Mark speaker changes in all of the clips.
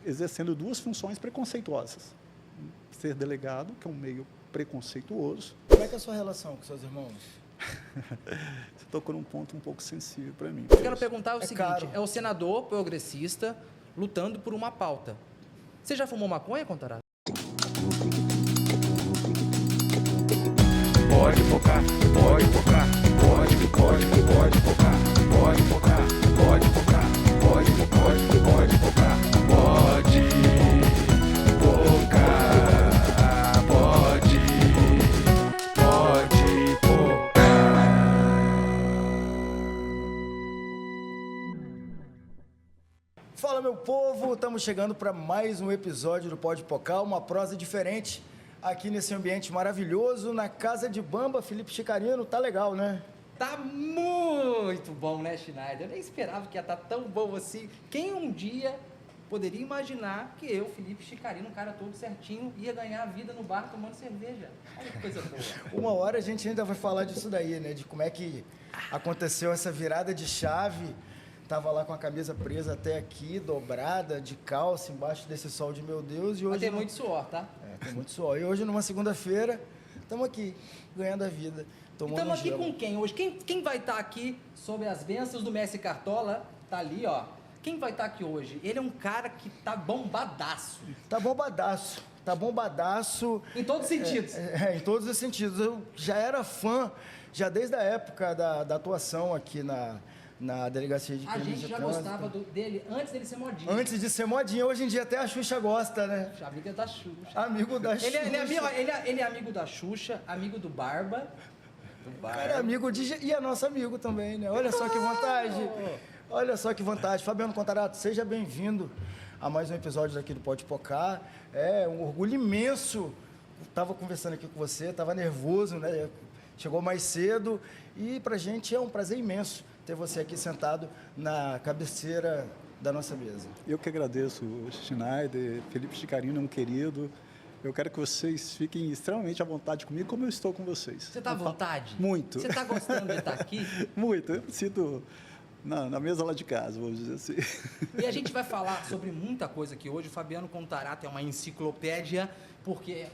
Speaker 1: exercendo duas funções preconceituosas. Ser delegado, que é um meio preconceituoso.
Speaker 2: Como é que é a sua relação com seus irmãos?
Speaker 1: Você tocou num ponto um pouco sensível para mim.
Speaker 3: Eu quero perguntar o seguinte,
Speaker 2: caro.
Speaker 3: é o senador progressista lutando por uma pauta. Você já fumou maconha, Contarato?
Speaker 4: Pode focar, pode focar, pode focar, pode focar, pode focar, pode focar, pode focar, pode focar, pode focar.
Speaker 2: Fala, meu povo, estamos chegando para mais um episódio do Pode Pocar, uma prosa diferente aqui nesse ambiente maravilhoso, na casa de Bamba. Felipe Chicarino, tá legal, né?
Speaker 3: Tá muito bom, né, Schneider? Eu nem esperava que ia estar tão bom assim. Quem um dia poderia imaginar que eu, Felipe Chicarino, um cara todo certinho, ia ganhar a vida no bar tomando cerveja? Olha que coisa boa.
Speaker 2: Uma hora a gente ainda vai falar disso daí, né? De como é que aconteceu essa virada de chave. Tava lá com a camisa presa até aqui, dobrada, de calça, embaixo desse sol de meu Deus. E hoje
Speaker 3: Mas tem muito suor, tá?
Speaker 2: Tem muito suor. E hoje, numa segunda-feira, estamos aqui, ganhando a vida, tomando
Speaker 3: Estamos aqui
Speaker 2: gelo.
Speaker 3: com quem hoje? Quem vai estar aqui sob as bênçãos do Messi Cartola? Tá ali, ó. Quem vai estar aqui hoje? Ele é um cara que tá bombadaço.
Speaker 2: Tá bombadaço. Tá bombadaço.
Speaker 3: Em todos os sentidos.
Speaker 2: Em todos os sentidos. Eu já era fã, já desde a época da atuação aqui na Delegacia de
Speaker 3: A
Speaker 2: Crimes
Speaker 3: gente
Speaker 2: de
Speaker 3: já
Speaker 2: Trânsito.
Speaker 3: gostava dele antes dele ser modinho.
Speaker 2: Antes de ser modinha. Hoje em dia até a Xuxa gosta, né?
Speaker 3: Amigo da Xuxa.
Speaker 2: Amigo da Xuxa.
Speaker 3: Ele é amigo da Xuxa, amigo do Barba.
Speaker 2: Cara, é amigo e é nosso amigo também, né? Olha só que vantagem. Olha só que vantagem. Fabiano Contarato, seja bem-vindo a mais um episódio daqui do Pode Pocar. É um orgulho imenso. Estava conversando aqui com você, estava nervoso, né? Chegou mais cedo e pra gente é um prazer imenso ter você aqui sentado na cabeceira da nossa mesa.
Speaker 1: Eu que agradeço, Schneider, Felipe Chicarino é um querido. Eu quero que vocês fiquem extremamente à vontade comigo, como eu estou com vocês.
Speaker 3: Você tá à vontade?
Speaker 1: Muito.
Speaker 3: Você tá gostando de estar aqui?
Speaker 1: Muito. Eu me sinto na mesa lá de casa, vamos dizer assim.
Speaker 3: E a gente vai falar sobre muita coisa aqui hoje. O Fabiano Contarato é uma enciclopédia, porque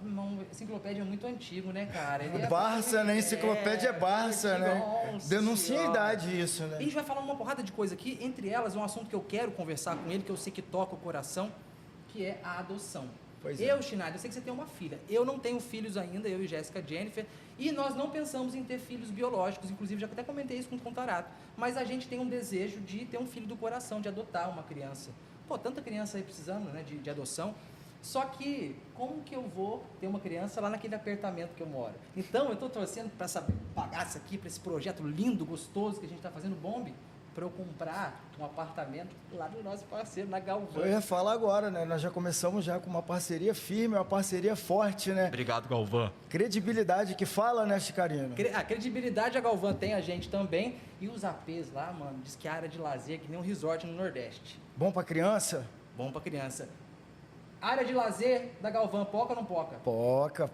Speaker 3: uma enciclopédia muito antigo, né, cara? Ele
Speaker 2: Barça, né? Enciclopédia é Barça, né?
Speaker 3: Nossa
Speaker 2: Denuncia a
Speaker 3: Senhora.
Speaker 2: idade isso, né?
Speaker 3: A gente vai falar uma porrada de coisa aqui, entre elas um assunto que eu quero conversar com ele, que eu sei que toca o coração, que é a adoção.
Speaker 2: Pois é.
Speaker 3: Eu, Schneider, eu sei que você tem uma filha. Eu não tenho filhos ainda, eu e Jéssica Jennifer, e nós não pensamos em ter filhos biológicos, inclusive já até comentei isso com o Contarato, mas a gente tem um desejo de ter um filho do coração, de adotar uma criança. Pô, tanta criança aí precisando, né, de adoção. Só que, como que eu vou ter uma criança lá naquele apartamento que eu moro? Então, eu estou torcendo para essa bagaça aqui, para esse projeto lindo, gostoso que a gente está fazendo, Bombe, para eu comprar um apartamento lá do nosso parceiro, na Galvão.
Speaker 2: Eu ia falar agora, né? Nós já começamos já com uma parceria firme, uma parceria forte, né?
Speaker 4: Obrigado, Galvão.
Speaker 2: Credibilidade que fala, né, Chicarino?
Speaker 3: A credibilidade a Galvão tem, a gente também. E os APs lá, mano, diz que é área de lazer, que nem um resort no Nordeste.
Speaker 2: Bom pra criança?
Speaker 3: Bom pra criança. Área de lazer da Galvão, poca ou não poca?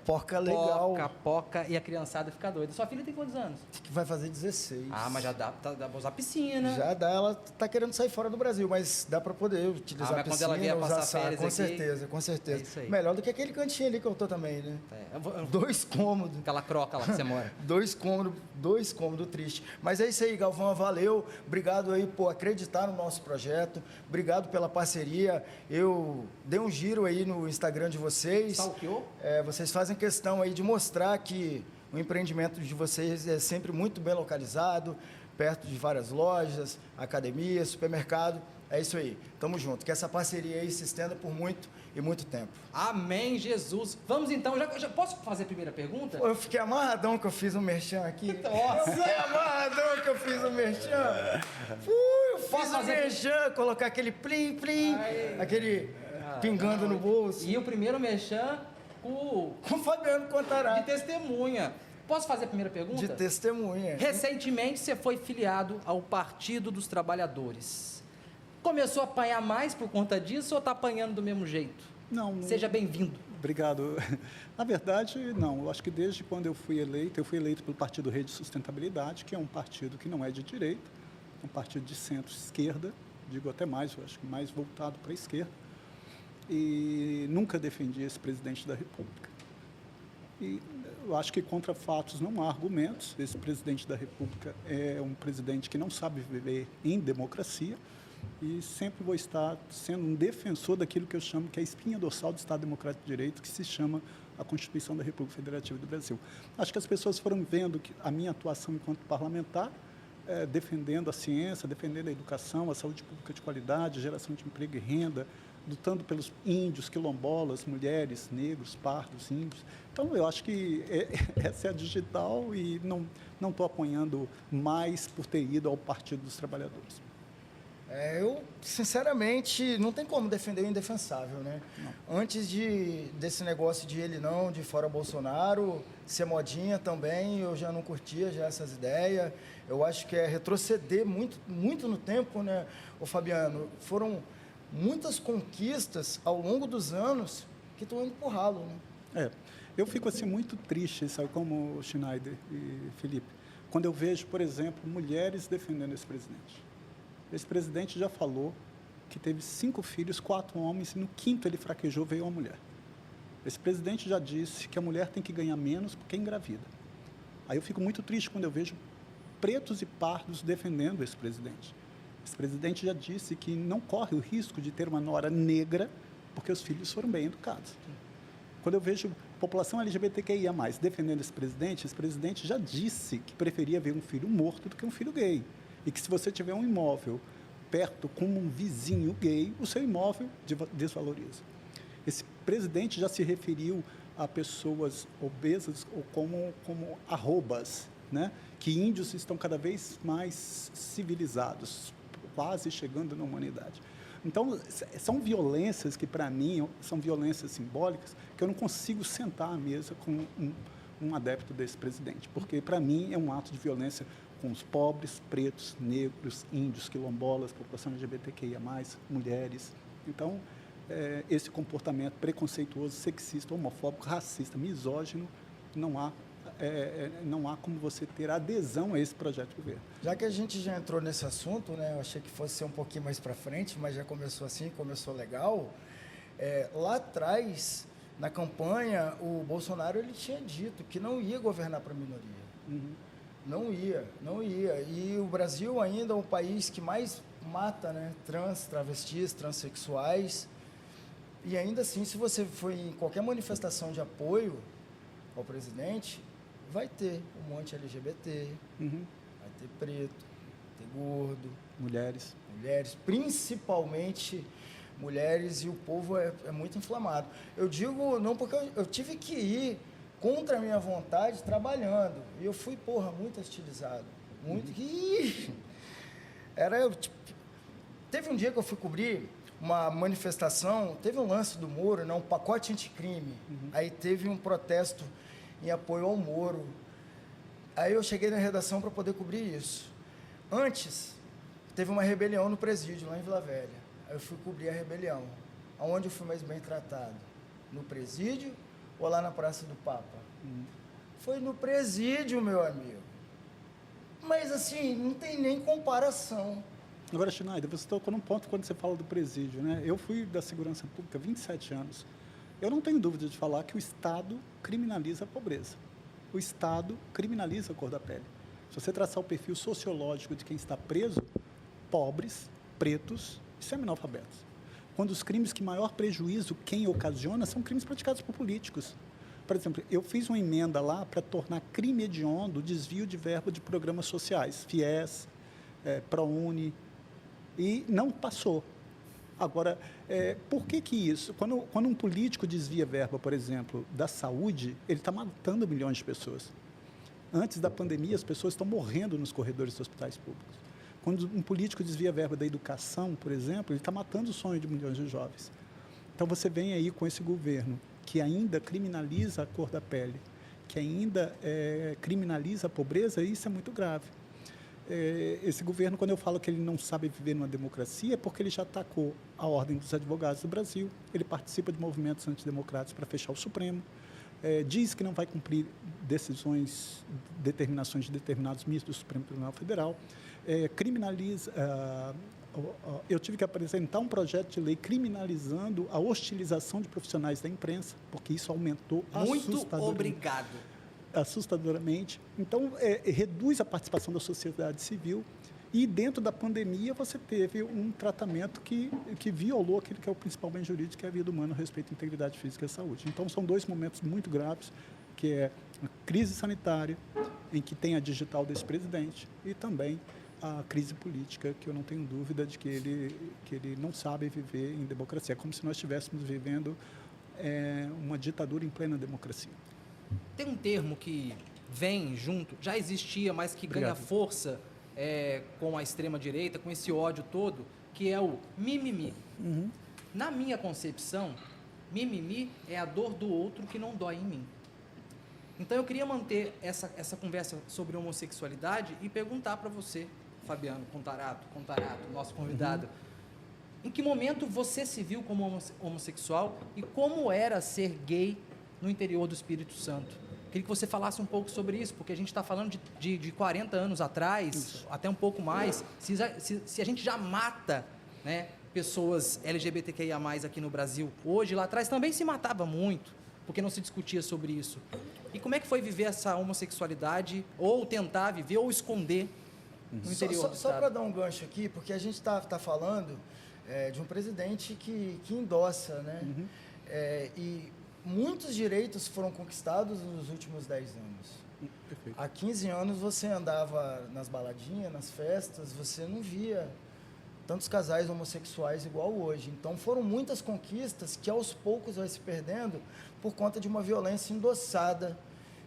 Speaker 2: Poca legal.
Speaker 3: Poca, e a criançada fica doida. Sua filha tem quantos anos?
Speaker 2: Que vai fazer 16.
Speaker 3: Ah, mas já dá pra usar piscina.
Speaker 2: Já dá, ela tá querendo sair fora do Brasil, mas dá pra poder utilizar
Speaker 3: mas
Speaker 2: a piscina,
Speaker 3: quando ela vier
Speaker 2: usar
Speaker 3: passar
Speaker 2: sala,
Speaker 3: férias
Speaker 2: com
Speaker 3: aqui,
Speaker 2: certeza, com certeza.
Speaker 3: é isso aí.
Speaker 2: Melhor do que aquele cantinho ali que eu tô também, né?
Speaker 3: Eu vou-
Speaker 2: 2 cômodos.
Speaker 3: Aquela croca lá que você mora.
Speaker 2: 2 cômodos triste. Mas é isso aí, Galvão, valeu. Obrigado aí por acreditar no nosso projeto. Obrigado pela parceria. Eu dei um giro aí no Instagram de vocês.
Speaker 3: Stalkeou?
Speaker 2: Vocês fazem questão aí de mostrar que o empreendimento de vocês é sempre muito bem localizado, perto de várias lojas, academia, supermercado. É isso aí. Tamo junto. Que essa parceria aí se estenda por muito e muito tempo.
Speaker 3: Amém, Jesus. Vamos então, já posso fazer a primeira pergunta?
Speaker 2: Pô, eu fiquei amarradão que eu fiz um merchan aqui.
Speaker 3: Nossa.
Speaker 2: Eu fiquei amarradão que eu fiz um merchan. Eu
Speaker 3: Posso
Speaker 2: fiz um
Speaker 3: fazer-
Speaker 2: merchan, colocar aquele plim, plim, aquele pingando no bolso.
Speaker 3: E o primeiro merchan com
Speaker 2: Com o Fabiano
Speaker 3: de
Speaker 2: Contarato.
Speaker 3: testemunha. Posso fazer a primeira pergunta?
Speaker 2: De testemunha.
Speaker 3: Recentemente você foi filiado ao Partido dos Trabalhadores. Começou a apanhar mais por conta disso ou está apanhando do mesmo jeito?
Speaker 1: Não.
Speaker 3: Seja bem-vindo.
Speaker 1: Obrigado. Na verdade, não. Eu acho que desde quando eu fui eleito pelo Partido Rede de Sustentabilidade, que é um partido que não é de direita, é um partido de centro-esquerda, digo até mais, eu acho que mais voltado para a esquerda, e nunca defendi esse presidente da República. E eu acho que contra fatos não há argumentos. Esse presidente da República é um presidente que não sabe viver em democracia, e sempre vou estar sendo um defensor daquilo que eu chamo que é a espinha dorsal do Estado Democrático de Direito, que se chama a Constituição da República Federativa do Brasil. Acho que as pessoas foram vendo que a minha atuação enquanto parlamentar, defendendo a ciência, defendendo a educação, a saúde pública de qualidade, geração de emprego e renda, lutando pelos índios, quilombolas, mulheres, negros, pardos, índios. Então, eu acho que essa é a digital, e não estou apoiando mais por ter ido ao Partido dos Trabalhadores.
Speaker 2: Eu, sinceramente, não tem como defender o indefensável, né?
Speaker 1: Não.
Speaker 2: Antes desse negócio de ele não, de fora Bolsonaro, ser modinha também, eu já não curtia já essas ideias. Eu acho que é retroceder muito, muito no tempo, né, ô Fabiano? Foram muitas conquistas ao longo dos anos que estão indo por ralo, né?
Speaker 1: Eu fico assim muito triste, sabe, como o Schneider e Felipe, quando eu vejo, por exemplo, mulheres defendendo esse presidente. Esse presidente já falou que teve 5 filhos, 4 homens, e no 5º ele fraquejou, veio uma mulher. Esse presidente já disse que a mulher tem que ganhar menos porque é engravida. Aí eu fico muito triste quando eu vejo pretos e pardos defendendo esse presidente. Esse presidente já disse que não corre o risco de ter uma nora negra porque os filhos foram bem educados. Quando eu vejo a população LGBTQIA+, defendendo esse presidente já disse que preferia ver um filho morto do que um filho gay. E que se você tiver um imóvel perto como um vizinho gay, o seu imóvel desvaloriza. Esse presidente já se referiu a pessoas obesas ou como arrobas, né? Que índios estão cada vez mais civilizados, quase chegando na humanidade. Então, são violências que, para mim, são violências simbólicas, que eu não consigo sentar à mesa com um adepto desse presidente, porque, para mim, é um ato de violência com os pobres, pretos, negros, índios, quilombolas, população LGBTQIA+, mulheres. Então, esse comportamento preconceituoso, sexista, homofóbico, racista, misógino, não há como você ter adesão a esse projeto de governo.
Speaker 2: Já que a gente já entrou nesse assunto, né, eu achei que fosse ser um pouquinho mais para frente, mas já começou assim, começou legal. Lá atrás, na campanha, o Bolsonaro ele tinha dito que não ia governar para a minoria.
Speaker 1: Uhum.
Speaker 2: Não ia. E o Brasil ainda é o país que mais mata, né, travestis, transexuais. E ainda assim, se você for em qualquer manifestação de apoio ao presidente, vai ter um monte LGBT,
Speaker 1: Uhum.
Speaker 2: vai ter preto, vai ter gordo,
Speaker 1: Mulheres.
Speaker 2: principalmente mulheres, e o povo é muito inflamado. Eu digo não porque eu tive que ir contra a minha vontade trabalhando, e eu fui, muito hostilizado, muito. Teve um dia que eu fui cobrir uma manifestação, teve um lance do Moro, um pacote anticrime, aí teve um protesto em apoio ao Moro, aí eu cheguei na redação para poder cobrir isso. Antes, teve uma rebelião no presídio, lá em Vila Velha, aí eu fui cobrir a rebelião. Aonde eu fui mais bem tratado? No presídio ou lá na Praça do Papa? Foi no presídio, meu amigo. Mas assim, não tem nem comparação.
Speaker 1: Agora, Schneider, você tocou num ponto quando você fala do presídio, né? Eu fui da segurança pública há 27 anos. Eu não tenho dúvida de falar que o Estado criminaliza a pobreza. O Estado criminaliza a cor da pele. Se você traçar o perfil sociológico de quem está preso, pobres, pretos e semi-analfabetos. Quando os crimes que maior prejuízo quem ocasiona são crimes praticados por políticos. Por exemplo, eu fiz uma emenda lá para tornar crime hediondo o desvio de verba de programas sociais, FIES, ProUni, e não passou. Agora, por que isso? Quando um político desvia verba, por exemplo, da saúde, ele está matando milhões de pessoas. Antes da pandemia, as pessoas estão morrendo nos corredores dos hospitais públicos. Quando um político desvia verba da educação, por exemplo, ele está matando o sonho de milhões de jovens. Então, você vem aí com esse governo que ainda criminaliza a cor da pele, que ainda criminaliza a pobreza, e isso é muito grave. Esse governo, quando eu falo que ele não sabe viver numa democracia, é porque ele já atacou a Ordem dos Advogados do Brasil, ele participa de movimentos antidemocráticos para fechar o Supremo, diz que não vai cumprir determinações de determinados ministros do Supremo Tribunal Federal, criminaliza eu tive que apresentar um projeto de lei criminalizando a hostilização de profissionais da imprensa, porque isso aumentou
Speaker 3: Muito obrigado.
Speaker 1: assustadoramente. Então, reduz a participação da sociedade civil. E, dentro da pandemia, você teve um tratamento que violou aquilo que é o principal bem jurídico, que é a vida humana, o respeito à integridade física e à saúde. Então, são dois momentos muito graves, que é a crise sanitária, em que tem a digital desse presidente, e também a crise política, que eu não tenho dúvida de que ele não sabe viver em democracia. É como se nós estivéssemos vivendo uma ditadura em plena democracia.
Speaker 3: Tem um termo que vem junto, já existia, mas que ganha
Speaker 1: Obrigado.
Speaker 3: força com a extrema-direita, com esse ódio todo, que é o mimimi. Na minha concepção, mimimi é a dor do outro que não dói em mim. Então, eu queria manter essa conversa sobre homossexualidade e perguntar para você, Fabiano Contarato, nosso convidado, em que momento você se viu como homossexual e como era ser gay no interior do Espírito Santo? Queria que você falasse um pouco sobre isso, porque a gente está falando de 40 anos atrás, até um pouco mais. Se a gente já mata, né, pessoas LGBTQIA+, aqui no Brasil, hoje, lá atrás, também se matava muito, porque não se discutia sobre isso. E como é que foi viver essa homossexualidade, ou tentar viver, ou esconder no interior do
Speaker 2: Só
Speaker 3: Estado?
Speaker 2: para dar um gancho aqui, porque a gente está falando de um presidente que endossa, né? E muitos direitos foram conquistados nos últimos 10 anos.
Speaker 1: Perfeito.
Speaker 2: Há 15 anos você andava nas baladinhas, nas festas, você não via tantos casais homossexuais igual hoje. Então foram muitas conquistas que aos poucos vai se perdendo por conta de uma violência endossada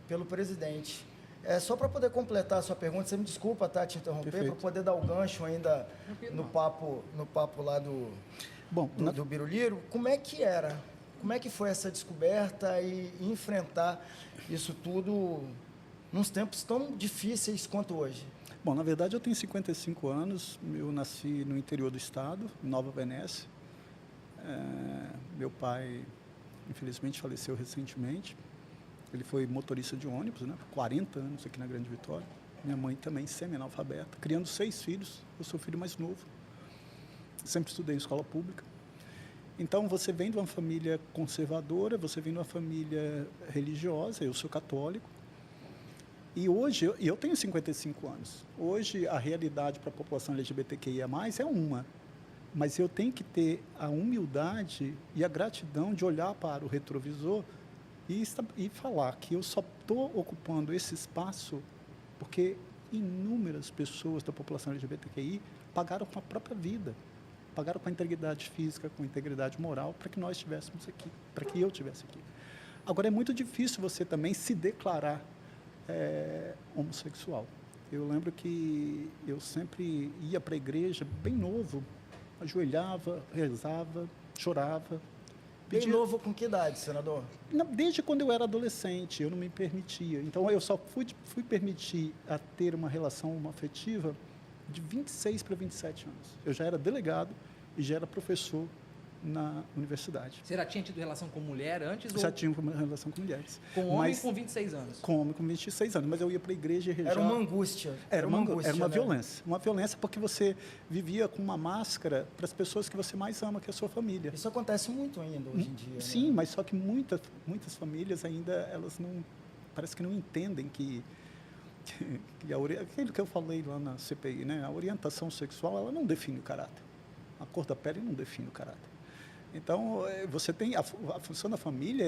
Speaker 2: pelo presidente. Só para poder completar a sua pergunta, você me desculpa, tá, te interromper, para poder dar o gancho ainda no papo lá do Biruliro. Como é que era? Como é que foi essa descoberta e enfrentar isso tudo nos tempos tão difíceis quanto hoje?
Speaker 1: Bom, na verdade, eu tenho 55 anos, eu nasci no interior do estado, em Nova Venécia. Meu pai, infelizmente, faleceu recentemente. Ele foi motorista de ônibus, né, por 40 anos aqui na Grande Vitória. Minha mãe também semi-analfabeta, criando 6 filhos. Eu sou o filho mais novo. Sempre estudei em escola pública. Então, você vem de uma família conservadora, você vem de uma família religiosa, eu sou católico. E hoje, eu tenho 55 anos. Hoje, a realidade para a população LGBTQIA+, é uma. Mas eu tenho que ter a humildade e a gratidão de olhar para o retrovisor e falar que eu só estou ocupando esse espaço porque inúmeras pessoas da população LGBTQI pagaram com a própria vida, pagaram com a integridade física, com a integridade moral, para que nós estivéssemos aqui, para que eu estivesse aqui. Agora, é muito difícil você também se declarar homossexual. Eu lembro que eu sempre ia para a igreja bem novo, ajoelhava, rezava, chorava.
Speaker 2: Bem novo com que idade, senador?
Speaker 1: Desde quando eu era adolescente, eu não me permitia. Então, eu só fui permitir a ter uma relação homoafetiva de 26 para 27 anos. Eu já era delegado e já era professor na universidade.
Speaker 3: Você já tinha tido relação com mulher antes?
Speaker 1: Já tinha uma relação com mulheres.
Speaker 3: Com homem com 26 anos?
Speaker 1: Com homem com 26 anos, mas eu ia para a igreja e rezava.
Speaker 2: Era uma angústia.
Speaker 1: Era uma
Speaker 2: né?
Speaker 1: violência. Uma violência porque você vivia com uma máscara para as pessoas que você mais ama, que é a sua família.
Speaker 2: Isso acontece muito ainda hoje em dia.
Speaker 1: Sim,
Speaker 2: né?
Speaker 1: mas só que muitas famílias ainda, elas não, parece que não entendem que aquilo que eu falei lá na CPI, né? A orientação sexual, ela não define o caráter. A cor da pele não define o caráter. Então, você tem a função da família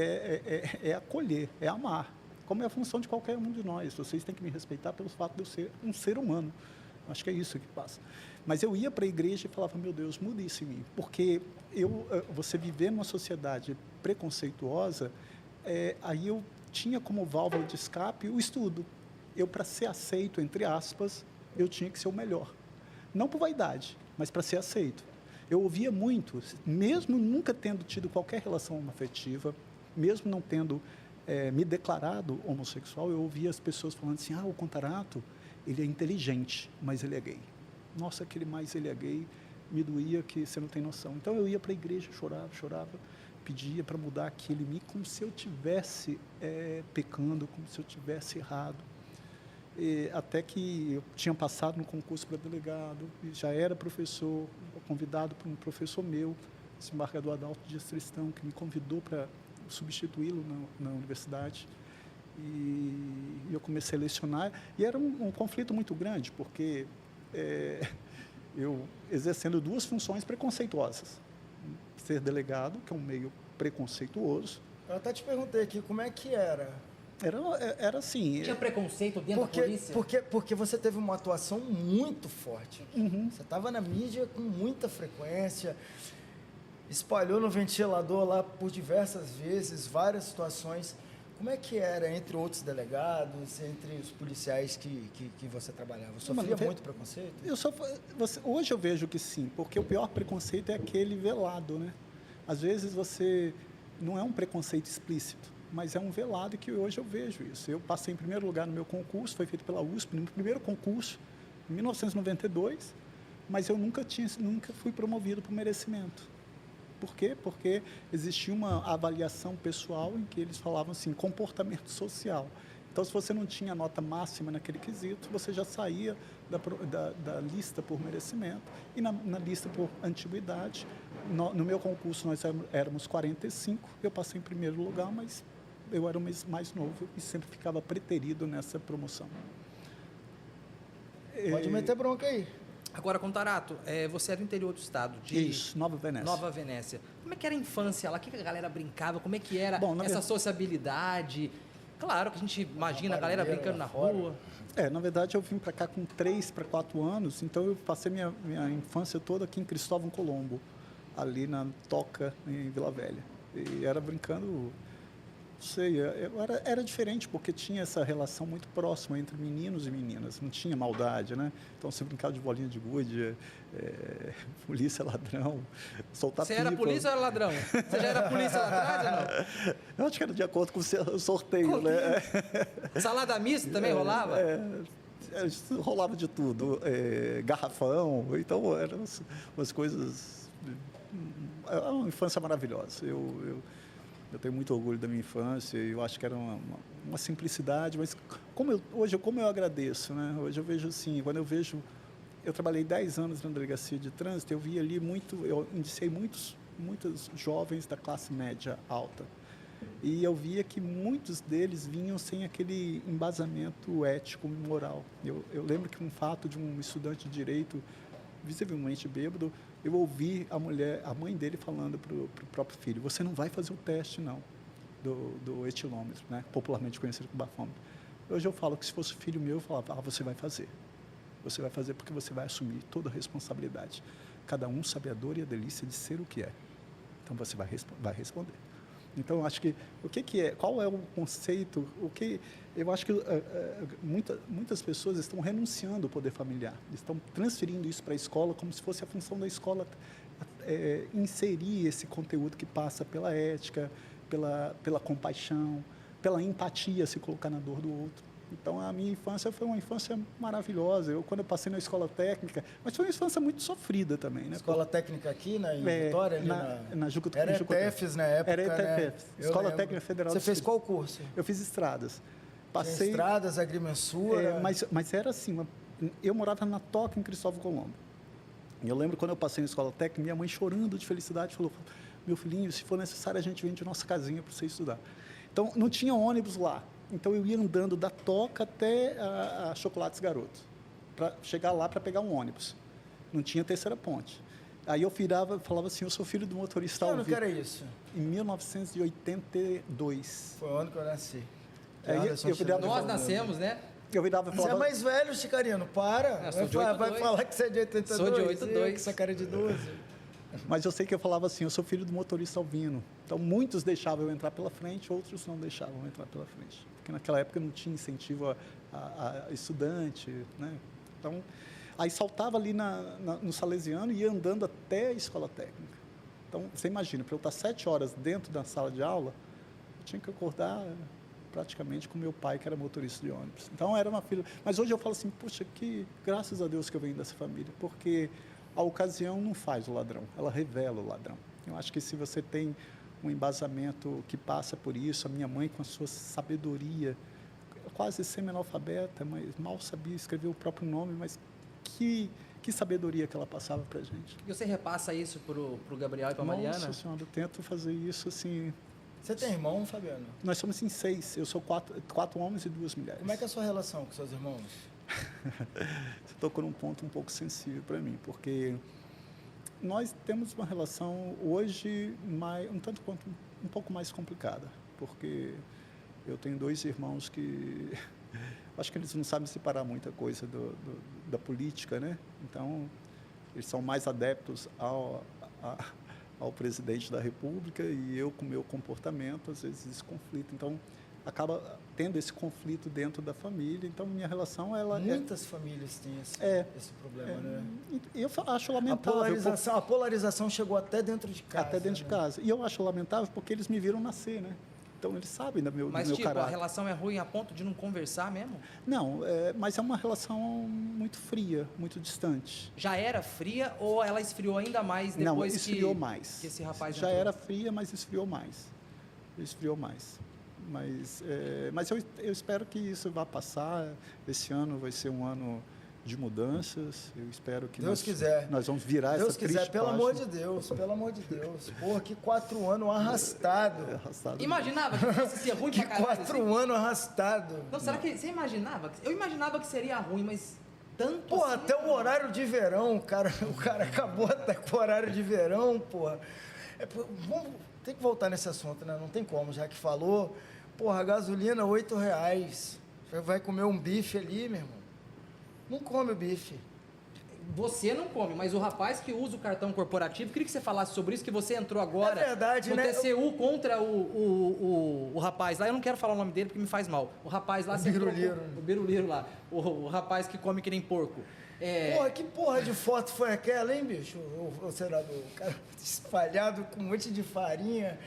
Speaker 1: é acolher, é amar, como é a função de qualquer um de nós. Vocês têm que me respeitar pelo fato de eu ser um ser humano. Acho que é isso que passa. Mas eu ia para a igreja e falava, meu Deus, muda isso em mim. Porque você viver numa sociedade preconceituosa, aí eu tinha como válvula de escape o estudo. Para ser aceito, entre aspas, eu tinha que ser o melhor. Não por vaidade, mas para ser aceito. Eu ouvia muito, mesmo nunca tendo tido qualquer relação afetiva, mesmo não tendo me declarado homossexual, eu ouvia as pessoas falando assim, o Contarato, ele é inteligente, mas ele é gay. Nossa, ele é gay, me doía que você não tem noção. Então, eu ia para a igreja, chorava, pedia para mudar aquilo em mim, como se eu estivesse pecando, como se eu tivesse errado. Até que eu tinha passado no concurso para delegado, já era professor, convidado por um professor meu, desembargador Adalto Dias Tristão, que me convidou para substituí-lo na universidade. E eu comecei a lecionar. E era um conflito muito grande, porque eu exercendo duas funções preconceituosas. Ser delegado, que é um meio preconceituoso.
Speaker 2: Eu até te perguntei aqui, como é que era?
Speaker 1: Era assim...
Speaker 3: Tinha preconceito dentro da polícia?
Speaker 2: Porque você teve uma atuação muito forte.
Speaker 1: Uhum.
Speaker 2: Você estava na mídia com muita frequência, espalhou no ventilador lá por diversas vezes, várias situações. Como é que era entre outros delegados, entre os policiais que você trabalhava? Sofria muito preconceito?
Speaker 1: Hoje eu vejo que sim, porque o pior preconceito é aquele velado, né? Às vezes você... Não é um preconceito explícito, mas é um velado que hoje eu vejo isso. Eu passei em primeiro lugar no meu concurso, foi feito pela USP, no primeiro concurso, em 1992, mas eu nunca fui promovido por merecimento. Por quê? Porque existia uma avaliação pessoal em que eles falavam assim, comportamento social. Então, se você não tinha nota máxima naquele quesito, você já saía da lista por merecimento. E na lista por antiguidade, no meu concurso nós éramos 45, eu passei em primeiro lugar, mas eu era o mais novo e sempre ficava preterido nessa promoção.
Speaker 2: Pode meter bronca aí.
Speaker 3: Agora, Contarato, você é do interior do estado, de...
Speaker 1: Isso, Nova Venécia.
Speaker 3: Nova Venécia. Como é que era a infância lá? O que a galera brincava? Como é que era essa sociabilidade? Claro que a gente imagina a galera brincando na rua.
Speaker 1: Na verdade, eu vim para cá com 3 para 4 anos, então eu passei minha infância toda aqui em Cristóvão Colombo, ali na Toca, em Vila Velha. E era brincando, não sei, era diferente, porque tinha essa relação muito próxima entre meninos e meninas, não tinha maldade, né? Então, você brincava de bolinha de gude, polícia, ladrão, soltar pipa.
Speaker 3: Você era polícia ou era ladrão? Você já era polícia lá atrás ou não?
Speaker 1: Eu acho que era de acordo com o sorteio, né?
Speaker 3: Salada mista também rolava?
Speaker 1: Rolava de tudo, garrafão, então eram umas coisas... É uma infância maravilhosa. Eu tenho muito orgulho da minha infância, eu acho que era uma simplicidade, mas hoje como eu agradeço, né? Hoje eu vejo assim, quando eu vejo... Eu trabalhei 10 anos na delegacia de trânsito, eu vi ali eu indiciei muitos jovens da classe média alta. E eu via que muitos deles vinham sem aquele embasamento ético e moral. Eu lembro que um fato de um estudante de direito, visivelmente bêbado, eu ouvi a mãe dele falando para o próprio filho, você não vai fazer o teste, não, do etilômetro, né? Popularmente conhecido como bafômetro. Hoje eu falo que se fosse filho meu, eu falava, você vai fazer. Você vai fazer porque você vai assumir toda a responsabilidade. Cada um sabe a dor e a delícia de ser o que é. Então, você vai responder. Então, eu acho que qual é o conceito, eu acho que muitas pessoas estão renunciando ao poder familiar, estão transferindo isso para a escola como se fosse a função da escola inserir esse conteúdo que passa pela ética, pela compaixão, pela empatia, se colocar na dor do outro. Então, a minha infância foi uma infância maravilhosa. Quando eu passei na escola técnica, mas foi uma infância muito sofrida também, né?
Speaker 2: Escola técnica aqui, em Vitória?
Speaker 1: Na Jucutu.
Speaker 2: Era ETFs na época,
Speaker 1: Era ETFs,
Speaker 2: né?
Speaker 1: Escola Técnica Federal.
Speaker 2: Você fez qual curso?
Speaker 1: Eu fiz estradas.
Speaker 2: Tinha estradas, agrimensura...
Speaker 1: Mas era assim, eu morava na Toca, em Cristóvão Colombo. E eu lembro quando eu passei na escola técnica, minha mãe chorando de felicidade, falou, meu filhinho, se for necessário, a gente vende nossa casinha para você estudar. Então, não tinha ônibus lá. Então, eu ia andando da Toca até a Chocolates Garoto, para chegar lá para pegar um ônibus. Não tinha terceira ponte. Aí eu falava assim, eu sou filho do motorista Alvino.
Speaker 2: Que ano que era isso?
Speaker 1: Em 1982.
Speaker 2: Foi o ano que eu nasci.
Speaker 3: Nós nascemos, né?
Speaker 1: Eu virava e falava...
Speaker 2: Você é mais velho, Chicarino, para. Vai falar que você é de 82.
Speaker 3: Sou de 82.
Speaker 2: Que essa cara é de 12.
Speaker 1: Mas eu sei que eu falava assim, eu sou filho do motorista Alvino. Então, muitos deixavam eu entrar pela frente, outros não deixavam eu entrar pela frente. Porque naquela época não tinha incentivo a estudante, né? Então, aí saltava ali no Salesiano e ia andando até a escola técnica. Então, você imagina, para eu estar 7 horas dentro da sala de aula, eu tinha que acordar praticamente com meu pai, que era motorista de ônibus. Então, era uma filha... Mas hoje eu falo assim, puxa, graças a Deus que eu venho dessa família, porque... A ocasião não faz o ladrão, ela revela o ladrão. Eu acho que se você tem um embasamento que passa por isso, a minha mãe com a sua sabedoria, quase semi-analfabeta, mas mal sabia escrever o próprio nome, mas que que sabedoria que ela passava para a gente.
Speaker 3: E você repassa isso pro Gabriel e pra Mariana?
Speaker 1: Nossa Senhora, eu tento fazer isso assim.
Speaker 2: Você tem irmão, Fabiano?
Speaker 1: Nós somos em 6, eu sou 4 homens e 2 mulheres.
Speaker 2: Como é que é a sua relação com seus irmãos?
Speaker 1: Você tocou num ponto um pouco sensível para mim, porque nós temos uma relação hoje um pouco mais complicada, porque eu tenho 2 irmãos que acho que eles não sabem separar muita coisa da política, né? Então, eles são mais adeptos ao presidente da República e eu, com o meu comportamento, às vezes, esse conflito. Então, acaba tendo esse conflito dentro da família. Então, minha relação,
Speaker 2: Muitas famílias têm esse problema, né?
Speaker 1: Eu acho lamentável.
Speaker 2: A polarização chegou até dentro de casa.
Speaker 1: Até dentro de casa. E eu acho lamentável porque eles me viram nascer, né? Então, eles sabem do meu
Speaker 3: Mas,
Speaker 1: caráter.
Speaker 3: a relação é ruim a ponto de não conversar mesmo?
Speaker 1: Não, mas é uma relação muito fria, muito distante.
Speaker 3: Já era fria ou ela esfriou ainda mais depois
Speaker 1: Não, esfriou mais.
Speaker 3: que esse rapaz
Speaker 1: Já
Speaker 3: entrou?
Speaker 1: era fria, mas esfriou mais. Esfriou mais. Mas eu espero que isso vá passar. Esse ano vai ser um ano de mudanças. Eu espero que
Speaker 2: Deus quiser.
Speaker 1: Nós vamos virar
Speaker 2: Deus
Speaker 1: essa
Speaker 2: quiser,
Speaker 1: triste
Speaker 2: pelo
Speaker 1: página.
Speaker 2: amor de Deus, pelo amor de Deus. Porra, que 4 anos arrastado.
Speaker 1: Arrastado.
Speaker 3: Imaginava que fosse ser ruim
Speaker 2: Que
Speaker 3: pra caralho?
Speaker 2: 4 anos arrastado.
Speaker 3: Não, será que você imaginava? Eu imaginava que seria ruim, mas tanto
Speaker 2: Porra,
Speaker 3: assim,
Speaker 2: até o horário de verão, o cara acabou até com o horário de verão, porra. Tem que voltar nesse assunto, né? Não tem como, já que falou. Porra, gasolina R$8. Você vai comer um bife ali, meu irmão? Não come o bife.
Speaker 3: Você não come, mas o rapaz que usa o cartão corporativo, queria que você falasse sobre isso, que você entrou agora
Speaker 2: É verdade,
Speaker 3: no
Speaker 2: né?
Speaker 3: TCU contra o rapaz lá. Eu não quero falar o nome dele porque me faz mal. O rapaz lá...
Speaker 2: O
Speaker 3: você entrou
Speaker 2: biruleiro.
Speaker 3: com- O biruleiro lá. O rapaz que come que nem porco.
Speaker 2: Porra, que porra de foto foi aquela, hein, bicho? O senador, o cara espalhado com um monte de farinha.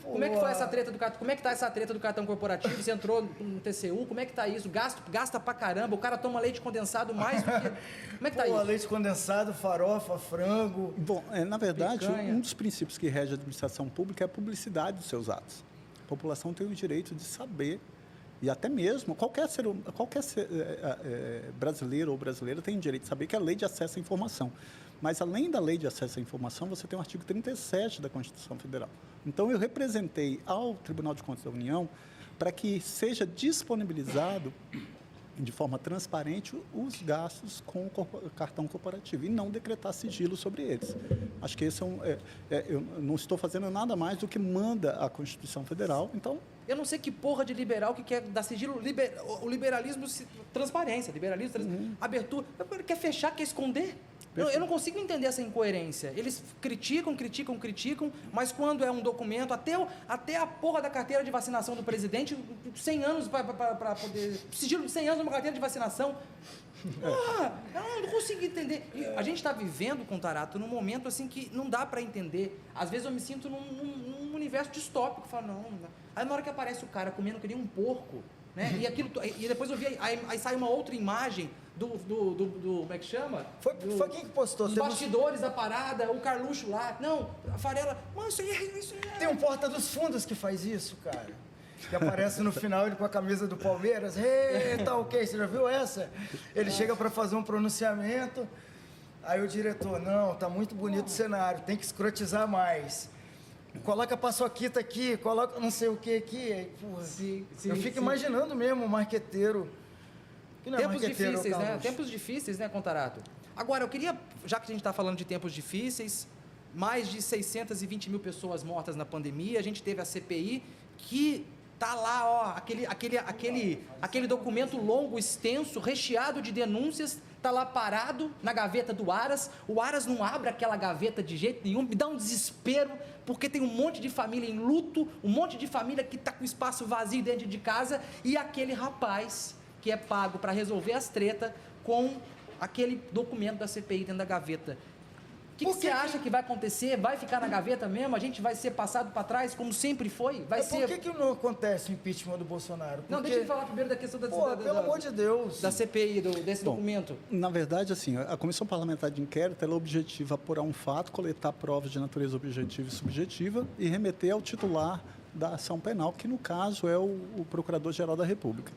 Speaker 3: Como é que foi essa treta do cartão? Como é que tá essa treta do cartão corporativo? Você entrou no TCU, como é que tá isso? Gasta pra caramba, o cara toma leite condensado mais do que... Como é que tá
Speaker 2: Porra,
Speaker 3: isso?
Speaker 2: leite condensado, farofa, frango.
Speaker 1: Bom, na verdade,
Speaker 3: Picanha.
Speaker 1: um dos princípios que rege a administração pública é a publicidade dos seus atos. A população tem o direito de saber, e até mesmo qualquer brasileiro ou brasileira tem o direito de saber que é a lei de acesso à informação. Mas, além da lei de acesso à informação, você tem o artigo 37 da Constituição Federal. Então, eu representei ao Tribunal de Contas da União para que seja disponibilizado de forma transparente os gastos com o cartão corporativo e não decretar sigilo sobre eles. Acho que esse eu não estou fazendo nada mais do que manda a Constituição Federal. Então,
Speaker 3: Eu não sei que porra de liberal que quer dar sigilo, o liberalismo, transparência, abertura. Quer fechar, quer esconder? Eu não consigo entender essa incoerência. Eles criticam, mas quando é um documento, até a porra da carteira de vacinação do presidente, 100 anos para poder... Sigilo de 100 anos numa carteira de vacinação. Porra, eu não consigo entender. E a gente está vivendo, Contarato, num momento assim que não dá para entender. Às vezes eu me sinto num universo distópico. Falo, não. Aí na hora que aparece o cara comendo que nem um porco, né? E depois eu vi, aí sai uma outra imagem do como é que chama?
Speaker 2: Foi quem que postou?
Speaker 3: Os
Speaker 2: Você
Speaker 3: bastidores da parada, o Carluxo lá. Não, a Farela. Mano, isso aí é...
Speaker 2: Tem um Porta dos Fundos que faz isso, cara. Que aparece no final ele com a camisa do Palmeiras. Tá ok, você já viu essa? Ele chega para fazer um pronunciamento, aí o diretor, não, tá muito bonito o cenário, tem que escrotizar mais. Coloca a paçoquita aqui, coloca não sei o que aqui. Aí, porra, eu fico imaginando mesmo o marqueteiro. Que não é
Speaker 3: Tempos
Speaker 2: marqueteiro,
Speaker 3: difíceis, né?
Speaker 2: Carlos.
Speaker 3: Tempos difíceis, né, Contarato? Agora, eu queria, já que a gente está falando de tempos difíceis, mais de 620 mil pessoas mortas na pandemia, a gente teve a CPI, que tá lá, ó, aquele documento longo, extenso, recheado de denúncias, tá lá parado na gaveta do Aras. O Aras não abre aquela gaveta de jeito nenhum, me dá um desespero, porque tem um monte de família em luto, um monte de família que tá com espaço vazio dentro de casa, e aquele rapaz que é pago para resolver as tretas com aquele documento da CPI dentro da gaveta. O que você acha que vai acontecer? Vai ficar na gaveta mesmo? A gente vai ser passado para trás, como sempre foi? Vai ser...
Speaker 2: Por que não acontece o impeachment do Bolsonaro?
Speaker 3: Não, deixa eu falar primeiro da questão
Speaker 2: pelo amor de Deus.
Speaker 3: da CPI, desse documento.
Speaker 1: Na verdade, assim, a Comissão Parlamentar de Inquérito ela objetiva apurar um fato, coletar provas de natureza objetiva e subjetiva e remeter ao titular da ação penal, que no caso é o Procurador-Geral da República.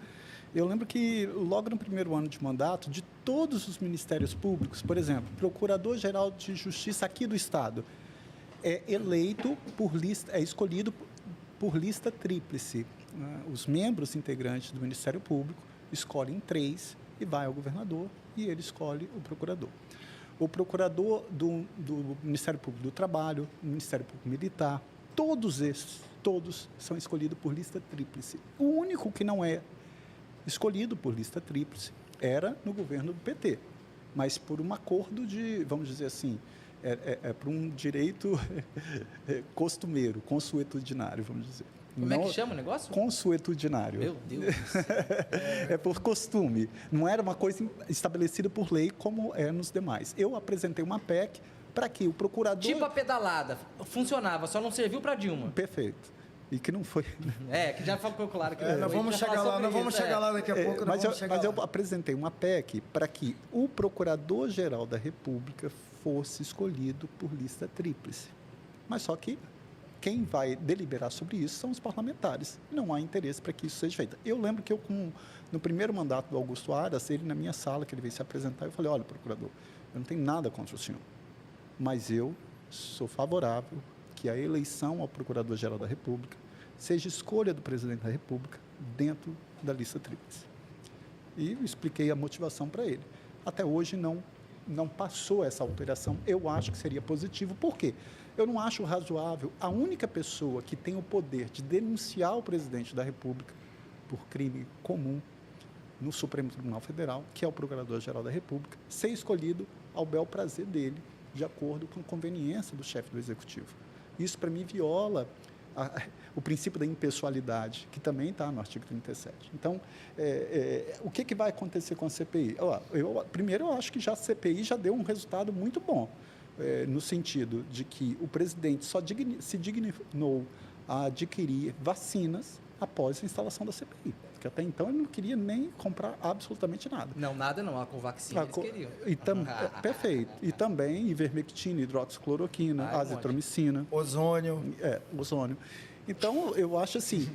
Speaker 1: Eu lembro que logo no primeiro ano de mandato, de todos os ministérios públicos, por exemplo, Procurador-Geral de Justiça aqui do Estado, é eleito por lista, é escolhido por lista tríplice. Os membros integrantes do Ministério Público escolhem 3 e vai ao governador e ele escolhe o procurador. O procurador do Ministério Público do Trabalho, o Ministério Público Militar, todos são escolhidos por lista tríplice. O único que não é escolhido por lista tríplice era no governo do PT, mas por um acordo de, vamos dizer assim, por um direito costumeiro, consuetudinário, vamos dizer.
Speaker 3: Como é que chama o negócio?
Speaker 1: Consuetudinário.
Speaker 3: Meu Deus.
Speaker 1: É por costume. Não era uma coisa estabelecida por lei como é nos demais. Eu apresentei uma PEC para que o procurador...
Speaker 3: Tipo a pedalada. Funcionava, só não serviu para Dilma.
Speaker 1: Perfeito. E que não foi...
Speaker 3: Que já ficou claro que...
Speaker 2: nós vamos chegar lá daqui a pouco.
Speaker 1: Mas eu apresentei uma PEC para que o Procurador-Geral da República fosse escolhido por lista tríplice. Mas só que quem vai deliberar sobre isso são os parlamentares. Não há interesse para que isso seja feito. Eu lembro que no primeiro mandato do Augusto Aras, ele na minha sala, que ele veio se apresentar, eu falei, olha, procurador, eu não tenho nada contra o senhor, mas eu sou favorável que a eleição ao Procurador-Geral da República seja escolha do presidente da República dentro da lista tríplice. E expliquei a motivação para ele. Até hoje não passou essa alteração. Eu acho que seria positivo. Por quê? Eu não acho razoável a única pessoa que tem o poder de denunciar o presidente da República por crime comum no Supremo Tribunal Federal, que é o Procurador-Geral da República, ser escolhido ao bel prazer dele, de acordo com a conveniência do chefe do Executivo. Isso, para mim, viola o princípio da impessoalidade, que também está no artigo 37. Então, o que vai acontecer com a CPI? Primeiro, eu acho que já a CPI já deu um resultado muito bom, no sentido de que o presidente só se dignou a adquirir vacinas após a instalação da CPI, porque até então ele não queria nem comprar absolutamente nada.
Speaker 3: Não, nada não, a Covaxin eles queriam.
Speaker 1: Perfeito. E também ivermectina, hidroxicloroquina, azitromicina.
Speaker 2: Ozônio.
Speaker 1: Ozônio. Então, eu acho assim,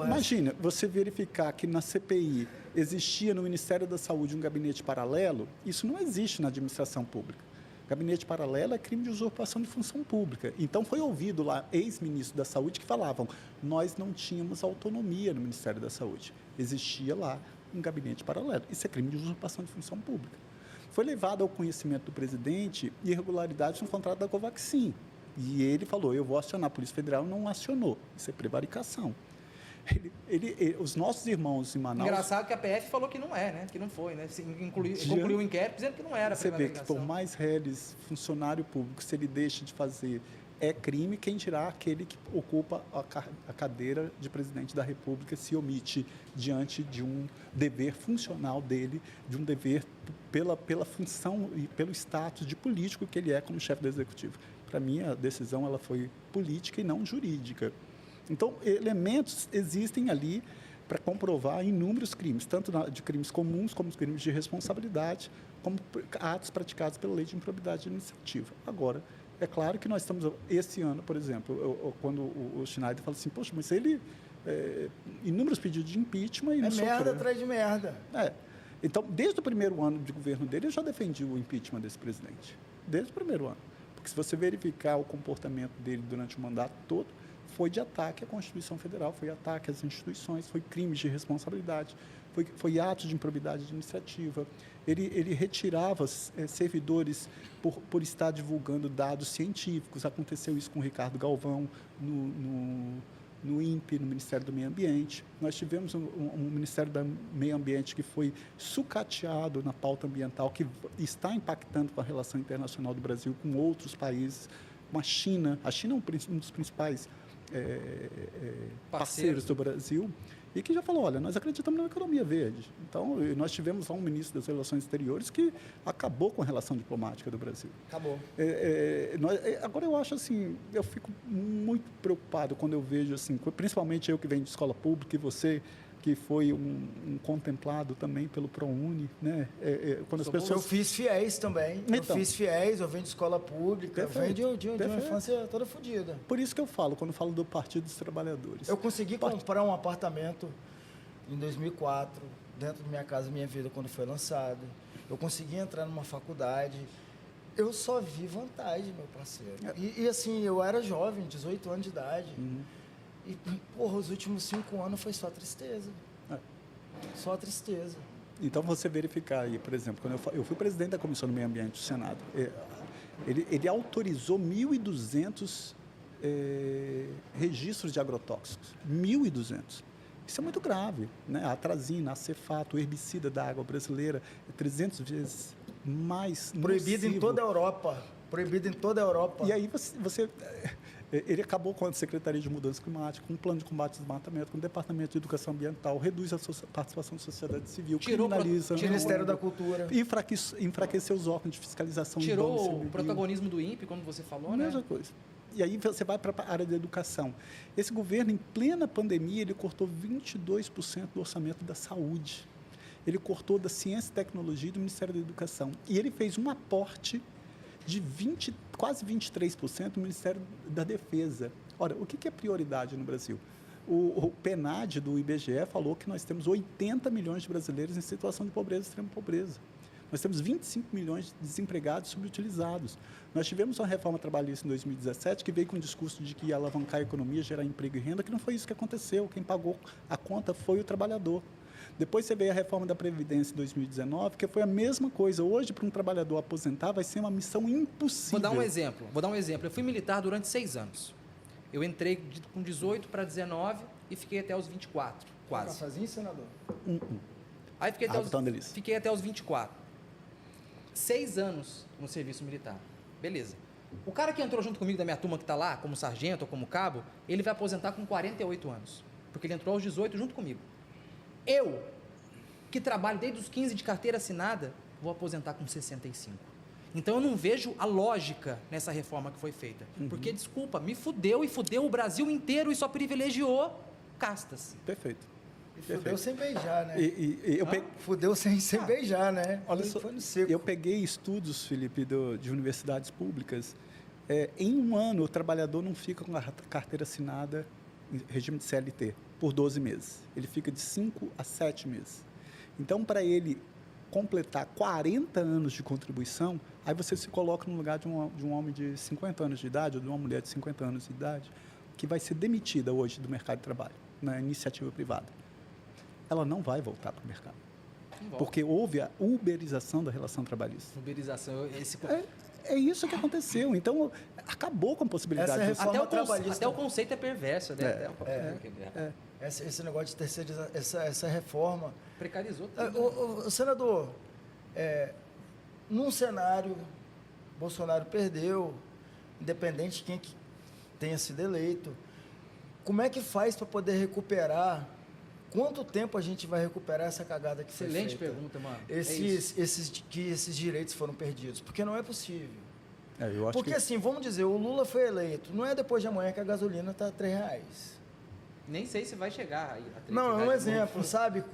Speaker 1: imagina, você verificar que na CPI existia no Ministério da Saúde um gabinete paralelo, isso não existe na administração pública. Gabinete paralelo é crime de usurpação de função pública. Então, foi ouvido lá ex-ministro da Saúde que falavam, nós não tínhamos autonomia no Ministério da Saúde. Existia lá um gabinete paralelo. Isso é crime de usurpação de função pública. Foi levado ao conhecimento do presidente irregularidades no contrato da Covaxin. E ele falou, eu vou acionar a Polícia Federal, não acionou. Isso é prevaricação. Os nossos irmãos em Manaus...
Speaker 3: Engraçado que a PF falou que não é, né? Que não foi, né? Concluiu o inquérito dizendo que não era
Speaker 1: prevaricação. Você vê que por mais réis, funcionário público, se ele deixa de fazer, é crime, quem dirá aquele que ocupa a cadeira de presidente da República se omite diante de um dever funcional dele, de um dever pela função e pelo status de político que ele é como chefe do Executivo. Para mim, a decisão ela foi política e não jurídica. Então, elementos existem ali para comprovar inúmeros crimes, tanto de crimes comuns, como os crimes de responsabilidade, como atos praticados pela lei de improbidade administrativa. Agora, é claro que nós estamos, esse ano, por exemplo, quando o Schneider fala assim, poxa, mas ele, inúmeros pedidos de impeachment e não sofreu.
Speaker 2: Merda atrás de merda.
Speaker 1: Então, desde o primeiro ano de governo dele, eu já defendi o impeachment desse presidente. Desde o primeiro ano. Porque se você verificar o comportamento dele durante o mandato todo, foi de ataque à Constituição Federal, foi ataque às instituições, foi crimes de responsabilidade, foi atos de improbidade administrativa. Ele retirava servidores por estar divulgando dados científicos. Aconteceu isso com o Ricardo Galvão no INPE, no Ministério do Meio Ambiente. Nós tivemos um Ministério do Meio Ambiente que foi sucateado na pauta ambiental, que está impactando com a relação internacional do Brasil com outros países, com a China. A China é um dos principais parceiros do Brasil, e que já falou, olha, nós acreditamos na economia verde. Então, nós tivemos lá um ministro das Relações Exteriores que acabou com a relação diplomática do Brasil.
Speaker 2: Acabou.
Speaker 1: Agora, eu acho assim, eu fico muito preocupado quando eu vejo, assim, principalmente eu que venho de escola pública e você que foi um contemplado também pelo ProUni, né? Quando as pessoas...
Speaker 2: Eu fiz fiéis também.
Speaker 1: Então,
Speaker 2: eu venho de escola pública, eu venho de uma infância toda fodida.
Speaker 1: Por isso que eu falo, quando eu falo do Partido dos Trabalhadores.
Speaker 2: Eu consegui comprar um apartamento em 2004, dentro de Minha Casa Minha Vida, quando foi lançado. Eu consegui entrar numa faculdade. Eu só vi vantagem, meu parceiro. E assim, eu era jovem, 18 anos de idade. E, porra, os últimos 5 anos foi só tristeza. Só tristeza.
Speaker 1: Então, você verificar aí, por exemplo, quando eu fui presidente da Comissão do Meio Ambiente do Senado, ele autorizou 1.200 registros de agrotóxicos. 1.200. Isso é muito grave, né? A atrazina, acefato, o herbicida da água brasileira é 300 vezes mais
Speaker 2: Proibido
Speaker 1: nocivo.
Speaker 2: em toda a Europa. Proibido em toda a Europa.
Speaker 1: E aí ele acabou com a Secretaria de Mudança Climática, com um plano de combate ao desmatamento, com o Departamento de Educação Ambiental, reduz a participação da sociedade civil, criminaliza...
Speaker 2: o Ministério da Cultura.
Speaker 1: Enfraqueceu os órgãos de fiscalização.
Speaker 3: Tirou o protagonismo do INPE, como você falou, né?
Speaker 1: Mesma coisa. E aí você vai para a área da educação. Esse governo, em plena pandemia, ele cortou 22% do orçamento da saúde. Ele cortou da ciência e tecnologia e do Ministério da Educação. E ele fez um aporte de quase 23% no Ministério da Defesa. Ora, o que é prioridade no Brasil? O PNAD do IBGE falou que nós temos 80 milhões de brasileiros em situação de pobreza, extrema pobreza. Nós temos 25 milhões de desempregados subutilizados. Nós tivemos uma reforma trabalhista em 2017 que veio com o discurso de que ia alavancar a economia, gerar emprego e renda, que não foi isso que aconteceu. Quem pagou a conta foi o trabalhador. Depois você veio a reforma da Previdência em 2019, que foi a mesma coisa. Hoje, para um trabalhador aposentar, vai ser uma missão impossível.
Speaker 3: Vou dar um exemplo. Eu fui militar durante 6 anos. Eu entrei com 18 para 19 e fiquei até os 24, quase.
Speaker 2: Cafezinho, senador?
Speaker 3: Aí fiquei até os 24. 6 anos no serviço militar. Beleza. O cara que entrou junto comigo da minha turma que está lá, como sargento ou como cabo, ele vai aposentar com 48 anos. Porque ele entrou aos 18 junto comigo. Eu, que trabalho desde os 15 de carteira assinada, vou aposentar com 65. Então, eu não vejo a lógica nessa reforma que foi feita. Porque, desculpa, me fudeu e fudeu o Brasil inteiro e só privilegiou castas.
Speaker 1: Perfeito.
Speaker 2: E fudeu sem beijar, né?
Speaker 1: Fudeu
Speaker 2: sem beijar, né?
Speaker 1: Olha só,
Speaker 2: foi no seco.
Speaker 1: Eu peguei estudos, Felipe, de universidades públicas. Em um ano, o trabalhador não fica com a carteira assinada em regime de CLT por 12 meses. Ele fica de 5 a 7 meses. Então, para ele completar 40 anos de contribuição, aí você se coloca no lugar de um homem de 50 anos de idade ou de uma mulher de 50 anos de idade que vai ser demitida hoje do mercado de trabalho, na iniciativa privada. Ela não vai voltar para o mercado. Porque houve a uberização da relação trabalhista.
Speaker 3: Uberização,
Speaker 1: É isso que aconteceu. Então, acabou com a possibilidade.
Speaker 3: Até o conceito é perverso. Né?
Speaker 2: Esse negócio de terceirizar, essa reforma...
Speaker 3: Precarizou tudo.
Speaker 2: Senador, num cenário, Bolsonaro perdeu, independente de quem que tenha sido eleito, como é que faz para poder recuperar? Quanto tempo a gente vai recuperar essa cagada que foi feita?
Speaker 3: Excelente pergunta, mano.
Speaker 2: Esses direitos foram perdidos. Porque não é possível.
Speaker 1: Eu acho
Speaker 2: porque assim, vamos dizer, o Lula foi eleito. Não é depois de amanhã que a gasolina está R$3.
Speaker 3: Nem sei se vai chegar aí a 3
Speaker 2: Não, é um
Speaker 3: reais.
Speaker 2: exemplo, sabe?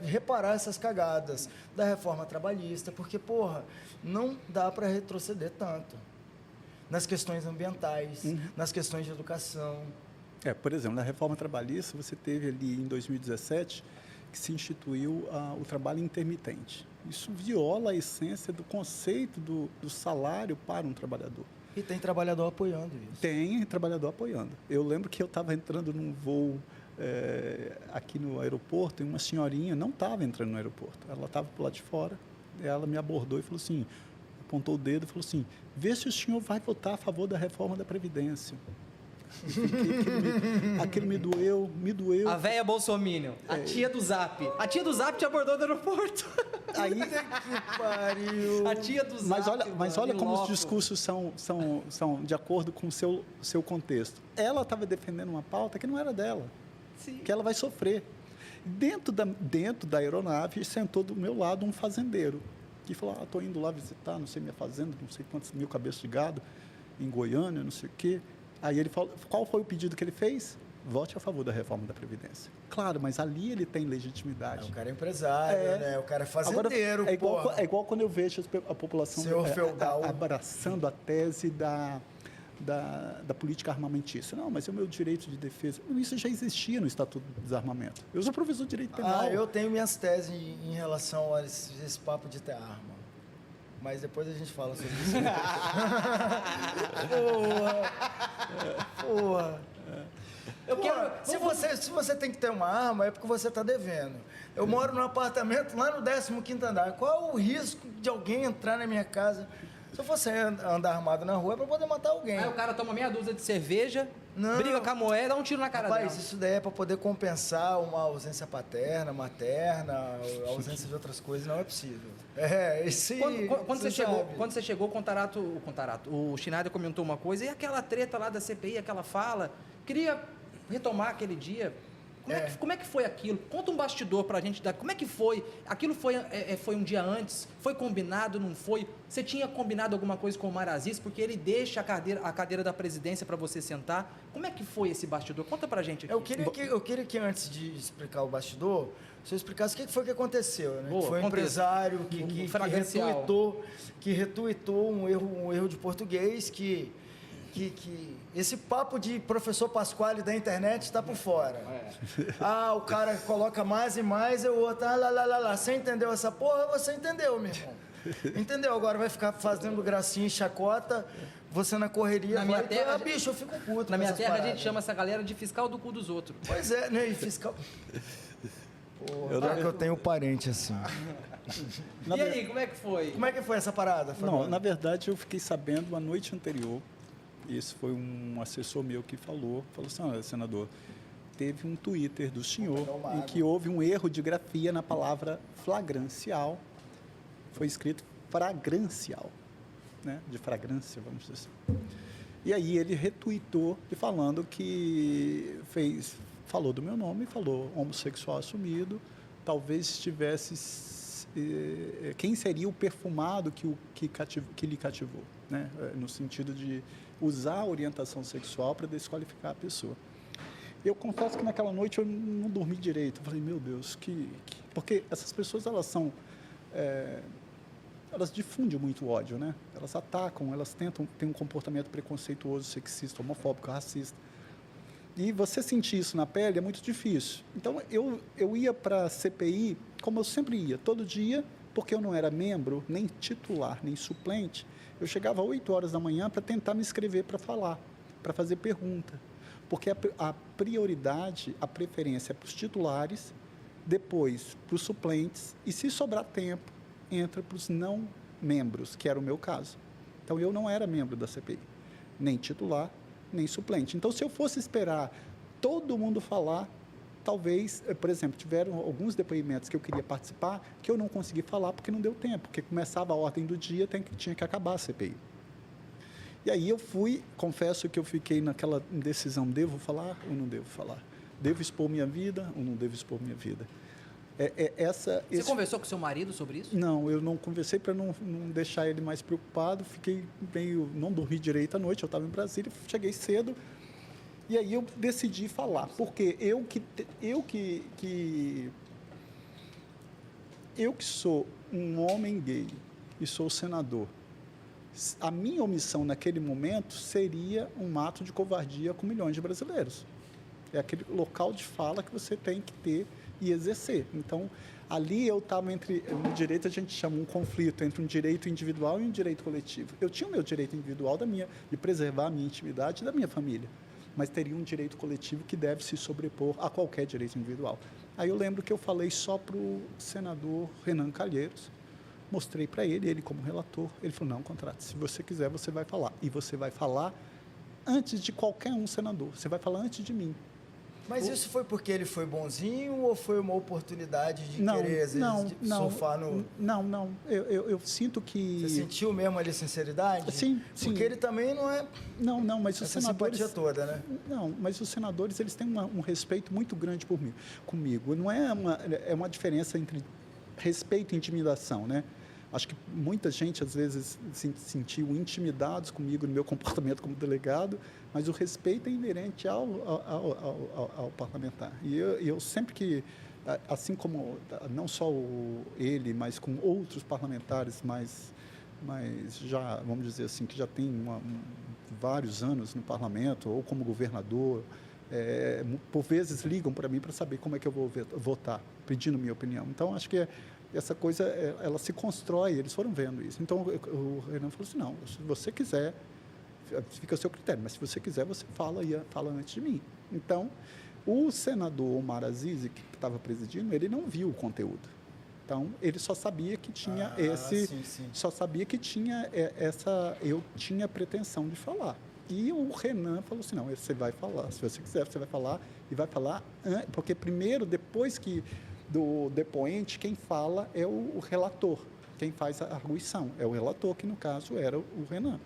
Speaker 2: Reparar essas cagadas da reforma trabalhista. Porque, porra, não dá para retroceder tanto. Nas questões ambientais, nas questões de educação.
Speaker 1: Por exemplo, na reforma trabalhista, você teve ali em 2017 que se instituiu o trabalho intermitente. Isso viola a essência do conceito do salário para um trabalhador.
Speaker 2: E tem trabalhador apoiando isso.
Speaker 1: Tem trabalhador apoiando. Eu lembro que eu estava entrando num voo aqui no aeroporto e uma senhorinha não estava entrando no aeroporto. Ela estava por lá de fora. Ela me abordou e falou assim, apontou o dedo e falou assim, vê se o senhor vai votar a favor da reforma da Previdência. Aquilo me doeu.
Speaker 3: A véia bolsominion, a tia do Zap. A tia do Zap te abordou no aeroporto.
Speaker 2: Aí que pariu.
Speaker 3: A tia do Zap.
Speaker 1: Mas olha como os discursos são de acordo com o seu contexto. Ela estava defendendo uma pauta que não era dela. Sim. Que ela vai sofrer. Dentro da aeronave, sentou do meu lado um fazendeiro. Que falou, estou indo lá visitar, não sei, minha fazenda, não sei quantos mil cabeças de gado, em Goiânia, não sei o quê. Aí ele falou, qual foi o pedido que ele fez? Vote a favor da reforma da Previdência. Claro, mas ali ele tem legitimidade.
Speaker 2: O cara é empresário, né? O cara é fazendeiro,
Speaker 1: agora, é igual quando eu vejo a população
Speaker 2: feudal
Speaker 1: abraçando a tese da política armamentista. Não, mas é o meu direito de defesa. Isso já existia no Estatuto do Desarmamento. Eu sou professor de Direito Penal.
Speaker 2: Eu tenho minhas teses em relação a esse papo de ter arma. Mas depois a gente fala sobre isso. Porra. Se você tem que ter uma arma, é porque você está devendo. Eu moro num apartamento lá no 15º andar. Qual é o risco de alguém entrar na minha casa? Se eu fosse andar armado na rua, é para poder matar alguém.
Speaker 3: Aí o cara toma meia dúzia de cerveja, briga com a mulher, dá um tiro na cara dela.
Speaker 2: Rapaz, isso daí é para poder compensar uma ausência paterna, materna, a ausência de outras coisas. Não é possível.
Speaker 3: Quando você chegou, o Schneider comentou uma coisa, e aquela treta lá da CPI, aquela fala, queria retomar aquele dia. Como é que foi aquilo? Conta um bastidor pra gente. Como é que foi? Aquilo foi um dia antes? Foi combinado? Não foi? Você tinha combinado alguma coisa com o Omar Aziz? Porque ele deixa a cadeira da presidência para você sentar. Como é que foi esse bastidor? Conta pra gente aqui.
Speaker 2: Eu queria que antes de explicar o bastidor, você explicasse o que foi que aconteceu. Né?
Speaker 3: Boa,
Speaker 2: foi um empresário que retuitou um erro de português que esse papo de professor Pasquale da internet está por fora. O cara coloca mais e mais, e o outro, lá. Você entendeu essa porra? Você entendeu, meu irmão. Entendeu? Agora vai ficar fazendo gracinha e chacota, você na correria.
Speaker 3: Na minha terra,
Speaker 2: bicho, eu fico puto.
Speaker 3: Na minha terra, a gente chama essa galera de fiscal do cu dos outros.
Speaker 2: Pois é, né? E fiscal. Porra, que eu tenho parente assim.
Speaker 3: E aí, como é que foi?
Speaker 2: Como é que foi essa parada?
Speaker 1: Não, na verdade, eu fiquei sabendo a noite anterior. Isso foi um assessor meu que falou assim, senador, teve um Twitter do senhor em que houve um erro de grafia na palavra flagrancial. Foi escrito fragrancial, né? De fragrância, vamos dizer assim. E aí ele retuitou falando que falou do meu nome, falou homossexual assumido, talvez estivesse... quem seria o perfumado que lhe cativou, né? No sentido de usar a orientação sexual para desqualificar a pessoa. Eu confesso que naquela noite eu não dormi direito. Eu falei, meu Deus, porque essas pessoas, elas são... elas difundem muito ódio, né? Elas atacam, elas tentam ter um comportamento preconceituoso, sexista, homofóbico, racista. E você sentir isso na pele é muito difícil. Então, eu ia para a CPI, como eu sempre ia, todo dia, porque eu não era membro, nem titular, nem suplente. Eu chegava às 8 horas da manhã para tentar me inscrever para falar, para fazer pergunta. Porque a prioridade, a preferência é para os titulares, depois para os suplentes, e se sobrar tempo, entra para os não membros, que era o meu caso. Então, eu não era membro da CPI, nem titular, nem suplente. Então, se eu fosse esperar todo mundo falar, talvez, por exemplo, tiveram alguns depoimentos que eu queria participar, que eu não consegui falar porque não deu tempo, porque começava a ordem do dia, tinha que acabar a CPI. E aí eu confesso que eu fiquei naquela indecisão, devo falar ou não devo falar? Devo expor minha vida ou não devo expor minha vida? Você
Speaker 3: conversou com seu marido sobre isso?
Speaker 1: Não, eu não conversei para não deixar ele mais preocupado, não dormi direito à noite, eu estava em Brasília, cheguei cedo, e aí eu decidi falar, porque eu que sou um homem gay e sou senador, a minha omissão naquele momento seria um ato de covardia com milhões de brasileiros. É aquele local de fala que você tem que ter e exercer. Então, ali eu estava no direito a gente chama um conflito entre um direito individual e um direito coletivo. Eu tinha o meu direito individual de preservar a minha intimidade e da minha família, mas teria um direito coletivo que deve se sobrepor a qualquer direito individual. Aí eu lembro que eu falei só para o senador Renan Calheiros, mostrei para ele como relator, ele falou, não, Contrato, se você quiser, você vai falar. E você vai falar antes de qualquer um senador, você vai falar antes de mim.
Speaker 2: Mas isso foi porque ele foi bonzinho ou foi uma oportunidade de querer surfar no...
Speaker 1: Não. Eu sinto que...
Speaker 2: Você sentiu mesmo ali sinceridade?
Speaker 1: Sim.
Speaker 2: Porque ele também não é...
Speaker 1: Não, mas os senadores...
Speaker 2: Essa simpatia toda, né?
Speaker 1: Não, mas os senadores, eles têm um respeito muito grande comigo. Não é uma diferença entre respeito e intimidação, né? Acho que muita gente, às vezes, se sentiu intimidados comigo no meu comportamento como delegado, mas o respeito é inerente ao parlamentar. E eu sempre que, assim como não só ele, mas com outros parlamentares mais já, vamos dizer assim, que já tem vários anos no parlamento ou como governador, por vezes ligam para mim para saber como é que eu vou votar, pedindo minha opinião. Então, acho que essa coisa, ela se constrói, eles foram vendo isso. Então, o Renan falou assim, não, se você quiser, fica a seu critério, mas se você quiser, você fala antes de mim. Então, o senador Omar Aziz, que estava presidindo, ele não viu o conteúdo. Então, ele só sabia que tinha só sabia que tinha eu tinha pretensão de falar. E o Renan falou assim, não, você vai falar, se você quiser, você vai falar, e vai falar, porque primeiro, depois do depoente, quem fala é o relator, quem faz a arguição, é o relator, que no caso era o Renan.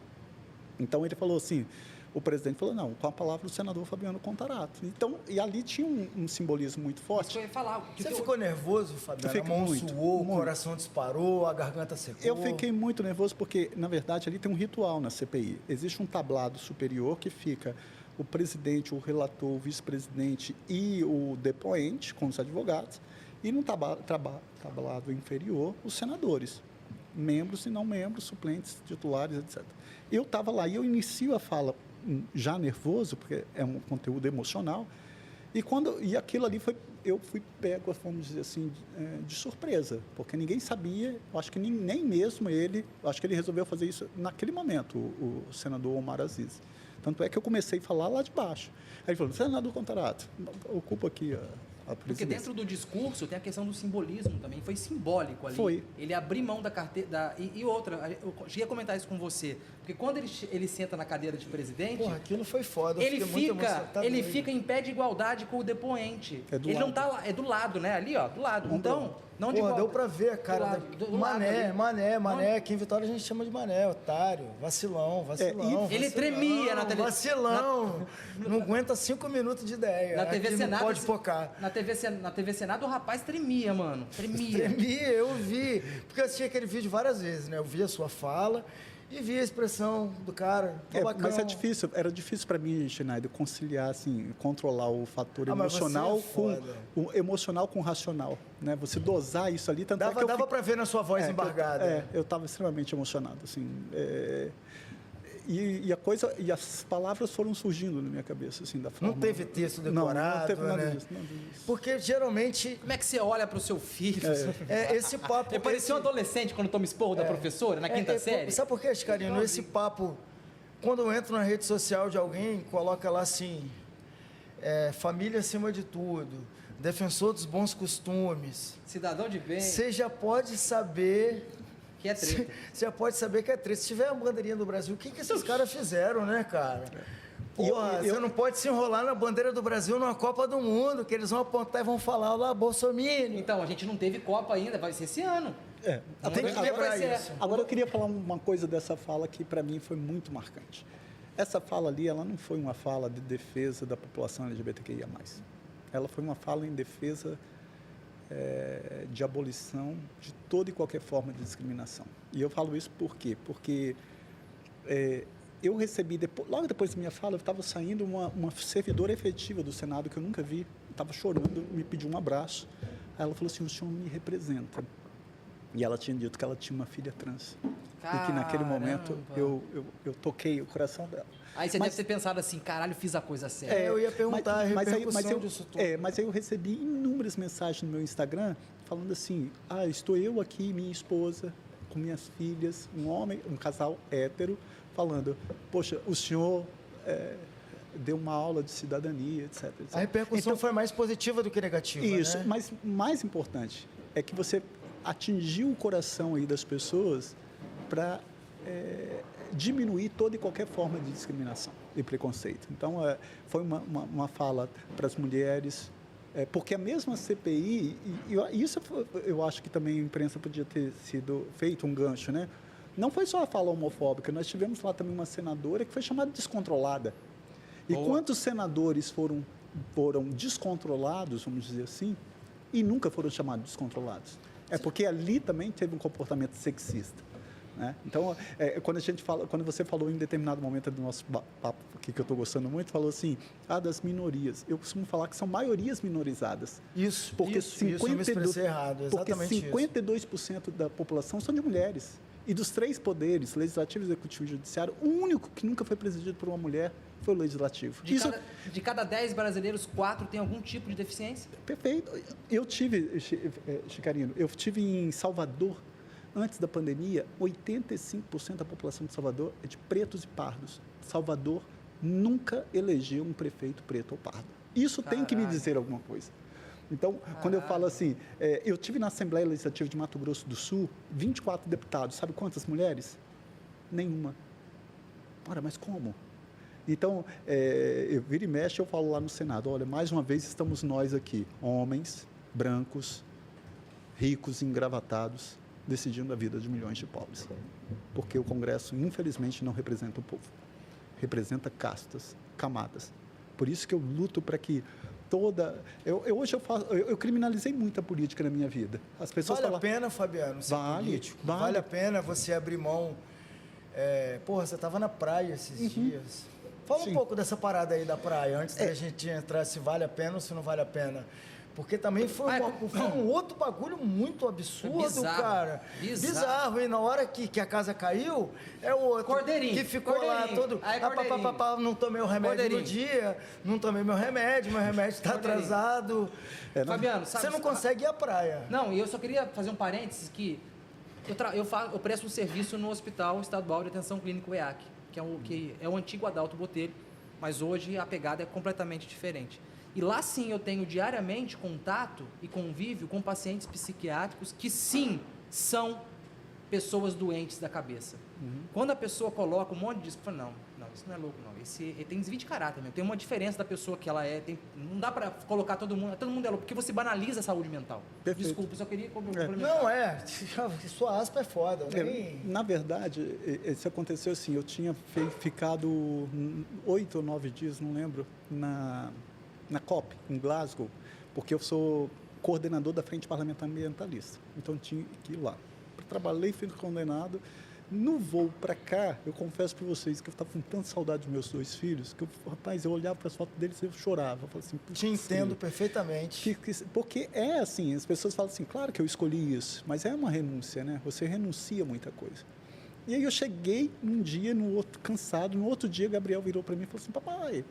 Speaker 1: Então, ele falou assim, o presidente falou, não, com a palavra do senador Fabiano Contarato. Então, e ali tinha um simbolismo muito forte.
Speaker 3: Isso que eu ia falar.
Speaker 2: Você ficou nervoso, Fabiano? A mão suou, o coração disparou, a garganta secou?
Speaker 1: Eu fiquei muito nervoso porque, na verdade, ali tem um ritual na CPI. Existe um tablado superior que fica o presidente, o relator, o vice-presidente e o depoente, com os advogados, e no tablado inferior, os senadores, membros e não membros, suplentes, titulares, etc. Eu estava lá e eu inicio a fala já nervoso, porque é um conteúdo emocional, e aquilo ali eu fui pego, vamos dizer assim, de surpresa, porque ninguém sabia, eu acho que nem mesmo ele, acho que ele resolveu fazer isso naquele momento, o senador Omar Aziz. Tanto é que eu comecei a falar lá de baixo. Aí ele falou, senador Contarato, ocupa aqui a presidência.
Speaker 3: Porque dentro do discurso tem a questão do simbolismo também, foi simbólico ali.
Speaker 1: Foi.
Speaker 3: Ele abrir mão da carteira, e outra, eu cheguei a comentar isso com você, porque quando ele senta na cadeira de presidente...
Speaker 2: Porra, aquilo foi foda.
Speaker 3: Ele fica em pé de igualdade com o depoente. Ele não tá lá, é do lado, né? Ali, ó, do lado. Então, não de igualdade.
Speaker 2: Deu pra ver a cara. Mané. Aqui em Vitória a gente chama de mané, otário, vacilão.
Speaker 3: Ele tremia na televisão.
Speaker 2: Vacilão. Não aguenta 5 minutos de ideia.
Speaker 3: Na TV Senado.
Speaker 2: Pode focar.
Speaker 3: Na TV Senado o rapaz tremia, mano. Tremia,
Speaker 2: eu vi. Porque eu assisti aquele vídeo várias vezes, né? Eu vi a sua fala e vi a expressão do cara.
Speaker 1: Mas era difícil para mim, Schneider, conciliar, assim, controlar o fator emocional com o racional, né? Você dosar isso ali, tanto
Speaker 2: dava para ver na sua voz embargada.
Speaker 1: Eu estava extremamente emocionado, assim. E as palavras foram surgindo na minha cabeça, assim, da forma...
Speaker 2: Não teve texto decorado,
Speaker 1: não teve nada
Speaker 2: né?
Speaker 1: disso.
Speaker 2: Porque, geralmente...
Speaker 3: Como é que você olha para o seu filho?
Speaker 2: Esse papo...
Speaker 3: Ele parecia um adolescente quando toma esporro da professora, na quinta série.
Speaker 2: Sabe por quê, Chicarino? Esse papo, quando eu entro na rede social de alguém, coloca lá assim, família acima de tudo, defensor dos bons costumes.
Speaker 3: Cidadão de bem.
Speaker 2: Você já pode saber...
Speaker 3: Que é treta.
Speaker 2: Você já pode saber que é treta. Se tiver a bandeirinha do Brasil, o que esses caras fizeram, né, cara? Porra, você não pode se enrolar na bandeira do Brasil numa Copa do Mundo, que eles vão apontar e vão falar lá, Bolsonaro.
Speaker 3: Então, a gente não teve Copa ainda, vai ser esse ano.
Speaker 2: Tem que lembrar isso.
Speaker 1: Agora, eu queria falar uma coisa dessa fala que, para mim, foi muito marcante. Essa fala ali, ela não foi uma fala de defesa da população LGBTQIA+. Ela foi uma fala em defesa de abolição de toda e qualquer forma de discriminação. E eu falo isso por quê? Porque eu recebi, logo depois da minha fala, eu estava saindo uma servidora efetiva do Senado que eu nunca vi, estava chorando, me pediu um abraço. Aí ela falou assim, o senhor me representa. E ela tinha dito que ela tinha uma filha trans. E que naquele momento eu toquei o coração dela.
Speaker 3: Aí você deve ter pensado assim, caralho, fiz a coisa certa.
Speaker 2: Eu ia perguntar a repercussão disso tudo.
Speaker 1: Mas aí eu recebi inúmeras mensagens no meu Instagram falando assim, estou eu aqui, minha esposa, com minhas filhas, um casal hétero, falando, poxa, o senhor deu uma aula de cidadania, etc. etc.
Speaker 2: A repercussão foi mais positiva do que negativa,
Speaker 1: isso,
Speaker 2: né?
Speaker 1: Mas mais importante é que você atingiu o coração aí das pessoas para diminuir toda e qualquer forma de discriminação e preconceito. Então, foi uma fala para as mulheres, porque a mesma CPI, e isso eu acho que também a imprensa podia ter sido feito um gancho, né? Não foi só a fala homofóbica, nós tivemos lá também uma senadora que foi chamada descontrolada. E quantos senadores foram descontrolados, vamos dizer assim, e nunca foram chamados descontrolados? Porque ali também teve um comportamento sexista. Né? Então, quando você falou em determinado momento do nosso papo, que eu estou gostando muito, falou assim, das minorias. Eu costumo falar que são maiorias minorizadas.
Speaker 2: Isso, eu me expressei errado, exatamente
Speaker 1: 52% da população são de mulheres. E dos 3 poderes, legislativo, executivo e judiciário, o único que nunca foi presidido por uma mulher foi o legislativo.
Speaker 3: De cada 10 brasileiros, 4 têm algum tipo de deficiência?
Speaker 1: Perfeito. Eu tive, Chicarino, eu tive em Salvador, antes da pandemia, 85% da população de Salvador é de pretos e pardos. Salvador nunca elegeu um prefeito preto ou pardo. Isso tem que me dizer alguma coisa. Então, quando eu falo assim, eu tive na Assembleia Legislativa de Mato Grosso do Sul, 24 deputados, sabe quantas mulheres? Nenhuma. Ora, mas como? Então, eu viro e mexe, eu falo lá no Senado, olha, mais uma vez estamos nós aqui, homens, brancos, ricos, engravatados, decidindo a vida de milhões de pobres. Porque o Congresso, infelizmente, não representa o povo. Representa castas, camadas. Por isso que eu luto para que hoje eu criminalizei muita política na minha vida. As pessoas
Speaker 2: vale a pena, Fabiano, ser político? Vale a pena você abrir mão? Você estava na praia esses dias. Fala um pouco dessa parada aí da praia, antes da gente entrar se vale a pena ou se não vale a pena. Porque também foi um outro bagulho muito absurdo, cara. Bizarro. E na hora que a casa caiu, é o outro que ficou lá todo... não tomei o remédio no dia, não tomei meu remédio está atrasado.
Speaker 3: Fabiano, sabe...
Speaker 2: Você não consegue ir à praia.
Speaker 3: Não, e eu só queria fazer um parênteses que eu presto um serviço no Hospital Estadual de Atenção Clínica EAC, que é o antigo Adalto Botelho, mas hoje a pegada é completamente diferente. E lá sim eu tenho diariamente contato e convívio com pacientes psiquiátricos que sim são pessoas doentes da cabeça. Quando a pessoa coloca um monte de disco, eu falo, não, isso não é louco não, ele tem desvio de caráter mesmo, tem uma diferença da pessoa que ela é, não dá para colocar todo mundo é louco, porque você banaliza a saúde mental.
Speaker 1: Perfeito.
Speaker 3: Desculpa, eu só queria complementar.
Speaker 2: Não, sua aspa é foda.
Speaker 1: Na verdade, isso aconteceu assim, eu tinha ficado 8 ou 9 dias, não lembro, na COP, em Glasgow, porque eu sou coordenador da Frente Parlamentar Ambientalista. Então, tinha que ir lá. Trabalhei, fui condenado. No voo para cá, eu confesso para vocês que eu estava com tanta saudade dos meus 2 filhos, que eu olhava para as fotos deles e eu chorava. Eu falava assim,
Speaker 2: te entendo perfeitamente.
Speaker 1: Porque é assim, as pessoas falam assim, claro que eu escolhi isso, mas é uma renúncia, né? Você renuncia a muita coisa. E aí eu cheguei um dia, no outro, cansado, no outro dia, Gabriel virou para mim e falou assim, papai,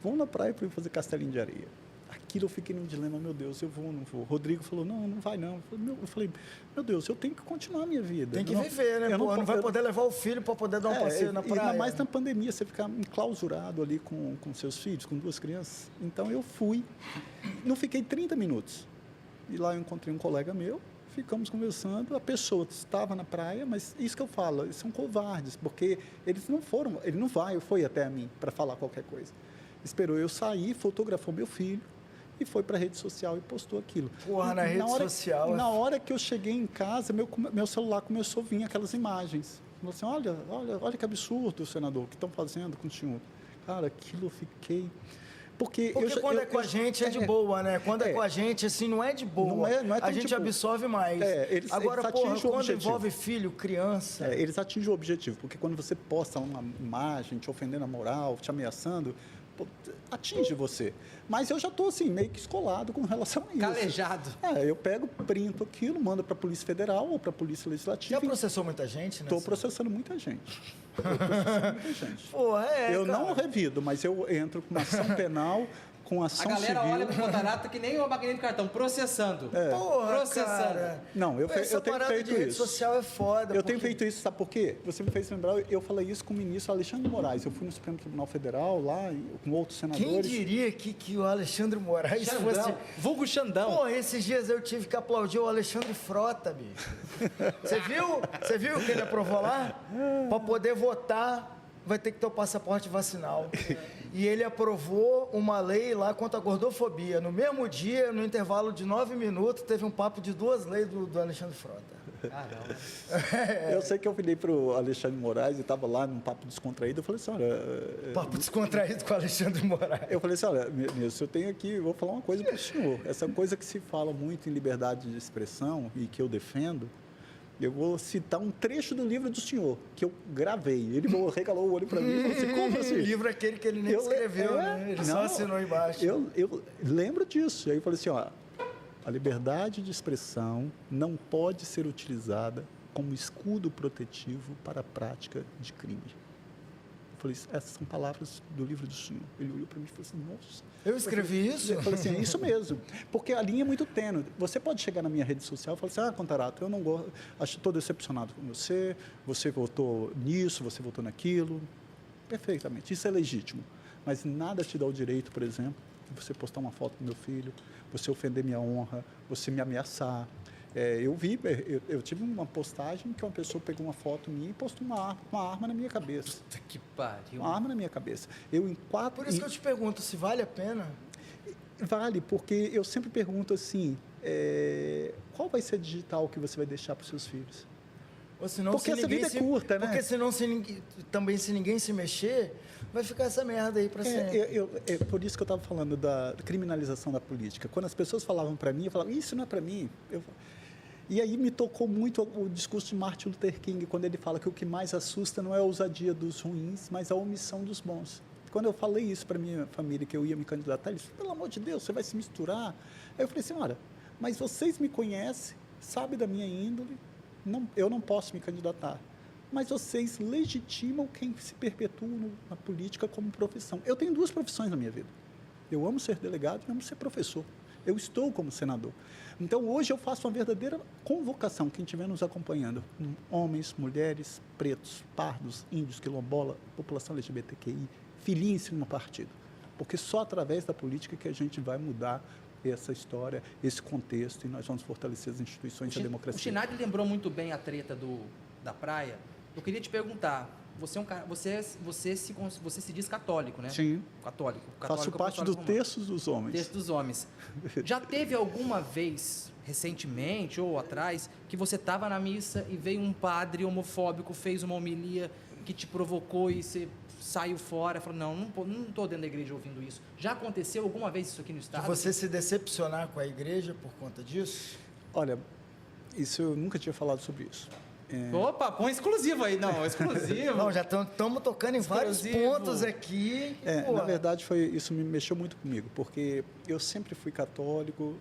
Speaker 1: vamos na praia para eu fazer castelinho de areia. Aquilo eu fiquei num dilema, meu Deus, eu vou ou não vou? Rodrigo falou, não vai não. Eu falei, meu Deus, eu tenho que continuar a minha vida.
Speaker 2: Tem que viver, né? Não vai poder levar o filho para poder dar um passeio na praia.
Speaker 1: Ainda mais na pandemia, você ficar enclausurado ali com seus filhos, com 2 crianças. Então eu fui, não fiquei 30 minutos. E lá eu encontrei um colega meu, ficamos conversando, a pessoa estava na praia, mas isso que eu falo, eles são covardes, porque eles não foram, ele não foi até a mim para falar qualquer coisa. Esperou eu sair, fotografou meu filho, e foi para a rede social e postou aquilo.
Speaker 2: Porra, na rede social.
Speaker 1: Na hora que eu cheguei em casa, meu celular começou a vir aquelas imagens. Falei assim, olha que absurdo, senador, o que estão fazendo com o senhor. Cara, aquilo eu fiquei... Porque
Speaker 2: quando é com a gente é de boa, né? Quando é com a gente, assim, não é de boa.
Speaker 1: Não é
Speaker 2: a gente absorve mais. Agora, quando envolve filho, criança...
Speaker 1: eles atingem o objetivo, porque quando você posta uma imagem te ofendendo a moral, te ameaçando, atinge você. Mas eu já estou assim, meio que escolado com relação a isso.
Speaker 3: Calejado.
Speaker 1: Eu pego, printo aquilo, mando para a Polícia Federal ou para a Polícia Legislativa.
Speaker 2: Já processou muita gente, né?
Speaker 1: Estou processando muita gente. Eu não revido, mas eu entro com uma ação penal, com ação civil.
Speaker 3: A galera olha pro Contarato que nem uma maquininha de cartão, processando. Processando.
Speaker 2: Cara.
Speaker 1: Não, eu tenho feito
Speaker 2: de rede social é foda.
Speaker 1: Eu tenho feito isso, sabe por quê? Você me fez lembrar, eu falei isso com o ministro Alexandre de Moraes. Eu fui no Supremo Tribunal Federal, lá, com outros senadores.
Speaker 2: Quem diria que o Alexandre Moraes fosse...
Speaker 3: Vulgo Xandão.
Speaker 2: Esses dias eu tive que aplaudir o Alexandre Frota, bicho. Você viu o que ele aprovou lá? Para poder votar, vai ter que ter o passaporte vacinal. E ele aprovou uma lei lá contra a gordofobia. No mesmo dia, no intervalo de 9 minutos, teve um papo de 2 leis do Alexandre Frota.
Speaker 1: Eu sei que eu virei para o Alexandre Moraes e estava lá num papo descontraído. Eu falei assim, olha...
Speaker 2: Papo descontraído com o Alexandre Moraes.
Speaker 1: Eu falei assim, olha, Nilson, eu tenho aqui, vou falar uma coisa para o senhor. Essa coisa que se fala muito em liberdade de expressão e que eu defendo, eu vou citar um trecho do livro do senhor, que eu gravei. Ele regalou o olho para mim e falou assim, como assim?
Speaker 2: O livro é aquele que ele nem escreveu, né? Ele só assinou embaixo.
Speaker 1: Eu lembro disso. Aí eu falei assim, a liberdade de expressão não pode ser utilizada como escudo protetivo para a prática de crime. Eu falei, essas são palavras do livro do Senhor. Ele olhou para mim e falou assim, nossa.
Speaker 2: Eu escrevi isso?
Speaker 1: Eu falei assim, é isso mesmo. Porque a linha é muito tênue. Você pode chegar na minha rede social e falar assim, Contarato, eu não gosto, estou decepcionado com você, você votou nisso, você votou naquilo. Perfeitamente, isso é legítimo. Mas nada te dá o direito, por exemplo, de você postar uma foto do meu filho, você ofender minha honra, você me ameaçar. Eu tive uma postagem que uma pessoa pegou uma foto minha e postou uma arma na minha cabeça.
Speaker 3: Puta que pariu.
Speaker 1: Uma arma na minha cabeça.
Speaker 2: Por isso que eu te pergunto se vale a pena.
Speaker 1: Vale, porque eu sempre pergunto assim, qual vai ser a digital que você vai deixar para os seus filhos?
Speaker 2: Ou senão,
Speaker 1: porque essa vida é curta, né?
Speaker 2: Porque senão, se ninguém se mexer, vai ficar essa merda aí para sempre.
Speaker 1: Por isso que eu estava falando da criminalização da política. Quando as pessoas falavam para mim, eu falava, isso não é para mim. E aí me tocou muito o discurso de Martin Luther King, quando ele fala que o que mais assusta não é a ousadia dos ruins, mas a omissão dos bons. Quando eu falei isso para minha família, que eu ia me candidatar, eles falaram, pelo amor de Deus, você vai se misturar? Aí eu falei assim, olha, mas vocês me conhecem, sabem da minha índole, eu não posso me candidatar. Mas vocês legitimam quem se perpetua na política como profissão. Eu tenho 2 profissões na minha vida. Eu amo ser delegado e amo ser professor. Eu estou como senador. Então, hoje eu faço uma verdadeira convocação, quem estiver nos acompanhando, homens, mulheres, pretos, pardos, índios, quilombola, população LGBTQI, filiem-se no partido. Porque só através da política que a gente vai mudar essa história, esse contexto, e nós vamos fortalecer as instituições e a democracia.
Speaker 3: O Chinade lembrou muito bem a treta da praia. Eu queria te perguntar, você é um cara, você se diz católico, né?
Speaker 1: Sim.
Speaker 3: Católico.
Speaker 1: Faço parte do Terço dos Homens.
Speaker 3: Terço dos Homens. Já teve alguma vez, recentemente ou atrás, que você estava na missa e veio um padre homofóbico, fez uma homilia que te provocou e você saiu fora, falou, não estou dentro da igreja ouvindo isso. Já aconteceu alguma vez isso aqui no estado?
Speaker 2: De você se decepcionar com a igreja por conta disso?
Speaker 1: Olha, isso eu nunca tinha falado sobre isso.
Speaker 3: Opa, põe exclusivo aí. Não, exclusivo.
Speaker 2: Não, já estamos tocando em vários pontos aqui.
Speaker 1: Na verdade, isso me mexeu muito comigo, porque eu sempre fui católico,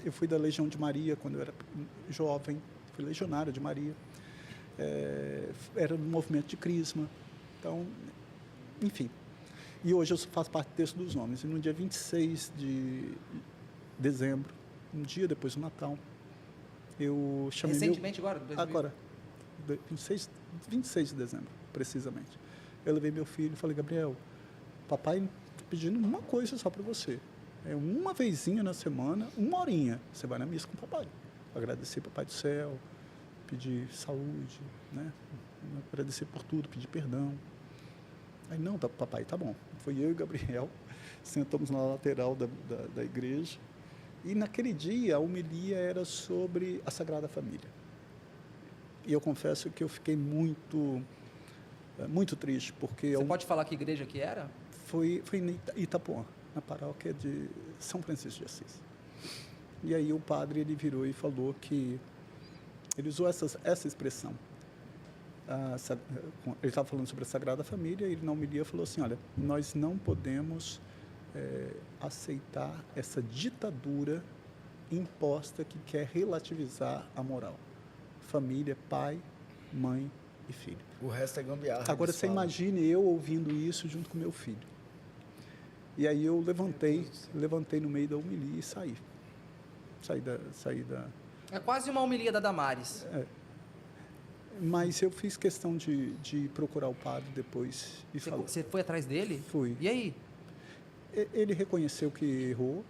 Speaker 1: eu fui da Legião de Maria quando eu era jovem, fui legionário de Maria, era no movimento de Crisma. Então, enfim. E hoje eu faço parte do Terço dos Homens. E no dia 26 de dezembro, um dia depois do Natal, eu chamei
Speaker 3: recentemente agora? 2000?
Speaker 1: Agora, 26 de dezembro, precisamente. Eu levei meu filho e falei, Gabriel, papai está pedindo uma coisa só para você. É uma vezinha na semana, 1 horinha, você vai na missa com o papai. Agradecer ao Papai do Céu, pedir saúde, né? Agradecer por tudo, pedir perdão. Aí, não, papai, tá bom. Foi eu e o Gabriel, sentamos na lateral da igreja, e naquele dia a homilia era sobre a Sagrada Família. E eu confesso que eu fiquei muito triste, porque...
Speaker 3: Você pode falar que igreja que era?
Speaker 1: Foi em Itapuã, na paróquia de São Francisco de Assis. E aí o padre ele virou e falou que... Ele usou essa expressão. Ele estava falando sobre a Sagrada Família, e ele na homilia falou assim, olha, nós não podemos aceitar essa ditadura imposta que quer relativizar a moral. Família, pai, mãe e filho.
Speaker 2: O resto é gambiarra.
Speaker 1: Agora, você imagine eu ouvindo isso junto com meu filho. E aí eu levantei no meio da homilia e saí. Saí da...
Speaker 3: É quase uma homilia da Damares.
Speaker 1: Mas eu fiz questão de procurar o padre depois e falar.
Speaker 3: Você foi atrás dele?
Speaker 1: Fui.
Speaker 3: E aí?
Speaker 1: Ele reconheceu que errou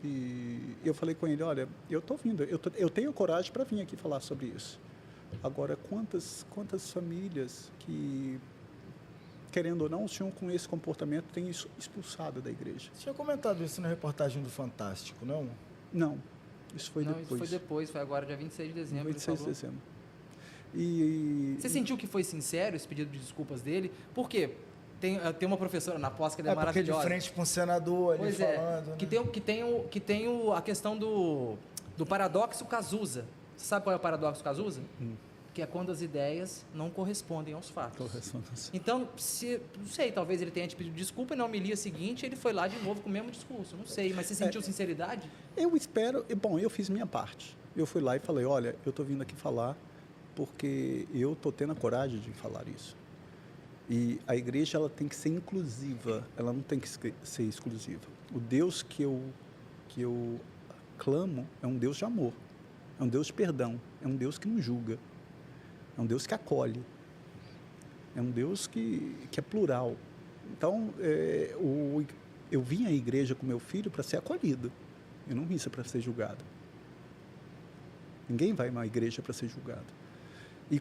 Speaker 1: e eu falei com ele, olha, eu estou vindo, eu tenho coragem para vir aqui falar sobre isso. Agora, quantas famílias que, querendo ou não, o senhor com esse comportamento tem expulsado da igreja?
Speaker 2: Você tinha comentado isso na reportagem do Fantástico, não?
Speaker 1: Não, isso foi depois.
Speaker 3: Isso foi depois, foi agora, dia 26 de dezembro.
Speaker 1: 26 de dezembro.
Speaker 3: Você sentiu que foi sincero esse pedido de desculpas dele? Por quê? Tem uma professora na pós que ela é maravilhosa.
Speaker 2: Porque de frente com o senador ali falando.
Speaker 3: Né? Que tem a questão do paradoxo Cazuza. Você sabe qual é o paradoxo Cazuza? Que é quando as ideias não correspondem aos fatos. Então, não sei, talvez ele tenha te pedido desculpa e na homilia seguinte ele foi lá de novo com o mesmo discurso. Não sei, mas você sentiu sinceridade?
Speaker 1: Eu espero... Bom, eu fiz minha parte. Eu fui lá e falei, olha, eu estou vindo aqui falar porque eu estou tendo a coragem de falar isso. E a igreja ela tem que ser inclusiva, ela não tem que ser exclusiva. O Deus que eu clamo é um Deus de amor, é um Deus de perdão, é um Deus que não julga, é um Deus que acolhe, é um Deus que é plural. Então, eu vim à igreja com meu filho para ser acolhido, eu não vim para ser julgado. Ninguém vai a uma igreja para ser julgado. E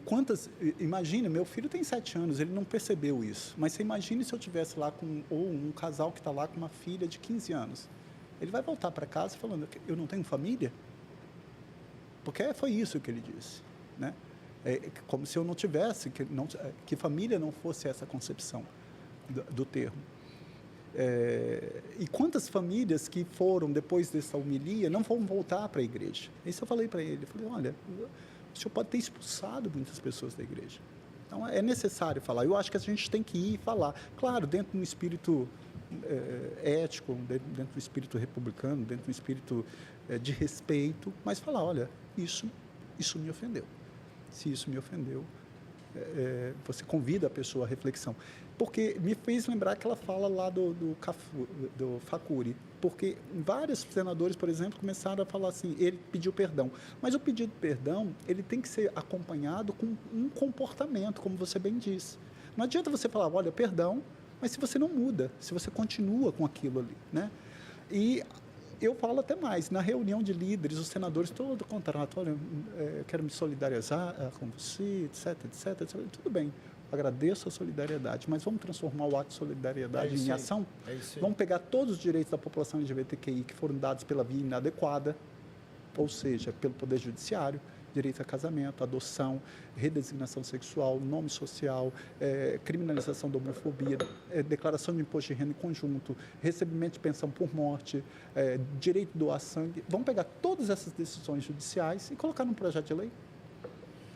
Speaker 1: imagine, meu filho tem 7 anos, ele não percebeu isso, mas você imagine se eu estivesse lá ou um casal que está lá com uma filha de 15 anos. Ele vai voltar para casa falando, eu não tenho família? Porque foi isso que ele disse, né? Como se eu não tivesse, que família não fosse essa concepção do termo. E quantas famílias que foram, depois dessa homilia, não vão voltar para a igreja? Isso eu falei para ele, olha, o senhor pode ter expulsado muitas pessoas da igreja. Então, é necessário falar. Eu acho que a gente tem que ir e falar. Claro, dentro de um espírito ético, dentro do espírito republicano, dentro do espírito de respeito, mas falar, olha, isso me ofendeu. Se isso me ofendeu, você convida a pessoa à reflexão. Porque me fez lembrar aquela fala lá do Facuri, porque vários senadores, por exemplo, começaram a falar assim, ele pediu perdão. Mas o pedido de perdão, ele tem que ser acompanhado com um comportamento, como você bem disse. Não adianta você falar, olha, perdão, mas se você não muda, se você continua com aquilo ali, né? E eu falo até mais, na reunião de líderes, os senadores, todo o contrato, olha, quero me solidarizar com você, etc. Tudo bem, agradeço a solidariedade, mas vamos transformar o ato de solidariedade em ação? Vamos pegar todos os direitos da população LGBTQI que foram dados pela via inadequada, ou seja, pelo Poder Judiciário, direito a casamento, adoção, redesignação sexual, nome social, criminalização da homofobia, declaração de imposto de renda em conjunto, recebimento de pensão por morte, direito de doar sangue. Vamos pegar todas essas decisões judiciais e colocar num projeto de lei.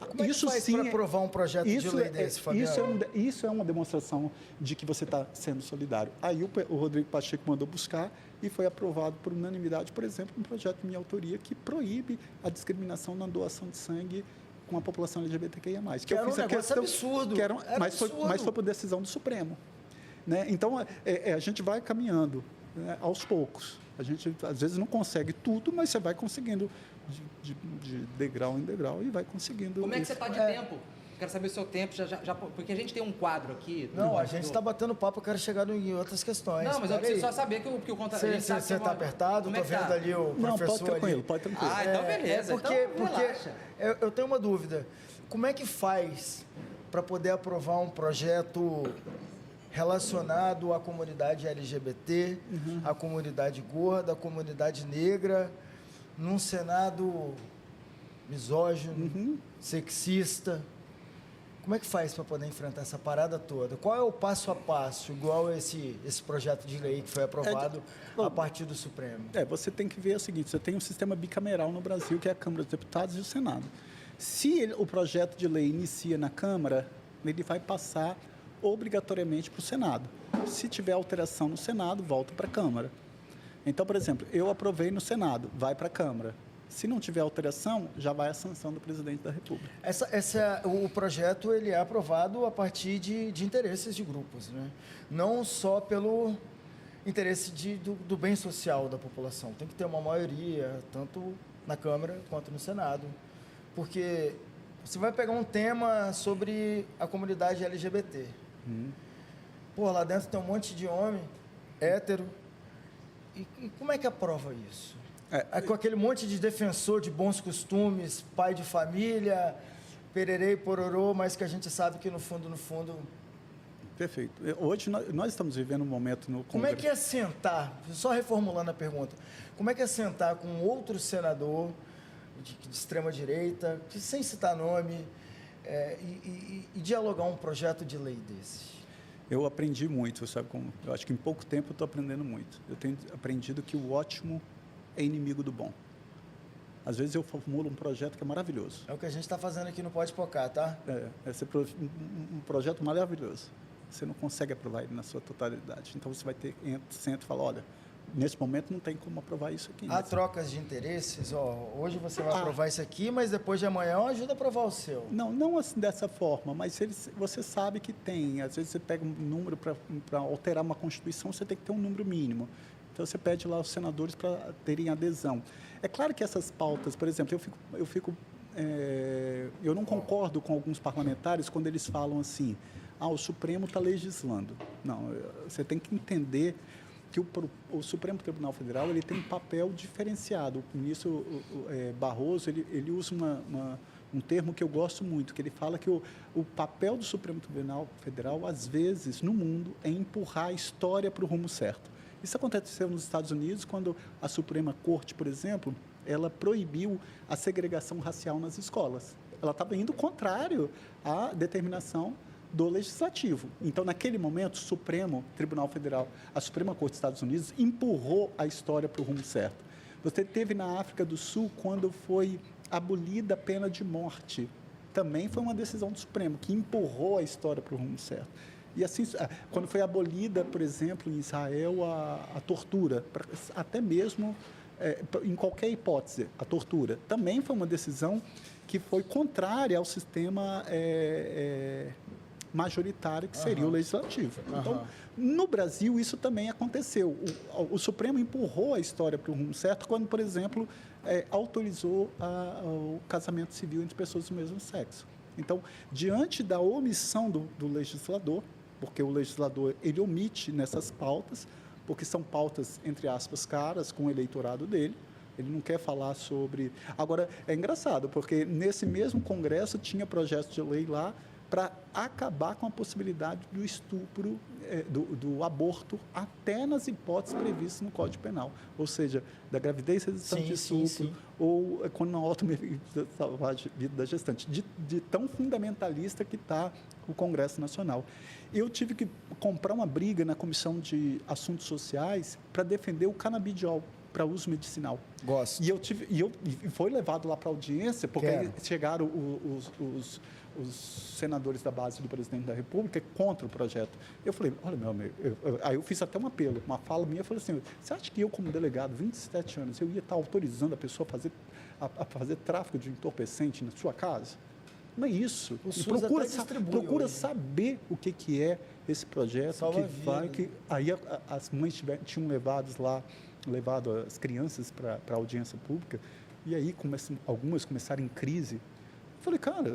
Speaker 2: Como é que faz para aprovar um projeto de lei desse, Fabiano?
Speaker 1: Isso é uma demonstração de que você está sendo solidário. Aí o Rodrigo Pacheco mandou buscar e foi aprovado por unanimidade, por exemplo, um projeto de minha autoria que proíbe a discriminação na doação de sangue com a população LGBTQIA+.
Speaker 2: Que era um negócio absurdo.
Speaker 1: Mas foi por decisão do Supremo. Né? Então, a gente vai caminhando, né, aos poucos. A gente, às vezes, não consegue tudo, mas você vai conseguindo de degrau em degrau e vai conseguindo.
Speaker 3: Como é que você está de tempo? Quero saber o seu tempo, porque a gente tem um quadro aqui.
Speaker 2: Não, a gente está batendo papo, eu quero chegar em outras questões.
Speaker 3: Não, mas eu preciso só saber que o contato...
Speaker 2: Você está apertado? Estou vendo ali o professor ali.
Speaker 1: Pode tranquilo.
Speaker 3: Ah, então beleza.
Speaker 2: Porque eu tenho uma dúvida. Como é que faz para poder aprovar um projeto relacionado à comunidade LGBT, à comunidade gorda, à comunidade negra, num Senado misógino, sexista? Como é que faz para poder enfrentar essa parada toda? Qual é o passo a passo, igual esse projeto de lei que foi aprovado a partir do Supremo?
Speaker 1: Você tem que ver o seguinte, você tem um sistema bicameral no Brasil, que é a Câmara dos Deputados e o Senado. Se o projeto de lei inicia na Câmara, ele vai passar obrigatoriamente para o Senado. Se tiver alteração no Senado, volta para a Câmara. Então, por exemplo, eu aprovei no Senado, vai para a Câmara. Se não tiver alteração, já vai a sanção do presidente da República.
Speaker 2: O projeto ele é aprovado a partir de interesses de grupos, né? Não só pelo interesse do bem social da população. Tem que ter uma maioria, tanto na Câmara quanto no Senado. Porque você vai pegar um tema sobre a comunidade LGBT. Pô, lá dentro tem um monte de homem hétero. E como é que aprova isso? Com aquele monte de defensor de bons costumes, pai de família, pererê e pororô, mas que a gente sabe que no fundo...
Speaker 1: Perfeito. Hoje nós estamos vivendo um momento no Congresso...
Speaker 2: Como é que é sentar, só reformulando a pergunta, como é que é sentar com outro senador de extrema-direita, sem citar nome, e dialogar um projeto de lei desse?
Speaker 1: Eu aprendi muito, sabe como? Eu acho que em pouco tempo eu estou aprendendo muito. Eu tenho aprendido que o ótimo é inimigo do bom. Às vezes eu formulo um projeto que é maravilhoso.
Speaker 2: É o que a gente está fazendo aqui no Pode Pocar, tá?
Speaker 1: Um projeto maravilhoso. Você não consegue aprovar ele na sua totalidade. Então você vai ter, senta e fala, olha, nesse momento não tem como aprovar isso aqui.
Speaker 2: Há trocas de interesses, hoje você vai aprovar isso aqui, mas depois de amanhã ajuda a aprovar o seu.
Speaker 1: Não assim dessa forma, mas você sabe que tem. Às vezes você pega um número para alterar uma Constituição, você tem que ter um número mínimo. Então você pede lá aos senadores para terem adesão. É claro que essas pautas, por exemplo, eu não concordo com alguns parlamentares quando eles falam assim, o Supremo está legislando. Não, você tem que entender que o Supremo Tribunal Federal ele tem um papel diferenciado. O ministro Barroso ele usa um termo que eu gosto muito, que ele fala que o papel do Supremo Tribunal Federal, às vezes, no mundo, é empurrar a história para o rumo certo. Isso aconteceu nos Estados Unidos, quando a Suprema Corte, por exemplo, ela proibiu a segregação racial nas escolas. Ela estava indo contrário à determinação do Legislativo. Então, naquele momento, o Supremo Tribunal Federal, a Suprema Corte dos Estados Unidos, empurrou a história para o rumo certo. Você teve na África do Sul, quando foi abolida a pena de morte. Também foi uma decisão do Supremo, que empurrou a história para o rumo certo. E assim, quando foi abolida, por exemplo, em Israel, a tortura, até mesmo, em qualquer hipótese, a tortura, também foi uma decisão que foi contrária ao sistema majoritário, que seria o legislativo. Então, no Brasil, isso também aconteceu. O Supremo empurrou a história para o rumo certo quando, por exemplo, autorizou o casamento civil entre pessoas do mesmo sexo. Então, diante da omissão do legislador, porque o legislador ele omite nessas pautas, porque são pautas, entre aspas, caras com o eleitorado dele, ele não quer falar sobre... Agora, é engraçado, porque nesse mesmo Congresso tinha projeto de lei lá para acabar com a possibilidade do estupro, do aborto, até nas hipóteses previstas no Código Penal. Ou seja, da gravidez resultante de estupro, ou quando não houve salvar a vida da gestante. De tão fundamentalista que está o Congresso Nacional. Eu tive que comprar uma briga na Comissão de Assuntos Sociais para defender o canabidiol para uso medicinal.
Speaker 2: Gosto.
Speaker 1: E foi levado lá para audiência, porque aí chegaram os senadores da base do presidente da República contra o projeto. Eu falei, olha, meu amigo, aí eu fiz até um apelo, uma fala minha, eu falei assim, você acha que eu, como delegado, 27 anos, eu ia estar autorizando a pessoa a fazer tráfico de entorpecente na sua casa? Não é isso. Procura saber o que é esse projeto. Aí as mães tinham levado as crianças para a audiência pública, e aí algumas começaram em crise. Eu falei, cara,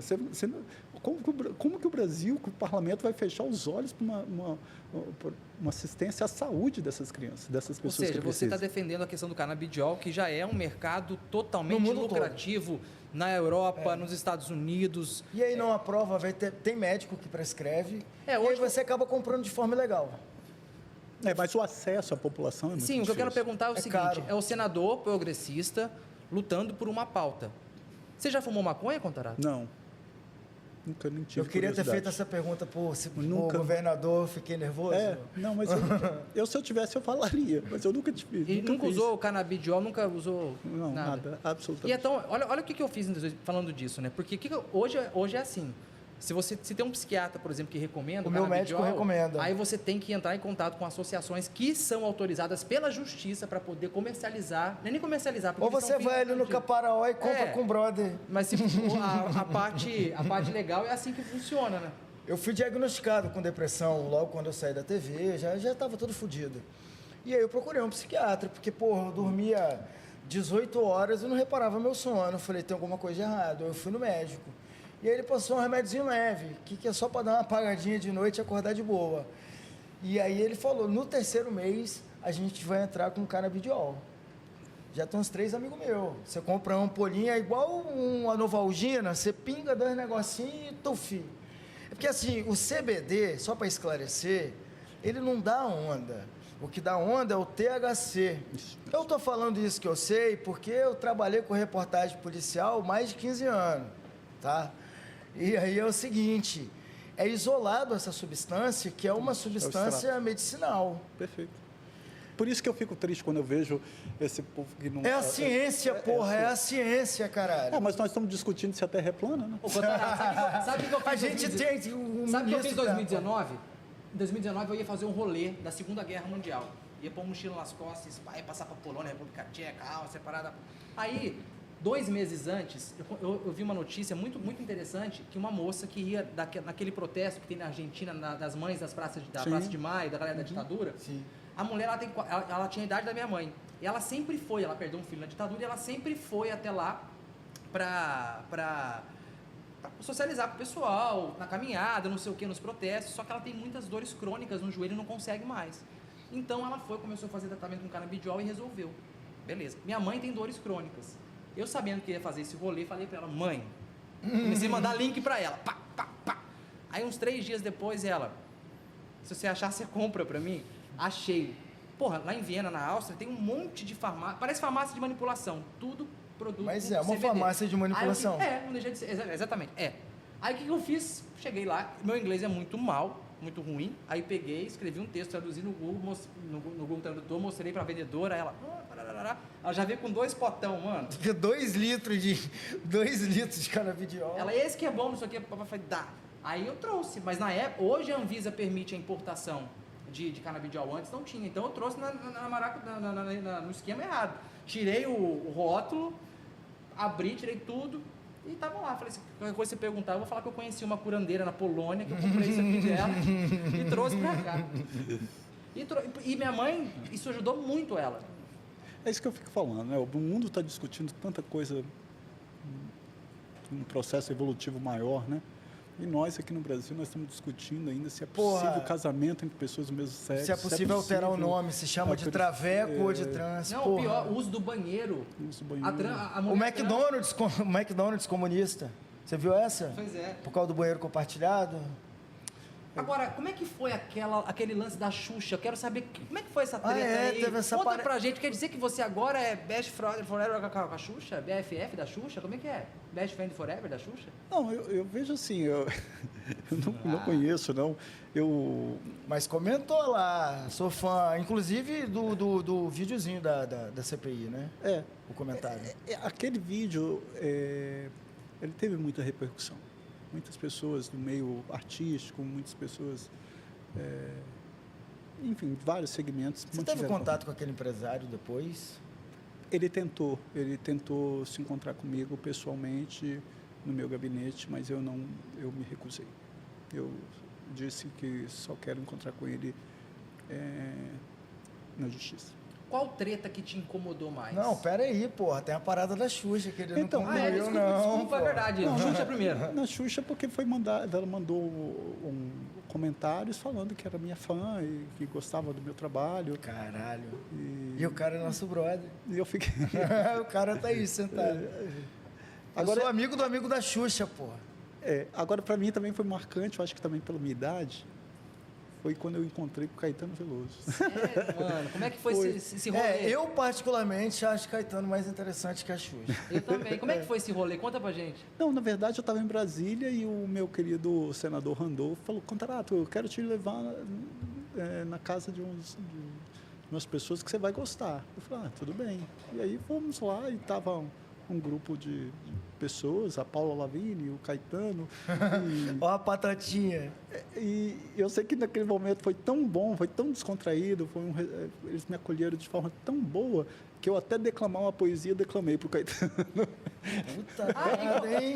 Speaker 1: como que o Brasil, que o parlamento vai fechar os olhos para uma assistência à saúde dessas crianças, dessas pessoas que precisam?
Speaker 3: Ou seja, você está defendendo a questão do canabidiol, que já é um mercado totalmente lucrativo na Europa, nos Estados Unidos.
Speaker 2: E aí não aprova, tem médico que prescreve, e aí você acaba comprando de forma ilegal.
Speaker 1: Mas o acesso à população é muito difícil.
Speaker 3: Sim, o que eu quero perguntar é o seguinte,
Speaker 2: caro.
Speaker 3: é o senador progressista lutando por uma pauta. Você já fumou maconha, Contarato?
Speaker 1: Não. Nunca nem tive.
Speaker 2: Eu queria ter feito essa pergunta para o governador, fiquei nervoso.
Speaker 1: Não, mas se eu tivesse, eu falaria, mas eu nunca tive.
Speaker 3: E nunca usou o canabidiol, nunca usou
Speaker 1: nada, absolutamente.
Speaker 3: E então, olha o que eu fiz falando disso, né? Porque hoje é assim. Se tem um psiquiatra, por exemplo, que recomenda
Speaker 2: o meu médico recomenda.
Speaker 3: Aí você tem que entrar em contato com associações que são autorizadas pela justiça para poder comercializar, nem comercializar.
Speaker 2: Ou você vai ali no Caparaó e compra com o brother.
Speaker 3: Mas a parte legal é assim que funciona, né?
Speaker 2: Eu fui diagnosticado com depressão logo quando eu saí da TV, já estava todo fodido. E aí eu procurei um psiquiatra, porque, eu dormia 18 horas e não reparava meu sono. Eu falei, tem alguma coisa errada. Eu fui no médico. E aí ele passou um remédiozinho leve, que é só para dar uma apagadinha de noite e acordar de boa. E aí ele falou, no 3º mês, a gente vai entrar com canabidiol. Já tem uns 3 amigos meus. Você compra uma ampolinha igual uma Novalgina, você pinga 2 negocinhos e tufi. É porque assim, o CBD, só para esclarecer, ele não dá onda. O que dá onda é o THC. Eu estou falando isso que eu sei porque eu trabalhei com reportagem policial mais de 15 anos, tá? E aí é o seguinte, é isolado essa substância, que é uma substância medicinal.
Speaker 1: Perfeito. Por isso que eu fico triste quando eu vejo esse povo que não...
Speaker 2: É a ciência, porra, é a ciência, caralho.
Speaker 1: Mas nós estamos discutindo se a Terra é plana, né?
Speaker 3: Sabe o que eu fiz?
Speaker 2: A gente tem...
Speaker 3: Sabe o que eu fiz em 2019? Em 2019 eu ia fazer um rolê da Segunda Guerra Mundial. Ia pôr mochila nas costas, ia passar pra Polônia, República Tcheca, Áustria, parada. Aí, 2 meses antes, eu vi uma notícia muito, muito interessante, que uma moça que ia naquele protesto que tem na Argentina, das mães da Praça de Maio, da galera da ditadura,
Speaker 2: Sim.
Speaker 3: a mulher, ela tinha a idade da minha mãe. E ela sempre foi, ela perdeu um filho na ditadura, e ela sempre foi até lá pra socializar com o pessoal, na caminhada, não sei o que, nos protestos, só que ela tem muitas dores crônicas no joelho e não consegue mais. Então ela começou a fazer tratamento com canabidiol e resolveu. Beleza. Minha mãe tem dores crônicas. Eu sabendo que ia fazer esse rolê, falei pra ela, mãe, comecei a mandar link pra ela, pá, pá, pá. Aí uns 3 dias depois ela, se você achar, você compra pra mim. Achei. Porra, lá em Viena, na Áustria, tem um monte de farmácia, parece farmácia de manipulação, tudo produto
Speaker 2: Mas
Speaker 3: com
Speaker 2: é uma
Speaker 3: CBD.
Speaker 2: farmácia de manipulação.
Speaker 3: Aí não deixa de ser, exatamente, Aí o que eu fiz? Cheguei lá, meu inglês é muito mal, muito ruim, aí peguei, escrevi um texto, traduzi no Google, no Google Tradutor, mostrei pra vendedora, ela já veio com 2 potão, mano.
Speaker 2: 2 litros de canabidiol.
Speaker 3: Ela, esse que é bom, não sei o que, papai falei, dá. Aí eu trouxe, mas na época, hoje a Anvisa permite a importação de canabidiol, antes não tinha, então eu trouxe no esquema errado. Tirei o rótulo, abri, tirei tudo e tava lá. Falei, se qualquer coisa você perguntar, eu vou falar que eu conheci uma curandeira na Polônia, que eu comprei isso aqui dela e trouxe pra cá. E minha mãe, isso ajudou muito ela.
Speaker 1: É isso que eu fico falando, né? O mundo está discutindo tanta coisa, um processo evolutivo maior, né? E nós aqui no Brasil, nós estamos discutindo ainda se é possível casamento entre pessoas do mesmo sexo.
Speaker 2: Se é possível alterar o nome, se chama de traveco ou de trans.
Speaker 3: Não,
Speaker 2: porra.
Speaker 3: o pior, o uso do banheiro.
Speaker 1: Uso do banheiro.
Speaker 2: O McDonald's comunista. Você viu essa?
Speaker 3: Pois é.
Speaker 2: Por causa do banheiro compartilhado?
Speaker 3: Agora, como é que foi aquele lance da Xuxa? Eu quero saber como é que foi essa treta aí.
Speaker 2: Teve essa
Speaker 3: Conta pra gente. Quer dizer que você agora é best friend forever com a Xuxa? BFF da Xuxa? Como é que é? Best friend forever da Xuxa?
Speaker 1: Não, eu vejo assim, eu não conheço, não.
Speaker 2: Mas comentou lá, sou fã, inclusive do videozinho da CPI, né? O comentário.
Speaker 1: Aquele vídeo, ele teve muita repercussão. Muitas pessoas do meio artístico, muitas pessoas, enfim, vários segmentos.
Speaker 2: Você teve contato com aquele empresário depois?
Speaker 1: Ele tentou se encontrar comigo pessoalmente no meu gabinete, mas eu me recusei. Eu disse que só quero encontrar com ele na justiça.
Speaker 3: Qual treta que te incomodou mais?
Speaker 2: Não, pera aí, porra, tem a parada da Xuxa, que ele
Speaker 1: Então,
Speaker 2: não concluiu,
Speaker 3: desculpa, é verdade.
Speaker 1: Não,
Speaker 3: Xuxa primeiro.
Speaker 1: Na Xuxa, porque ela mandou comentários falando que era minha fã e que gostava do meu trabalho.
Speaker 2: Caralho. E o cara é nosso brother.
Speaker 1: E eu fiquei...
Speaker 2: O cara tá aí, sentado. Agora, eu sou amigo do amigo da Xuxa, porra.
Speaker 1: Agora, para mim, também foi marcante, eu acho que também pela minha idade, foi quando eu encontrei com o Caetano Veloso.
Speaker 3: Sério, mano? Como é que foi esse rolê?
Speaker 2: Eu particularmente acho Caetano mais interessante que a Xuxa.
Speaker 3: Eu também. Como é que foi esse rolê? Conta pra gente.
Speaker 1: Não, na verdade, eu estava em Brasília e o meu querido senador Randolfo falou, Contarato, eu quero te levar na casa de umas pessoas que você vai gostar. Eu falei, tudo bem. E aí fomos lá e estava um grupo de pessoas, a Paula Lavigne, o Caetano.
Speaker 2: Ó a patatinha.
Speaker 1: E eu sei que naquele momento foi tão bom, foi tão descontraído, eles me acolheram de forma tão boa que eu até declamar uma poesia, declamei pro Caetano.
Speaker 2: Puta merda, hein?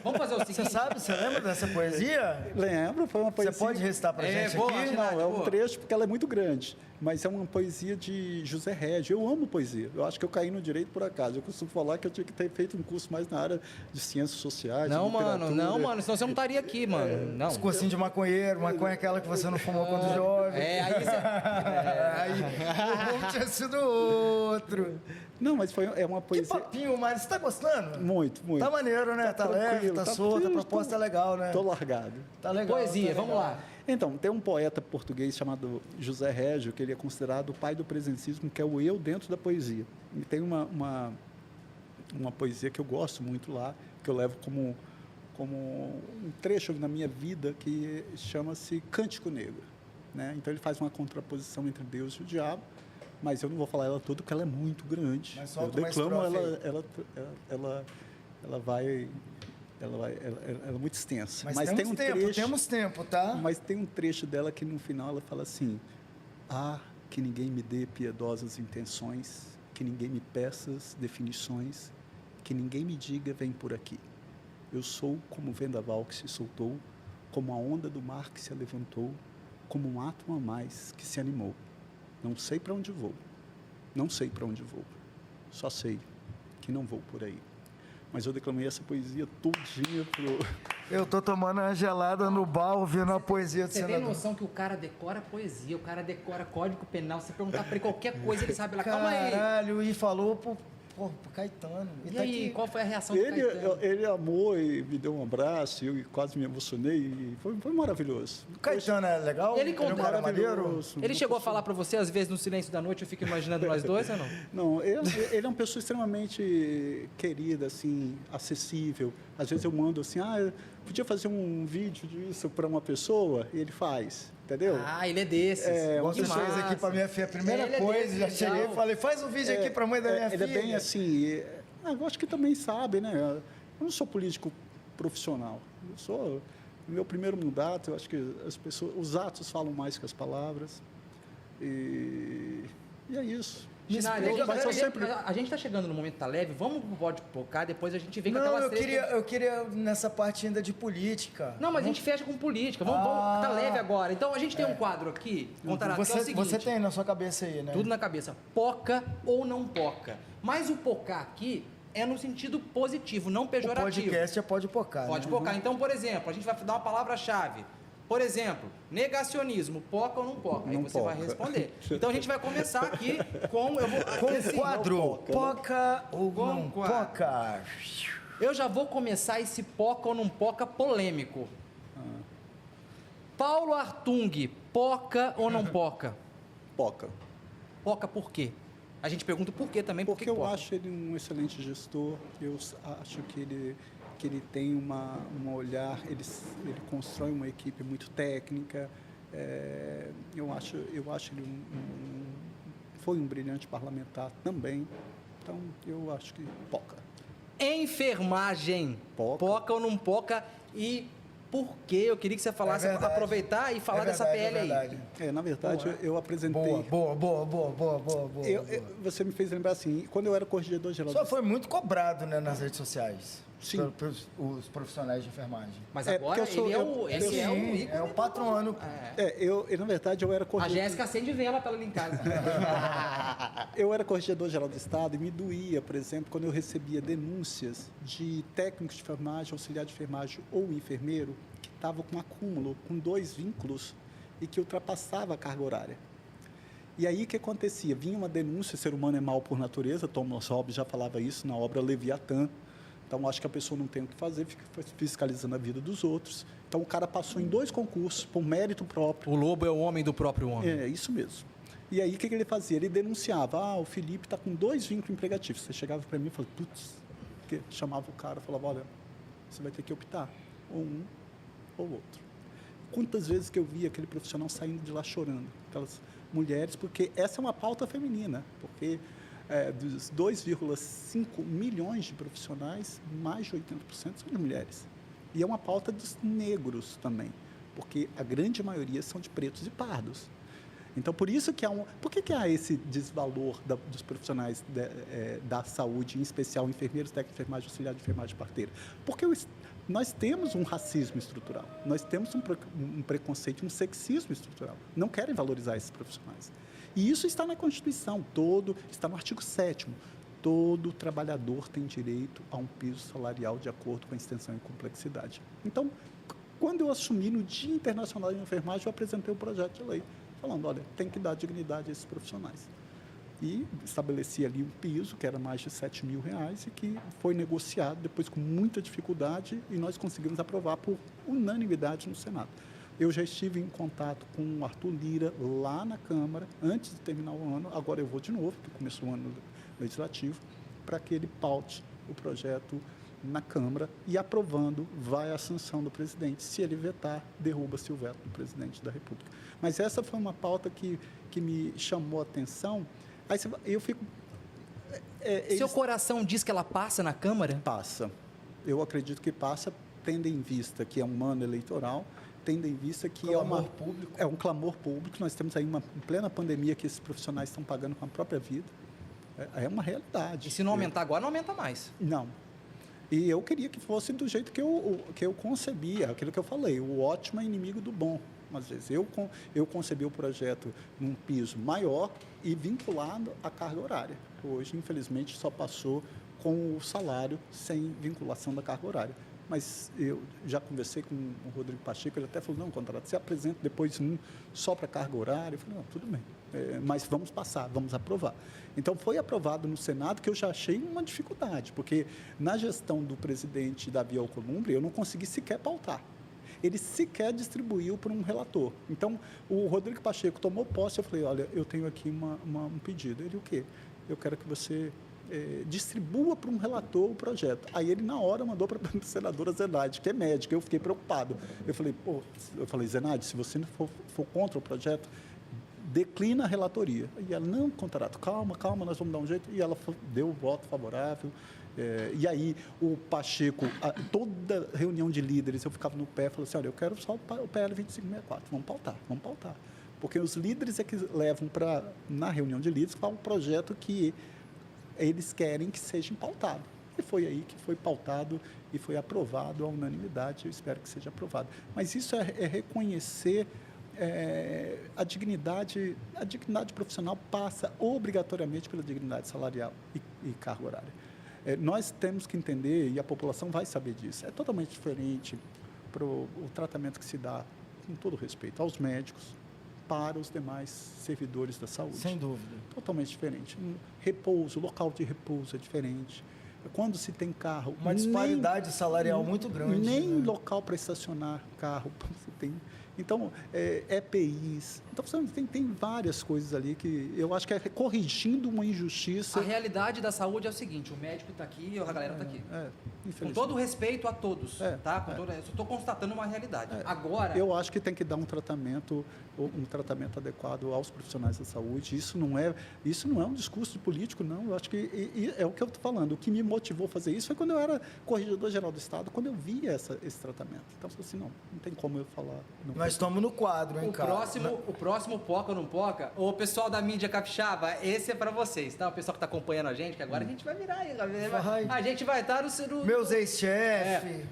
Speaker 3: Vamos fazer o seguinte.
Speaker 2: Você lembra dessa poesia?
Speaker 1: Lembro, foi uma poesia...
Speaker 2: Você pode recitar pra gente
Speaker 3: boa,
Speaker 2: aqui?
Speaker 1: Não, é um trecho porque ela é muito grande, mas é uma poesia de José Régio. Eu amo poesia, eu acho que eu caí no direito por acaso. Eu costumo falar que eu tinha que ter feito um curso mais na área de ciências sociais,
Speaker 3: Não,
Speaker 1: de literatura.
Speaker 3: mano, senão você não estaria aqui, mano. Não.
Speaker 2: Os cursinhos de maconheiro, maconha é aquela que você não fumou quando jovem.
Speaker 3: Aí você...
Speaker 2: Aí o bom tinha sido outro.
Speaker 1: Não, mas é uma
Speaker 2: Que
Speaker 1: poesia...
Speaker 2: papinho, Mário, você tá gostando?
Speaker 1: Muito, muito.
Speaker 2: Tá maneiro, né? Tá leve,
Speaker 1: tranquilo,
Speaker 2: tá solto, a
Speaker 1: tranquilo,
Speaker 2: proposta é legal, né?
Speaker 1: Tô largado.
Speaker 2: Tá legal.
Speaker 3: Poesia,
Speaker 2: tá
Speaker 3: vamos
Speaker 2: legal.
Speaker 3: lá.
Speaker 1: Então, tem um poeta português chamado José Régio, que ele é considerado o pai do presencismo, que é o eu dentro da poesia. E tem uma poesia que eu gosto muito lá, que eu levo como um trecho na minha vida, que chama-se Cântico Negro, né? Então, ele faz uma contraposição entre Deus e o diabo, mas eu não vou falar ela toda, porque ela é muito grande.
Speaker 2: Mas
Speaker 1: Eu
Speaker 2: solta uma
Speaker 1: declamo
Speaker 2: estrofe aí.
Speaker 1: ela é muito extensa.
Speaker 2: Mas temos tempo, tá?
Speaker 1: Mas tem um trecho dela que no final ela fala assim: que ninguém me dê piedosas intenções, que ninguém me peça definições, que ninguém me diga vem por aqui. Eu sou como o vendaval que se soltou, como a onda do mar que se levantou, como um átomo a mais que se animou. Não sei para onde vou, não sei para onde vou, só sei que não vou por aí. Mas eu declamei essa poesia todinha pro...
Speaker 2: Eu tô tomando uma gelada no bar ouvindo a poesia do
Speaker 3: Você tem
Speaker 2: senador.
Speaker 3: noção que o cara decora poesia, o cara decora código penal, você perguntar pra ele qualquer coisa, ele sabe lá, calma aí.
Speaker 2: Caralho, e falou pro Caetano.
Speaker 3: E
Speaker 2: tá
Speaker 3: aí,
Speaker 2: aqui.
Speaker 3: qual foi a reação do Caetano?
Speaker 1: Ele amou e me deu um abraço, e eu quase me emocionei, e foi maravilhoso.
Speaker 2: O Caetano é legal?
Speaker 3: Ele
Speaker 2: é um cara maneiro?
Speaker 1: Maravilhoso.
Speaker 3: Ele chegou a falar pra você, às vezes, no silêncio da noite, eu fico imaginando nós dois, ou não?
Speaker 1: Não, ele é uma pessoa extremamente querida, assim, acessível. Às vezes eu mando assim, eu podia fazer um vídeo disso para uma pessoa, e ele faz, entendeu?
Speaker 3: Ah, ele é desses.
Speaker 2: Igual
Speaker 3: Que
Speaker 2: você fez
Speaker 3: massa.
Speaker 2: aqui pra minha filha. A primeira
Speaker 3: Ele é
Speaker 2: coisa,
Speaker 3: desse,
Speaker 2: já
Speaker 3: legal.
Speaker 2: cheguei e falei, faz um vídeo aqui pra mãe da minha
Speaker 1: Ele
Speaker 2: filha.
Speaker 1: é bem assim, eu acho que também sabe, né? Eu não sou político profissional, eu sou... No meu primeiro mandato, eu acho que os atos falam mais que as palavras, e é isso.
Speaker 3: Chinalha,
Speaker 1: Mas eu sempre...
Speaker 3: a gente tá chegando no momento tá leve, vamos pro Pode Pocar, depois a gente vem com
Speaker 2: Não,
Speaker 3: aquelas
Speaker 2: eu
Speaker 3: três-
Speaker 2: queria nessa parte ainda de política.
Speaker 3: Não, mas a gente fecha com política, vamos, tá leve agora. Então a gente tem um quadro aqui, Contarato, que é o seguinte...
Speaker 2: Você tem na sua cabeça aí, né?
Speaker 3: Tudo na cabeça. Poca ou não poca. Mas o pocar aqui é no sentido positivo, não
Speaker 2: O
Speaker 3: pejorativo.
Speaker 2: podcast é Pode Pocar.
Speaker 3: Pode
Speaker 2: né?
Speaker 3: pocar. Então, por exemplo, a gente vai dar uma palavra-chave. Por exemplo, negacionismo, poca ou não poca? Aí
Speaker 1: Não
Speaker 3: você vai
Speaker 1: poca.
Speaker 3: responder. Então a gente vai começar aqui com...
Speaker 2: Com
Speaker 3: assim,
Speaker 2: o quadro Poca ou
Speaker 3: Com
Speaker 2: não
Speaker 3: quadro.
Speaker 2: Poca.
Speaker 3: Eu já vou começar esse poca ou não poca polêmico. Paulo Artung, poca ou não poca?
Speaker 1: Poca.
Speaker 3: Poca por quê? A gente pergunta por quê também,
Speaker 1: Porque
Speaker 3: que
Speaker 1: eu
Speaker 3: poca?
Speaker 1: acho ele um excelente gestor, eu acho que ele tem um olhar, ele constrói uma equipe muito técnica, eu acho ele foi um brilhante parlamentar também, então eu acho que poca.
Speaker 3: Enfermagem,
Speaker 1: Poca.
Speaker 3: poca ou não poca, e por quê? Eu queria que você falasse,
Speaker 2: É verdade.
Speaker 3: aproveitar e falar
Speaker 2: É
Speaker 3: dessa
Speaker 2: verdade,
Speaker 3: PL
Speaker 2: é
Speaker 3: aí.
Speaker 2: verdade.
Speaker 1: Na verdade, eu apresentei...
Speaker 2: Boa.
Speaker 1: Você me fez lembrar assim, quando eu era corregedor-geral...
Speaker 2: Só foi muito cobrado, né, nas redes sociais.
Speaker 1: Sim.
Speaker 2: Pelos os profissionais de enfermagem.
Speaker 3: Mas
Speaker 1: É,
Speaker 3: agora
Speaker 1: porque eu sou-
Speaker 3: ele é o... Esse
Speaker 2: Sim,
Speaker 3: é o ícone.
Speaker 2: é o patrono.
Speaker 1: na verdade, eu era
Speaker 3: A
Speaker 1: corregedor...
Speaker 3: Jéssica acende vela pra ela em casa.
Speaker 1: Eu era corregedor-geral do Estado e me doía, por exemplo, quando eu recebia denúncias de técnicos de enfermagem, auxiliar de enfermagem ou enfermeiro que estavam com acúmulo, com 2 vínculos e que ultrapassava a carga horária. E aí o que acontecia? Vinha uma denúncia, o ser humano é mau por natureza, Thomas Hobbes já falava isso na obra Leviatã. Então, acho que a pessoa não tem o que fazer, fica fiscalizando a vida dos outros. Então, o cara passou em 2 concursos por mérito próprio.
Speaker 3: O lobo é o homem do próprio homem.
Speaker 1: É, isso mesmo. E aí, o que ele fazia? Ele denunciava, o Felipe está com 2 vínculos empregativos. Você chegava para mim e falava, putz, porque chamava o cara e falava, olha, você vai ter que optar, ou um ou outro. Quantas vezes que eu via aquele profissional saindo de lá chorando, aquelas mulheres, porque essa é uma pauta feminina, porque dos 2,5 milhões de profissionais, mais de 80% são de mulheres. E é uma pauta dos negros também, porque a grande maioria são de pretos e pardos. Então, por isso que por que há esse desvalor dos profissionais da saúde, em especial enfermeiros, técnicos de enfermagem, auxiliar de enfermagem e parteira? Porque nós temos um racismo estrutural, nós temos um preconceito, um sexismo estrutural. Não querem valorizar esses profissionais. E isso está na Constituição, está no artigo 7º. Todo trabalhador tem direito a um piso salarial de acordo com a extensão e complexidade. Então, quando eu assumi no Dia Internacional de Enfermagem, eu apresentei um projeto de lei, falando, olha, tem que dar dignidade a esses profissionais. E estabeleci ali um piso, que era mais de R$7 mil, e que foi negociado depois com muita dificuldade, e nós conseguimos aprovar por unanimidade no Senado. Eu já estive em contato com o Arthur Lira lá na Câmara, antes de terminar o ano, agora eu vou de novo, porque começou o ano legislativo, para que ele paute o projeto na Câmara e, aprovando, vai à sanção do presidente. Se ele vetar, derruba-se o veto do presidente da República. Mas essa foi uma pauta que me chamou a atenção. Aí eu fico...
Speaker 3: Seu coração diz que ela passa na Câmara?
Speaker 1: Passa. Eu acredito que passa, tendo em vista que é um ano eleitoral, tendo em vista que
Speaker 2: Público.
Speaker 1: é um clamor público. Nós temos aí uma plena pandemia que esses profissionais estão pagando com a própria vida. É uma realidade.
Speaker 3: E se não aumentar agora, não aumenta mais.
Speaker 1: Não. E eu queria que fosse do jeito que eu concebia, aquilo que eu falei, o ótimo é inimigo do bom. Às vezes, eu concebi o projeto num piso maior e vinculado à carga horária. Hoje, infelizmente, só passou com o salário sem vinculação da carga horária. Mas eu já conversei com o Rodrigo Pacheco, ele até falou, não, contrato, você apresenta depois um só para carga horária. Eu falei, não, tudo bem, mas vamos passar, vamos aprovar. Então, foi aprovado no Senado, que eu já achei uma dificuldade, porque na gestão do presidente Davi Alcolumbre, eu não consegui sequer pautar. Ele sequer distribuiu para um relator. Então, o Rodrigo Pacheco tomou posse, eu falei, olha, eu tenho aqui um pedido. Ele, o quê? Eu quero que você distribua para um relator o projeto. Aí ele, na hora, mandou para a senadora Zenaide, que é médica. Eu fiquei preocupado. Eu falei, Zenaide, se você não for contra o projeto, declina a relatoria. E ela, não, Contarato, calma, nós vamos dar um jeito. E ela deu o voto favorável. E aí, o Pacheco, toda reunião de líderes, eu ficava no pé e falava assim, olha, eu quero só o PL 2564, vamos pautar. Porque os líderes é que levam na reunião de líderes, qual o projeto que eles querem que seja pautado. E foi aí que foi pautado e foi aprovado à unanimidade, eu espero que seja aprovado. Mas isso é reconhecer a dignidade profissional passa obrigatoriamente pela dignidade salarial e carga horária. Nós temos que entender, e a população vai saber disso, é totalmente diferente o tratamento que se dá, com todo respeito, aos médicos, para os demais servidores da saúde.
Speaker 2: Sem dúvida.
Speaker 1: Totalmente diferente. Repouso, local de repouso é diferente. Quando se tem carro...
Speaker 2: Uma disparidade salarial muito grande.
Speaker 1: Nem local para estacionar carro você tem. Então, EPIs. Então, tem várias coisas ali que eu acho que é corrigindo uma injustiça.
Speaker 3: A realidade da saúde é o seguinte, o médico está aqui, a galera está aqui. Com todo o respeito a todos, tá? Eu estou constatando uma realidade. Agora...
Speaker 1: Eu acho que tem que dar um tratamento adequado aos profissionais da saúde. Isso não é um discurso político, não. Eu acho que é o que eu estou falando. O que me motivou a fazer isso foi quando eu era corregedor-geral do Estado, quando eu via esse tratamento. Então, eu falei assim, não tem como eu falar...
Speaker 2: Nós estamos no quadro, hein, cara?
Speaker 3: O próximo Poca ou não Poca, o pessoal da mídia capixaba, esse é para vocês, tá? O pessoal que está acompanhando a gente, que agora a gente vai virar aí. A gente vai estar no...
Speaker 2: Meus ex-chefes.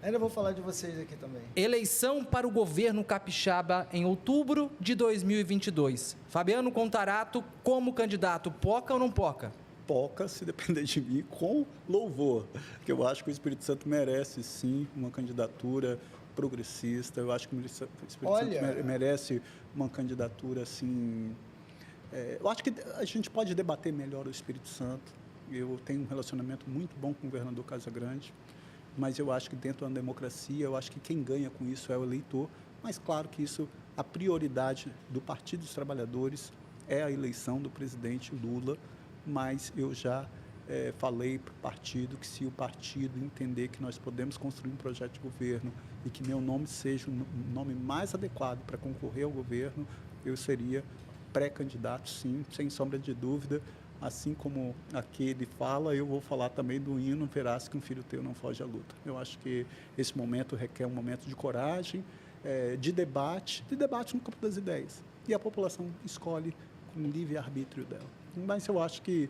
Speaker 2: Ainda vou falar de vocês aqui também.
Speaker 3: Eleição para o governo capixaba em outubro de 2022. Fabiano Contarato como candidato, Poca ou não Poca?
Speaker 1: Poca, se depender de mim, com louvor. Porque eu acho que o Espírito Santo merece, sim, uma candidatura progressista. Eu acho que o Espírito Santo merece uma candidatura, assim... eu acho que a gente pode debater melhor o Espírito Santo. Eu tenho um relacionamento muito bom com o governador Casagrande, mas eu acho que dentro da democracia, eu acho que quem ganha com isso é o eleitor. Mas claro que isso, a prioridade do Partido dos Trabalhadores é a eleição do presidente Lula, mas eu já falei para o partido que se o partido entender que nós podemos construir um projeto de governo e que meu nome seja o nome mais adequado para concorrer ao governo, eu seria pré-candidato, sim, sem sombra de dúvida. Assim como aquele fala, eu vou falar também do hino Verás que um filho teu não foge à luta. Eu acho que esse momento requer um momento de coragem, de debate no campo das ideias. E a população escolhe com o livre-arbítrio dela. Mas eu acho que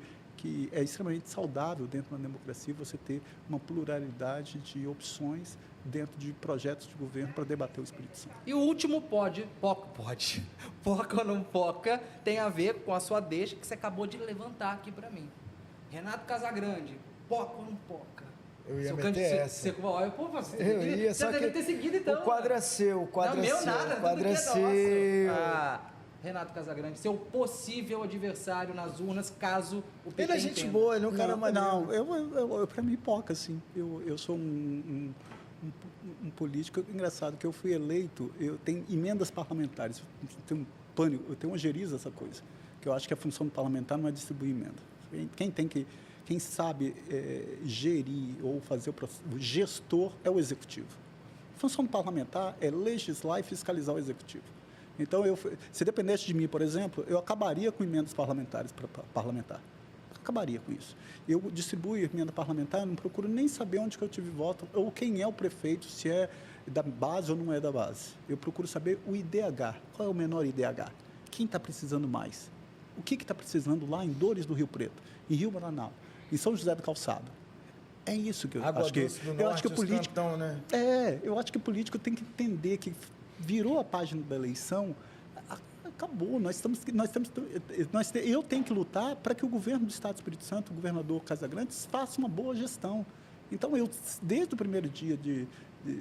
Speaker 1: é extremamente saudável dentro da democracia você ter uma pluralidade de opções dentro de projetos de governo para debater o Espírito Santo.
Speaker 3: E o último Poca ou não Poca, tem a ver com a sua deixa que você acabou de levantar aqui para mim. Renato Casagrande, Poca ou não Poca?
Speaker 2: Eu ia meter essa.
Speaker 3: Você deve ter seguido, então.
Speaker 2: O quadro é seu, o quadro é seu.
Speaker 3: Não, meu nada,
Speaker 2: o quadro é seu.
Speaker 3: Renato Casagrande, seu possível adversário nas urnas, caso o PT
Speaker 2: Ele é gente boa, ele é um cara maneiro.
Speaker 1: Não, para mim, Poca, assim. Eu sou um político engraçado, que eu fui eleito, eu tenho emendas parlamentares, eu tenho um pânico, eu tenho uma geriza essa coisa, que eu acho que a função do parlamentar não é distribuir emenda. Quem sabe gerir ou fazer o gestor é o executivo. A função do parlamentar é legislar e fiscalizar o executivo. Então, se dependesse de mim, por exemplo, eu acabaria com emendas parlamentares para parlamentar. Acabaria com isso. Eu distribuo emenda parlamentar, não procuro nem saber onde que eu tive voto, ou quem é o prefeito, se é da base ou não é da base. Eu procuro saber o IDH. Qual é o menor IDH? Quem está precisando mais? O que está precisando lá em Dores do Rio Preto, em Rio Maranhão, em São José do Calçado? É isso que eu
Speaker 2: Água
Speaker 1: acho que...
Speaker 2: Doce do
Speaker 1: eu acho que o
Speaker 2: Norte, os
Speaker 1: político...
Speaker 2: Cantão, né?
Speaker 1: eu acho que o político tem que entender que virou a página da eleição, acabou. Eu tenho que lutar para que o governo do Estado do Espírito Santo, o governador Casagrande, faça uma boa gestão. Então, desde o primeiro dia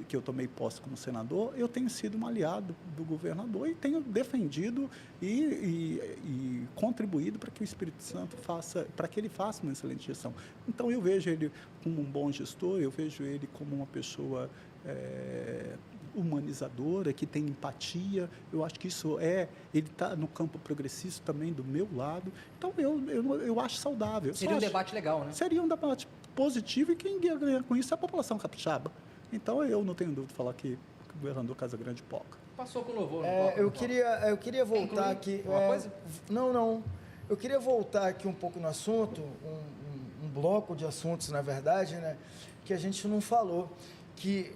Speaker 1: que eu tomei posse como senador, eu tenho sido um aliado do governador e tenho defendido e contribuído para que o Espírito Santo para que ele faça uma excelente gestão. Então, eu vejo ele como um bom gestor, eu vejo ele como uma pessoa humanizadora, que tem empatia. Eu acho que isso ele está no campo progressista também do meu lado. Então, eu acho saudável.
Speaker 3: Seria um debate legal, né?
Speaker 1: Seria um debate positivo e quem ia ganhar com isso é a população capixaba. Então, eu não tenho dúvida de falar que o governador Casagrande poca.
Speaker 3: Passou com louvor.
Speaker 2: Eu queria voltar aqui...
Speaker 3: Uma coisa?
Speaker 2: Não. Eu queria voltar aqui um pouco no assunto, um bloco de assuntos, na verdade, né, que a gente não falou, que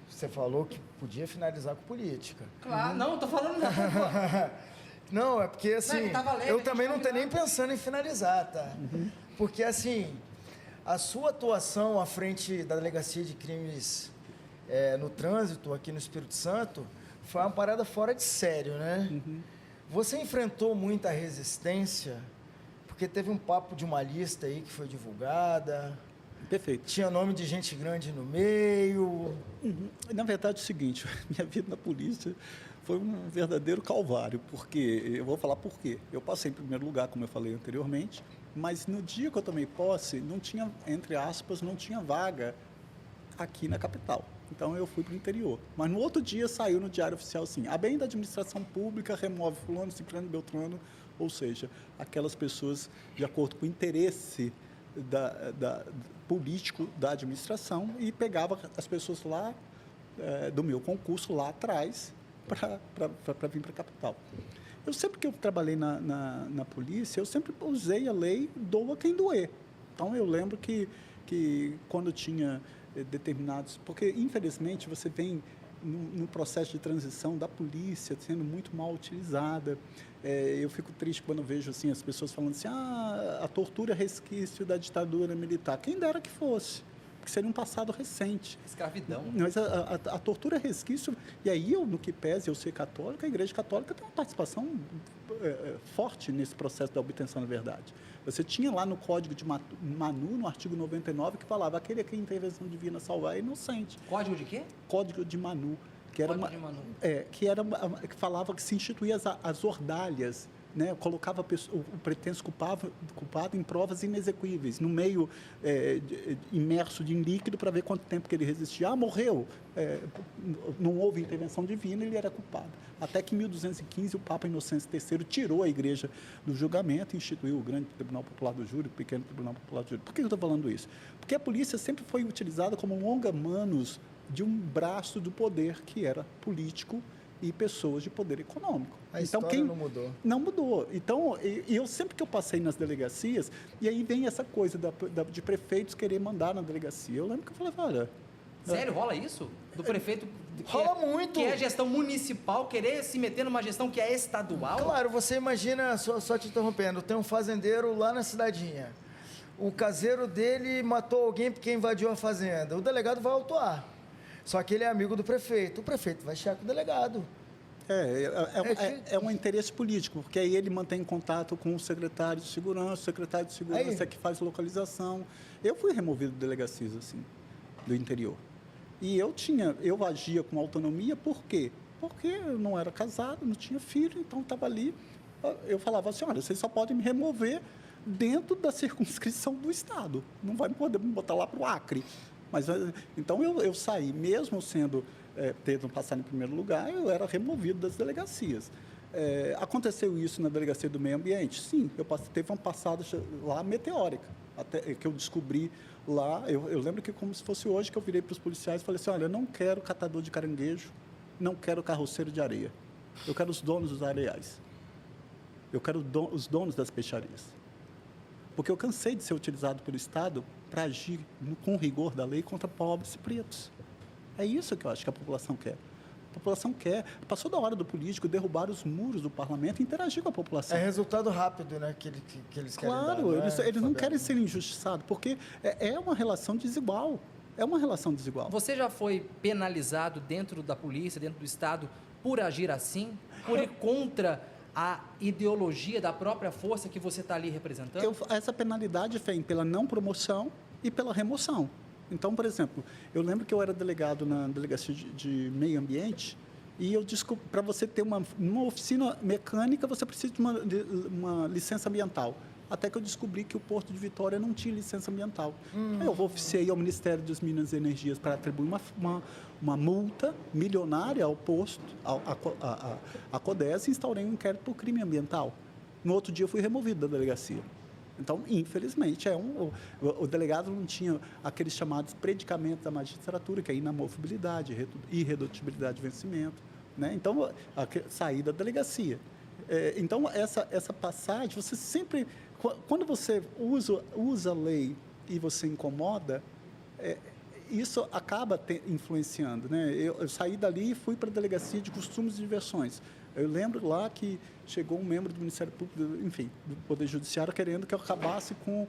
Speaker 2: você falou que podia finalizar com política.
Speaker 3: Claro, não, tô falando não.
Speaker 2: Não, é porque, assim,
Speaker 3: tá valendo,
Speaker 2: eu também não
Speaker 3: tá
Speaker 2: estou nem pensando em finalizar, tá? Porque, assim, a sua atuação à frente da Delegacia de Crimes no Trânsito, aqui no Espírito Santo, foi uma parada fora de sério, né? Você enfrentou muita resistência, porque teve um papo de uma lista aí que foi divulgada.
Speaker 1: Perfeito.
Speaker 2: Tinha nome de gente grande no meio.
Speaker 1: Na verdade, é o seguinte, minha vida na polícia foi um verdadeiro calvário, porque, eu vou falar por quê. Eu passei em primeiro lugar, como eu falei anteriormente, mas no dia que eu tomei posse, não tinha, entre aspas, não tinha vaga aqui na capital. Então, eu fui para o interior. Mas no outro dia saiu no Diário Oficial assim, a bem da administração pública remove fulano, ciclano, beltrano, ou seja, aquelas pessoas de acordo com o interesse político da administração e pegava as pessoas lá do meu concurso lá atrás para vir para a capital. Eu sempre que eu trabalhei na polícia, eu sempre usei a lei doa quem doer. Então, eu lembro que quando tinha determinados... Porque, infelizmente, você vem no processo de transição da polícia sendo muito mal utilizada. Eu fico triste quando vejo assim, as pessoas falando assim, a tortura é resquício da ditadura militar. Quem dera que fosse, porque seria um passado recente.
Speaker 3: Escravidão.
Speaker 1: Mas a tortura é resquício, e aí no que pese eu ser católico, a Igreja Católica tem uma participação forte nesse processo da obtenção da verdade. Você tinha lá no Código de Manu, no artigo 99, que falava aquele que a intervenção divina salvar é inocente.
Speaker 3: Código de quê?
Speaker 1: Código de Manu. Que era que falava que se instituía as ordalhas, né? Colocava o pretenso culpado em provas inexequíveis, no meio imerso em líquido para ver quanto tempo que ele resistia. Morreu, não houve intervenção divina, ele era culpado. Até que em 1215 o Papa Inocêncio III tirou a igreja do julgamento e instituiu o grande Tribunal Popular do Júri, o pequeno Tribunal Popular do Júri. Por que eu estou falando isso? Porque a polícia sempre foi utilizada como um longa-manos de um braço do poder que era político e pessoas de poder econômico.
Speaker 2: A história não mudou.
Speaker 1: Não mudou. Então, eu sempre que eu passei nas delegacias, e aí vem essa coisa de prefeitos querer mandar na delegacia. Eu lembro que eu falei, olha...
Speaker 3: Sério, rola isso? Do prefeito...
Speaker 2: Rola muito.
Speaker 3: Que é gestão municipal, querer se meter numa gestão que é estadual?
Speaker 2: Claro, você imagina, só te interrompendo, tem um fazendeiro lá na cidadinha. O caseiro dele matou alguém porque invadiu a fazenda. O delegado vai autuar. Só que ele é amigo do prefeito. O prefeito vai chegar com o delegado.
Speaker 1: É um interesse político, porque aí ele mantém contato com o secretário de segurança é que faz localização. Eu fui removido de delegacias, assim, do interior. E eu agia com autonomia, por quê? Porque eu não era casado, não tinha filho, então estava ali. Eu falava assim, olha, vocês só podem me remover dentro da circunscrição do Estado. Não vai poder me botar lá para o Acre. Mas, então, eu saí, mesmo tendo passado em primeiro lugar, eu era removido das delegacias. Aconteceu isso na Delegacia do Meio Ambiente? Sim, teve uma passada lá meteórica, até que eu descobri lá. Eu lembro que, como se fosse hoje, que eu virei para os policiais e falei assim, olha, eu não quero catador de caranguejo, não quero carroceiro de areia, eu quero os donos dos areais, eu quero os donos das peixarias. Porque eu cansei de ser utilizado pelo Estado para agir com rigor da lei contra pobres e pretos. É isso que eu acho que a população quer. A população quer. Passou da hora do político derrubar os muros do parlamento e interagir com a população.
Speaker 2: É resultado rápido, né, que eles querem dar.
Speaker 1: Claro, eles não
Speaker 2: Fabiano?
Speaker 1: querem ser injustiçados, porque é uma relação desigual. É uma relação desigual.
Speaker 3: Você já foi penalizado dentro da polícia, dentro do Estado, por agir assim? Por ir contra a ideologia da própria força que você está ali representando?
Speaker 1: Essa penalidade vem pela não promoção e pela remoção. Então, por exemplo, eu lembro que eu era delegado na Delegacia de Meio Ambiente e eu descobri, para você ter uma oficina mecânica, você precisa de uma licença ambiental. Até que eu descobri que o Porto de Vitória não tinha licença ambiental. Aí eu oficiei ao Ministério das Minas e Energias para atribuir uma multa milionária ao posto, à CODES, e instaurei um inquérito por crime ambiental. No outro dia, eu fui removido da delegacia. Então, infelizmente, o delegado não tinha aqueles chamados predicamentos da magistratura, que é inamovibilidade, irredutibilidade de vencimento. Né? Então, saí da delegacia. Então, essa passagem, você sempre... Quando você usa a lei e você incomoda, isso acaba influenciando. Né? Eu saí dali e fui para a Delegacia de Costumes e Diversões. Eu lembro lá que chegou um membro do Ministério Público, enfim, do Poder Judiciário, querendo que eu acabasse com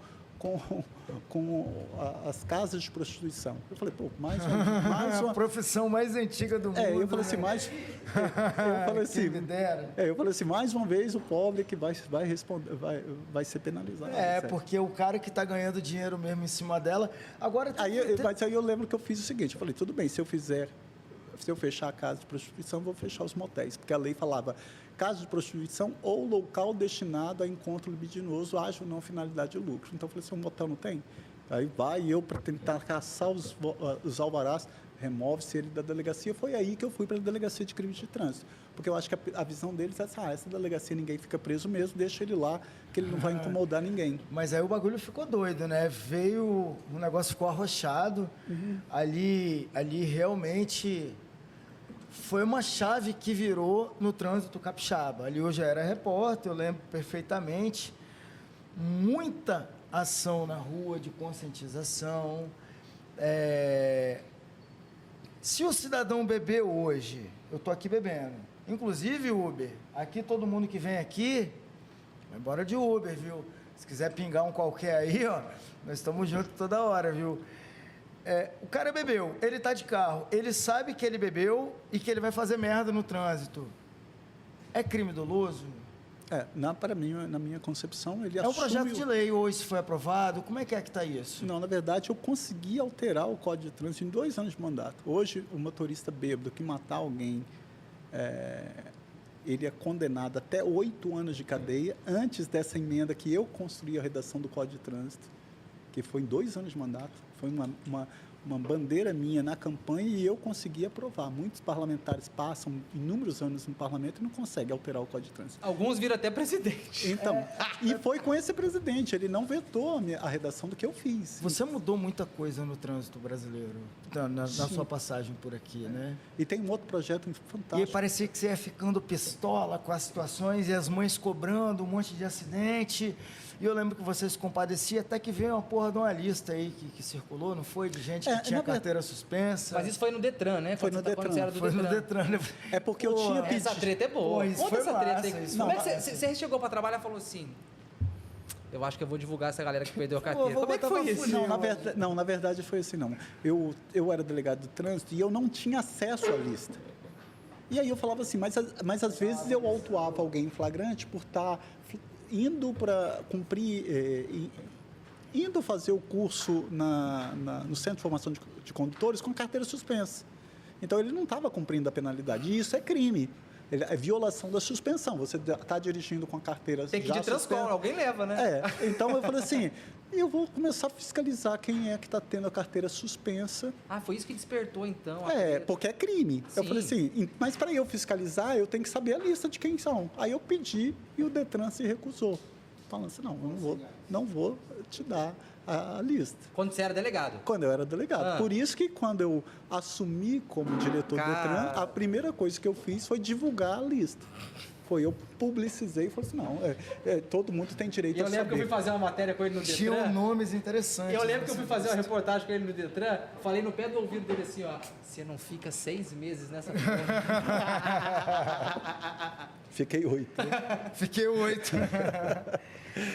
Speaker 1: as casas de prostituição. Eu falei, pô, mais uma...
Speaker 2: A profissão mais antiga do mundo.
Speaker 1: Eu falei assim, eu falei assim, mais uma vez o pobre que vai responder, vai ser penalizado.
Speaker 2: Porque o cara que está ganhando dinheiro mesmo em cima dela, agora...
Speaker 1: Mas aí eu lembro que eu fiz o seguinte, eu falei, tudo bem, se eu fechar a casa de prostituição, eu vou fechar os motéis, porque a lei falava casa de prostituição ou local destinado a encontro libidinoso, haja ou não finalidade de lucro. Então, eu falei assim, o motel não tem? Aí vai eu, para tentar caçar os alvarás, remove-se ele da delegacia. Foi aí que eu fui para a Delegacia de Crimes de Trânsito, porque eu acho que a visão deles é essa delegacia ninguém fica preso mesmo, deixa ele lá, que ele não vai incomodar ninguém.
Speaker 2: Mas aí o bagulho ficou doido, né? O negócio ficou arrochado, ali realmente... Foi uma chave que virou no trânsito capixaba. Ali eu já era repórter, eu lembro perfeitamente. Muita ação na rua de conscientização. Se o cidadão beber hoje, eu estou aqui bebendo. Inclusive, Uber, aqui todo mundo que vem aqui, vai embora de Uber, viu? Se quiser pingar um qualquer aí, ó, nós estamos juntos toda hora, viu? O cara bebeu, ele está de carro, ele sabe que ele bebeu e que ele vai fazer merda no trânsito. É crime doloso?
Speaker 1: Para mim, na minha concepção, ele
Speaker 2: assume... É um projeto de lei, hoje foi aprovado, como é que está isso?
Speaker 1: Não, na verdade, eu consegui alterar o Código de Trânsito em 2 anos de mandato. Hoje, o motorista bêbado que matar alguém, ele é condenado até 8 anos de cadeia, antes dessa emenda que eu construí a redação do Código de Trânsito, que foi em 2 anos de mandato. Foi uma bandeira minha na campanha e eu consegui aprovar. Muitos parlamentares passam inúmeros anos no parlamento e não conseguem alterar o Código de Trânsito.
Speaker 3: Alguns viram até presidente.
Speaker 1: Então, e foi com esse presidente, ele não vetou a redação do que eu fiz.
Speaker 2: Você mudou muita coisa no trânsito brasileiro, na sua passagem por aqui, né?
Speaker 1: E tem um outro projeto fantástico.
Speaker 2: E parecia que você ia ficando pistola com as situações e as mães cobrando um monte de acidente. E eu lembro que você se compadecia, até que veio uma porra de uma lista aí que circulou, não foi? De gente que tinha carteira suspensa.
Speaker 3: Mas isso foi no Detran, né?
Speaker 1: Foi no Detran.
Speaker 2: Foi no Detran.
Speaker 1: É porque eu tinha pedido...
Speaker 3: Essa treta é boa. Conta essa treta aí.
Speaker 2: Como
Speaker 3: é que você chegou para trabalhar e falou assim... Eu acho que eu vou divulgar essa galera que perdeu a carteira. Como é que foi isso?
Speaker 1: Não, na verdade foi assim, não. Eu era delegado de trânsito e eu não tinha acesso à lista. E aí eu falava assim, mas às vezes eu autuava alguém em flagrante por estar indo para cumprir, indo fazer o curso no Centro de Formação de Condutores com carteira suspensa. Então ele não estava cumprindo a penalidade. E isso é crime. É violação da suspensão. Você está dirigindo com a carteira...
Speaker 3: Tem que ir de Transcom, alguém leva, né?
Speaker 1: Então eu falei assim, eu vou começar a fiscalizar quem é que está tendo a carteira suspensa.
Speaker 3: Foi isso que despertou, então?
Speaker 1: Porque é crime. Sim. Eu falei assim, mas para eu fiscalizar, eu tenho que saber a lista de quem são. Aí eu pedi e o Detran se recusou. Falando assim, não vou te dar a lista.
Speaker 3: Quando você era delegado?
Speaker 1: Quando eu era delegado. Por isso que quando eu assumi como diretor do Detran, a primeira coisa que eu fiz foi divulgar a lista. Foi, eu publicizei e falei assim, não, todo mundo tem direito
Speaker 3: E eu
Speaker 1: a
Speaker 3: lembro que eu
Speaker 1: saber.
Speaker 3: fui fazer uma matéria com ele no Detran.
Speaker 2: Tinham nomes interessantes.
Speaker 3: Eu lembro que eu fui
Speaker 2: nessa
Speaker 3: fazer uma
Speaker 2: lista.
Speaker 3: reportagem com ele no Detran, falei no pé do ouvido dele assim, ó, você não fica 6 meses nessa porra.
Speaker 1: Fiquei 8.
Speaker 2: Fiquei 8.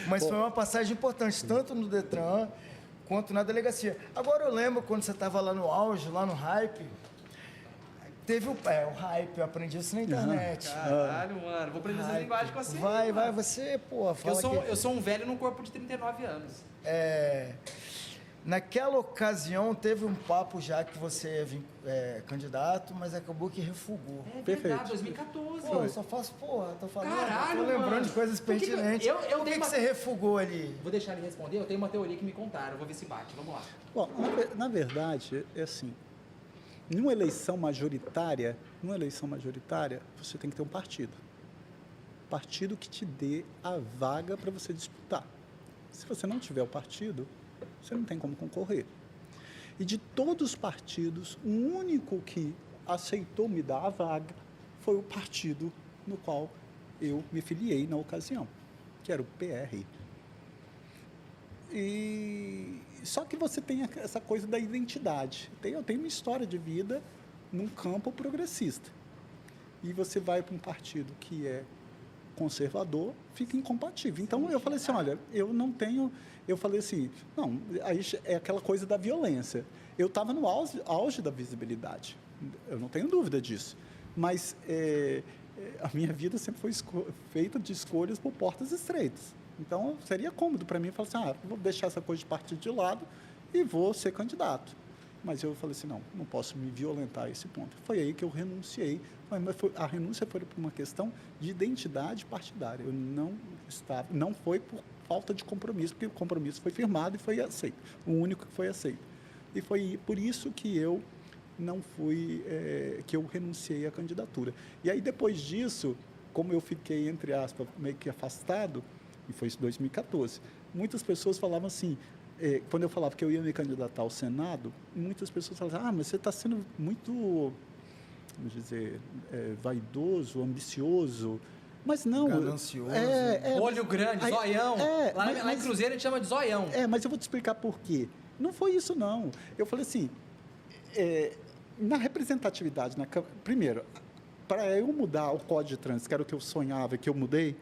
Speaker 2: Mas foi uma passagem importante, tanto no Detran quanto na delegacia. Agora eu lembro quando você estava lá no auge, lá no hype, teve o hype, eu aprendi isso na internet.
Speaker 3: Caralho, mano, vou aprender essa
Speaker 2: Hype.
Speaker 3: linguagem com você.
Speaker 2: Vai,
Speaker 3: mano.
Speaker 2: você, pô,
Speaker 3: Porque
Speaker 2: fala
Speaker 3: eu sou um velho num corpo de 39 anos.
Speaker 2: Naquela ocasião, teve um papo já que você ia vir candidato, mas acabou que refugou.
Speaker 3: É
Speaker 1: Perfeito.
Speaker 3: verdade, 2014.
Speaker 2: Pô, eu só faço porra, tô falando,
Speaker 3: Caralho,
Speaker 2: tô lembrando
Speaker 3: mano.
Speaker 2: de coisas
Speaker 3: Por que que
Speaker 2: pertinentes.
Speaker 3: eu
Speaker 2: Por
Speaker 3: tenho
Speaker 2: que
Speaker 3: uma-
Speaker 2: você refugou ali?
Speaker 3: Vou deixar ele responder, eu tenho uma teoria que me contaram, vou ver se bate, vamos lá.
Speaker 1: Bom, na verdade, é assim, numa eleição majoritária, você tem que ter um partido. Partido que te dê a vaga para você disputar. Se você não tiver o partido, você não tem como concorrer. E de todos os partidos, o único que aceitou me dar a vaga foi o partido no qual eu me filiei na ocasião, que era o PR. Só que você tem essa coisa da identidade. Eu tenho uma história de vida num campo progressista. E você vai para um partido que é conservador, fica incompatível. Então, eu falei assim, olha, eu não tenho... Eu falei assim, não, aí é aquela coisa da violência. Eu estava no auge da visibilidade, eu não tenho dúvida disso. Mas a minha vida sempre foi feita de escolhas por portas estreitas. Então, seria cômodo para mim falar assim, vou deixar essa coisa de partido de lado e vou ser candidato. Mas eu falei assim, não posso me violentar a esse ponto. Foi aí que eu renunciei. Mas a renúncia foi por uma questão de identidade partidária. Eu não foi por falta de compromisso, porque o compromisso foi firmado e foi aceito. O único que foi aceito. E foi por isso que eu não fui, que eu renunciei à candidatura. E aí, depois disso, como eu fiquei, entre aspas, meio que afastado, e foi isso em 2014, muitas pessoas falavam assim, quando eu falava que eu ia me candidatar ao Senado, muitas pessoas falavam, mas você está sendo muito, vamos dizer, vaidoso, ambicioso. Mas não...
Speaker 2: Ganancioso.
Speaker 3: Olho grande, zoião. Lá em
Speaker 1: mas-
Speaker 3: Cruzeiro a gente chama de zoião.
Speaker 1: Mas eu vou te explicar por quê. Não foi isso, não. Eu falei assim, na representatividade, primeiro, para eu mudar o Código de Trânsito, que era o que eu sonhava, que eu mudei,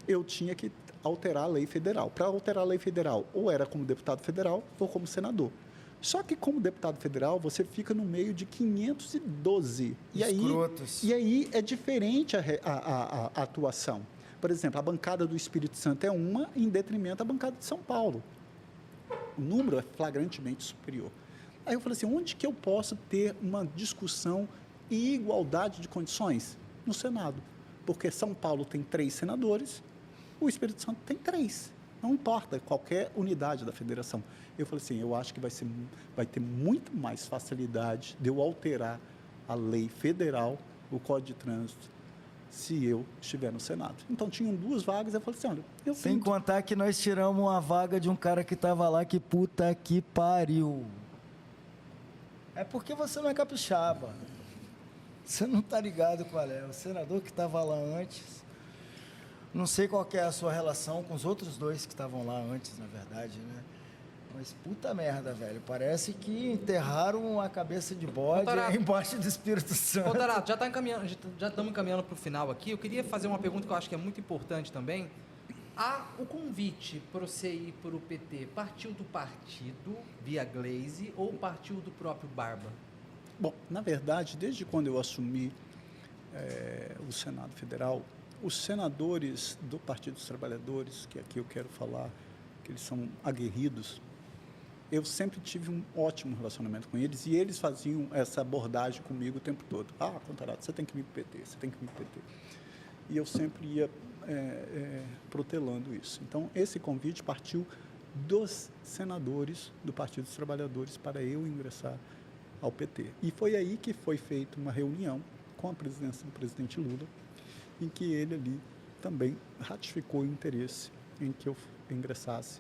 Speaker 1: eu tinha que alterar a lei federal. Para alterar a lei federal, ou era como deputado federal, ou como senador. Só que, como deputado federal, você fica no meio de 512.
Speaker 2: Escrotos.
Speaker 1: E aí é diferente a atuação. Por exemplo, a bancada do Espírito Santo é uma, em detrimento da bancada de São Paulo. O número é flagrantemente superior. Aí eu falei assim, onde que eu posso ter uma discussão e igualdade de condições? No Senado. Porque São Paulo tem 3 senadores, o Espírito Santo tem 3. Não importa qualquer unidade da federação. Eu falei assim, eu acho que vai ter muito mais facilidade de eu alterar a lei federal, o Código de Trânsito, se eu estiver no Senado. Então, tinham 2 vagas, eu falei assim, olha, eu
Speaker 2: Sem
Speaker 1: sinto.
Speaker 2: contar que nós tiramos uma vaga de um cara que tava lá, que puta que pariu. É porque você não é capixaba. Você não tá ligado qual é. O senador que tava lá antes, não sei qual que é a sua relação com os outros 2 que estavam lá antes, na verdade, né? Mas puta merda, velho. Parece que enterraram a cabeça de bode
Speaker 3: Tarato.
Speaker 2: embaixo do Espírito Santo.
Speaker 3: Ô, Tarato, já estamos encaminhando para o final aqui. Eu queria fazer uma pergunta que eu acho que é muito importante também. O convite para você ir para o PT partiu do partido, via Glaze, ou partiu do próprio Barba?
Speaker 1: Bom, na verdade, desde quando eu assumi o Senado Federal, os senadores do Partido dos Trabalhadores, que aqui eu quero falar, que eles são aguerridos, eu sempre tive um ótimo relacionamento com eles e eles faziam essa abordagem comigo o tempo todo. Contarato, você tem que vir para o PT, você tem que vir para o PT. E eu sempre ia protelando isso. Então, esse convite partiu dos senadores do Partido dos Trabalhadores para eu ingressar ao PT. E foi aí que foi feita uma reunião com a presidência do presidente Lula, em que ele ali também ratificou o interesse em que eu ingressasse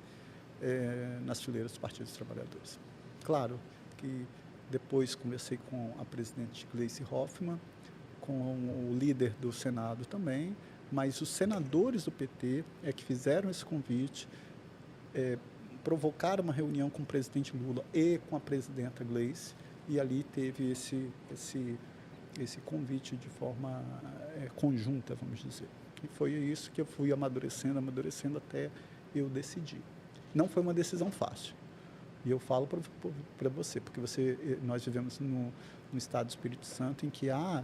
Speaker 1: nas fileiras do Partido dos Trabalhadores. Claro que depois conversei com a presidente Gleice Hoffmann, com o líder do Senado também, mas os senadores do PT é que fizeram esse convite, provocaram uma reunião com o presidente Lula e com a presidenta Gleice, e ali teve esse convite de forma conjunta, vamos dizer. E foi isso que eu fui amadurecendo até eu decidir. Não foi uma decisão fácil. E eu falo para você, porque nós vivemos no estado do Espírito Santo em que há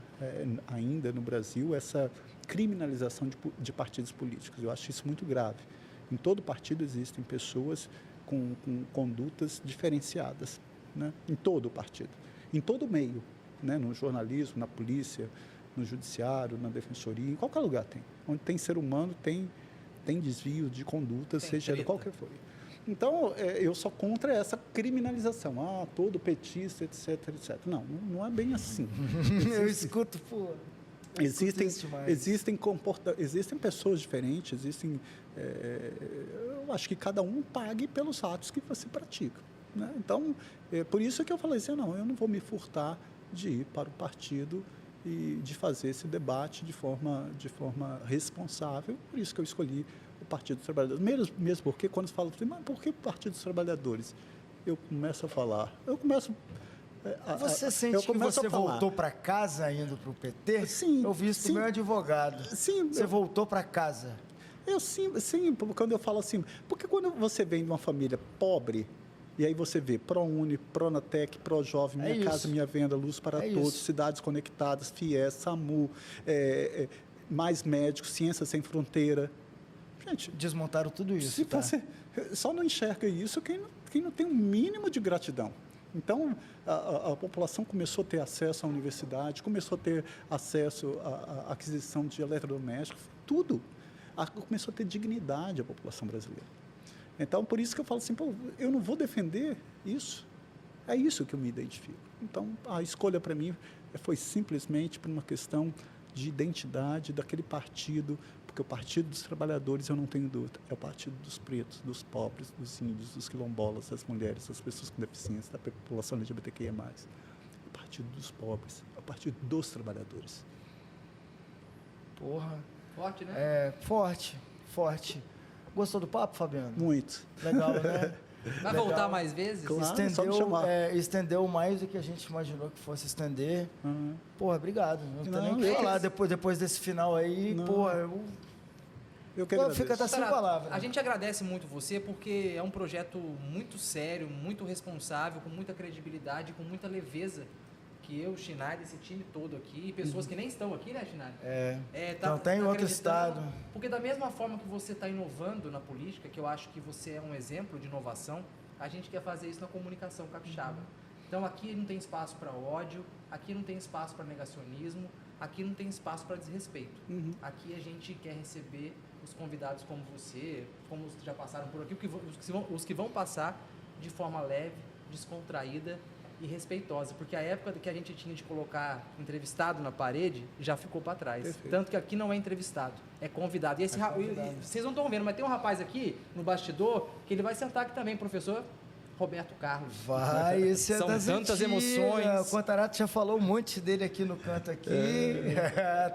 Speaker 1: ainda no Brasil essa criminalização de partidos políticos. Eu acho isso muito grave. Em todo partido existem pessoas com condutas diferenciadas, né? Em todo o partido, em todo o meio, né? No jornalismo, na polícia, no judiciário, na defensoria, em qualquer lugar tem. Onde tem ser humano, tem desvio de conduta, seja de qualquer for. Então, eu sou contra essa criminalização. Todo petista, etc, etc. Não é bem assim.
Speaker 2: Eu escuto, pô.
Speaker 1: Existem pessoas diferentes, eu acho que cada um pague pelos atos que você pratica, né? Então, por isso que eu falei assim, eu não vou me furtar de ir para o partido e de fazer esse debate de forma responsável. Por isso que eu escolhi o Partido dos Trabalhadores. Mesmo porque, quando falo assim, mas por que o Partido dos Trabalhadores? Eu começo a falar,
Speaker 2: Você sente que você voltou para casa indo para o PT?
Speaker 1: Sim.
Speaker 2: Eu vi isso do meu advogado.
Speaker 1: Sim.
Speaker 2: Você voltou para casa?
Speaker 1: Sim, quando eu falo assim, porque quando você vem de uma família pobre, e aí você vê ProUni, Pronatec, ProJovem, Minha Casa Minha Venda, Luz para Todos, Cidades Conectadas, FIES, SAMU, Mais Médicos, Ciência Sem Fronteira. Gente,
Speaker 2: desmontaram tudo isso.
Speaker 1: Se você só não enxerga isso quem não tem um mínimo de gratidão. Então, a população começou a ter acesso à universidade, começou a ter acesso à aquisição de eletrodomésticos, tudo. Começou a ter dignidade a população brasileira. Então, por isso que eu falo assim, eu não vou defender isso. É isso que eu me identifico. Então, a escolha para mim foi simplesmente por uma questão de identidade daquele partido, porque o Partido dos Trabalhadores, eu não tenho dúvida, é o partido dos pretos, dos pobres, dos índios, dos quilombolas, das mulheres, das pessoas com deficiência, da população LGBTQIA+. É o partido dos pobres, é o partido dos trabalhadores.
Speaker 2: Porra.
Speaker 3: Forte, né?
Speaker 2: Forte. Gostou do papo, Fabiano?
Speaker 1: Muito.
Speaker 2: Legal, né?
Speaker 3: Vai voltar mais vezes?
Speaker 1: Claro, só me chamar.
Speaker 2: Estendeu mais do que a gente imaginou que fosse estender.
Speaker 1: Uhum.
Speaker 2: Porra, obrigado. Não tem nem o que falar depois desse final aí. Porra,
Speaker 1: eu que agradeço.
Speaker 2: Fico até sem palavras.
Speaker 3: A gente agradece muito você porque é um projeto muito sério, muito responsável, com muita credibilidade, com muita leveza. Que eu, Schneider, esse time todo aqui, pessoas que nem estão aqui, né, Schneider?
Speaker 2: Então tem outro estado.
Speaker 3: Porque da mesma forma que você está inovando na política, que eu acho que você é um exemplo de inovação, a gente quer fazer isso na comunicação capixaba. Então aqui não tem espaço para ódio, aqui não tem espaço para negacionismo, aqui não tem espaço para desrespeito. Aqui a gente quer receber os convidados como você, como os que já passaram por aqui, os que vão passar de forma leve, descontraída e respeitosa, porque a época que a gente tinha de colocar entrevistado na parede já ficou para trás.
Speaker 1: Perfeito.
Speaker 3: Tanto que aqui não é entrevistado, é convidado. E vocês não estão vendo, mas tem um rapaz aqui no bastidor que ele vai sentar aqui também, professor Roberto Carlos.
Speaker 2: Vai, esse é
Speaker 3: São
Speaker 2: das
Speaker 3: tantas
Speaker 2: antigas.
Speaker 3: emoções.
Speaker 2: O Contarato já falou um monte dele aqui no canto aqui.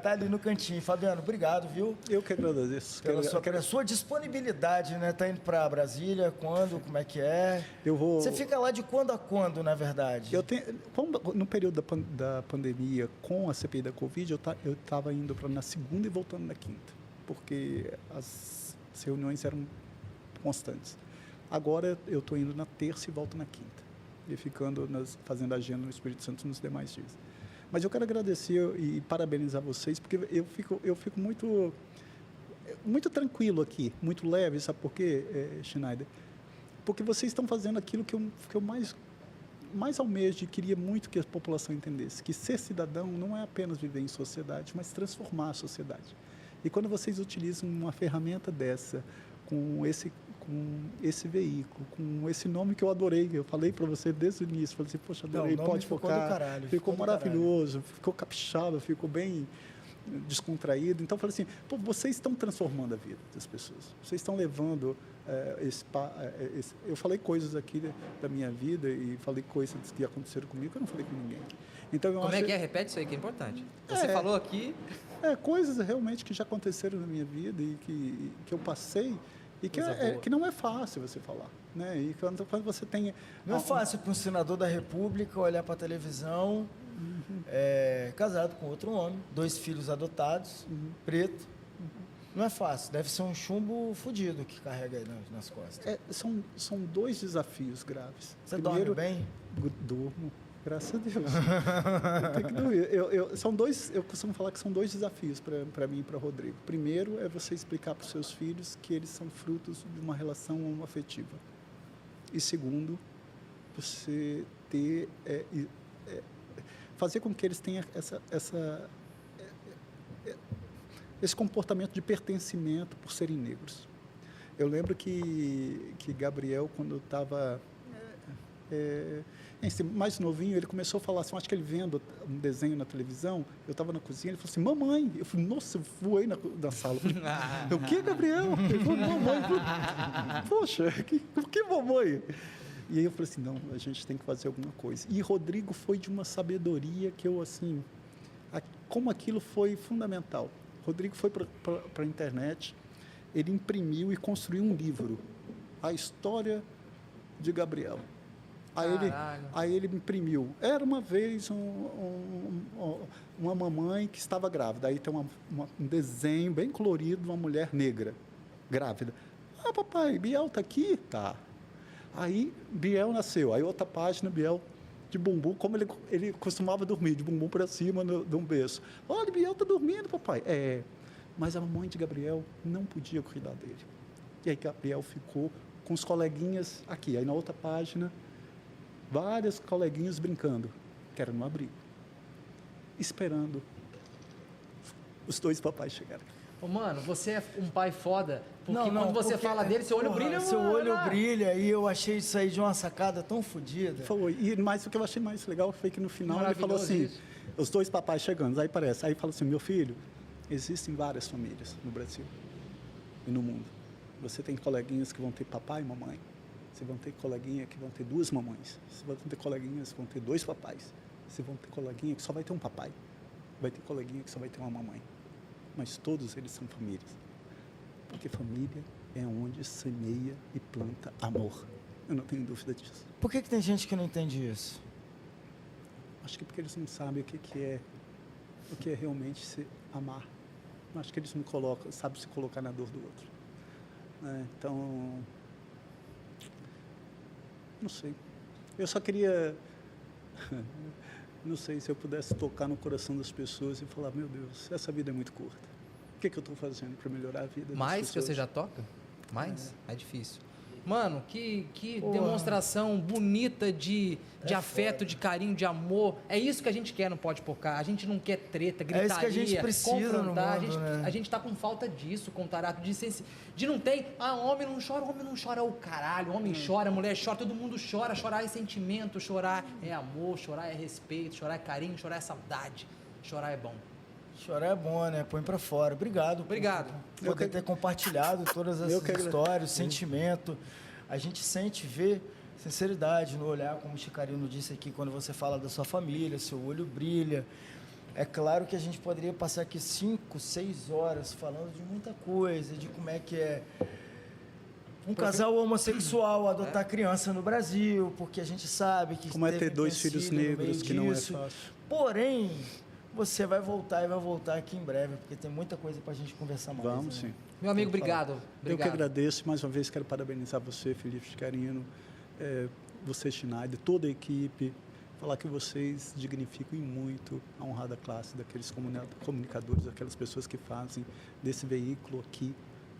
Speaker 2: Tá ali no cantinho. Fabiano, obrigado, viu?
Speaker 1: Eu que agradeço.
Speaker 2: Pela sua disponibilidade, né? Tá indo para Brasília, quando, como é que é? Você fica lá de quando a quando, na verdade?
Speaker 1: No período da pandemia, com a CPI da Covid, eu estava indo na segunda e voltando na quinta, porque as reuniões eram constantes. Agora eu estou indo na terça e volto na quinta, e ficando fazendo agenda no Espírito Santo nos demais dias. Mas eu quero agradecer e parabenizar vocês, porque eu fico muito tranquilo aqui, muito leve, sabe por quê, Schneider? Porque vocês estão fazendo aquilo que eu mais almejo e queria muito que a população entendesse, que ser cidadão não é apenas viver em sociedade, mas transformar a sociedade. E quando vocês utilizam uma ferramenta dessa, com esse veículo, com esse nome que eu adorei, eu falei para você desde o início, falei assim, poxa, adorei, Pode Focar, ficou maravilhoso, ficou capixaba, ficou bem descontraído. Então, eu falei assim, pô, vocês estão transformando a vida das pessoas. Vocês estão levando eu falei coisas aqui da minha vida e falei coisas que aconteceram comigo que eu não falei com ninguém. Então,
Speaker 3: Como é que é? Repete isso aí que é importante. Você
Speaker 1: É.
Speaker 3: falou aqui...
Speaker 1: Coisas realmente que já aconteceram na minha vida e que eu passei e que não é fácil você falar, né? E quando você tem...
Speaker 2: Não é fácil para um senador da República olhar para a televisão, casado com outro homem, 2 filhos adotados, preto. Não é fácil, deve ser um chumbo fodido que carrega aí nas costas.
Speaker 1: São 2 desafios graves.
Speaker 2: Você dorme bem?
Speaker 1: Durmo, graças a Deus. Tem que dormir. Eu costumo falar que são 2 desafios para mim e para o Rodrigo. Primeiro é você explicar para os seus filhos que eles são frutos de uma relação homoafetiva. E segundo, você fazer com que eles tenham esse comportamento de pertencimento por serem negros. Eu lembro que Gabriel, quando estava mais novinho, ele começou a falar assim, acho que ele vendo um desenho na televisão, eu estava na cozinha, ele falou assim, mamãe. Eu falei, nossa, eu voei na sala. Eu falei, o que, Gabriel? Ele falou, mamãe. Eu falei, poxa, o que mamãe? E aí eu falei assim, não, a gente tem que fazer alguma coisa. E Rodrigo foi de uma sabedoria que eu, assim, como aquilo foi fundamental. Rodrigo foi para a internet, ele imprimiu e construiu um livro, A História de Gabriel. Aí ele imprimiu. Era uma vez uma mamãe que estava grávida. Aí tem um desenho bem colorido de uma mulher negra, grávida. Ah, papai, Biel está aqui? Tá. Aí Biel nasceu. Aí outra página, Biel de bumbum, como ele costumava dormir, de bumbum para cima de um berço. Olha, Biel está dormindo, papai. Mas a mãe de Gabriel não podia cuidar dele. E aí Gabriel ficou com os coleguinhas aqui. Aí na outra página, vários coleguinhas brincando, que era no abrigo, esperando os 2 papais chegarem.
Speaker 3: Ô, mano, você é um pai foda, porque quando você fala dele, seu olho brilha.
Speaker 2: Seu olho brilha, e eu achei isso aí de uma sacada tão fodida.
Speaker 1: Foi, mas o que eu achei mais legal foi que no final ele falou assim, os 2 papais chegando, aí fala assim, meu filho, existem várias famílias no Brasil e no mundo. Você tem coleguinhas que vão ter papai e mamãe, você vão ter coleguinha que vão ter 2 mamães, você vai ter coleguinhas que vão ter 2 papais, você vão ter coleguinha que só vai ter um papai, vai ter coleguinha que só vai ter uma mamãe. Mas todos eles são famílias. Porque família é onde semeia e planta amor. Eu não tenho dúvida disso.
Speaker 2: Por que tem gente que não entende isso?
Speaker 1: Acho que porque eles não sabem o que é realmente se amar. Acho que eles não sabem se colocar na dor do outro. Então, não sei. Eu só queria... Não sei se eu pudesse tocar no coração das pessoas e falar, meu Deus, essa vida é muito curta. O que eu estou fazendo para melhorar a vida das pessoas?
Speaker 3: Mais que você já toca? Mais? É difícil. Mano, que demonstração bonita de afeto,
Speaker 2: foda.
Speaker 3: de carinho, de amor. É isso que a gente quer no Pode Pocar. A gente não quer treta, gritaria,
Speaker 2: isso que a gente precisa
Speaker 3: confrontar.
Speaker 2: no mundo,
Speaker 3: A gente tá com falta disso, Contarato, de não ter... homem não chora o caralho. Homem chora, mulher chora, todo mundo chora. Chorar é sentimento, chorar é amor, chorar é respeito, chorar é carinho, chorar é saudade. Chorar é bom.
Speaker 2: Chorar é bom, né? Põe pra fora. Obrigado. Por poder ter compartilhado todas essas histórias, sentimento. A gente sente, vê sinceridade no olhar, como o Chicarino disse aqui, quando você fala da sua família, seu olho brilha. É claro que a gente poderia passar aqui 5, 6 horas falando de muita coisa, de como é que é um casal homossexual adotar criança no Brasil, porque a gente sabe que
Speaker 1: como é ter 2 filhos negros, que não é fácil.
Speaker 2: Porém, você vai voltar e vai voltar aqui em breve, porque tem muita coisa para a gente conversar mais.
Speaker 1: Vamos, sim.
Speaker 3: Meu amigo, obrigado.
Speaker 1: Eu que agradeço. Mais uma vez, quero parabenizar você, Felipe Chicarino, você, Schneider, toda a equipe, falar que vocês dignificam muito a honrada classe daqueles comunicadores, daquelas pessoas que fazem desse veículo aqui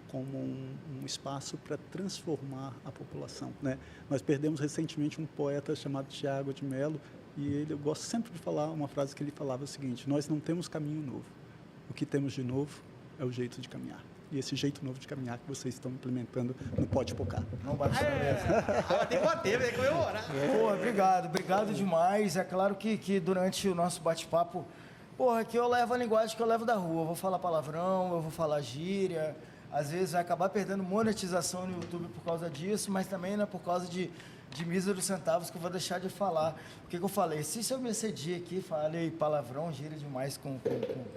Speaker 1: como um espaço para transformar a população, né? Nós perdemos recentemente um poeta chamado Tiago de Mello, e eu gosto sempre de falar uma frase que ele falava, o seguinte: nós não temos caminho novo, o que temos de novo é o jeito de caminhar. E esse jeito novo de caminhar que vocês estão implementando no Pode Pocar.
Speaker 2: Não bate na mesa.
Speaker 3: Tem que bater, tem que comemorar.
Speaker 2: Pô, obrigado demais. É claro que durante o nosso bate-papo, Porra, aqui eu levo a linguagem que eu levo da rua. Eu vou falar palavrão, eu vou falar gíria. Às vezes vai acabar perdendo monetização no YouTube por causa disso, mas também não é por causa de míseros centavos que eu vou deixar de falar. O que eu falei? Se eu me excedi aqui, falei palavrão, gíria demais com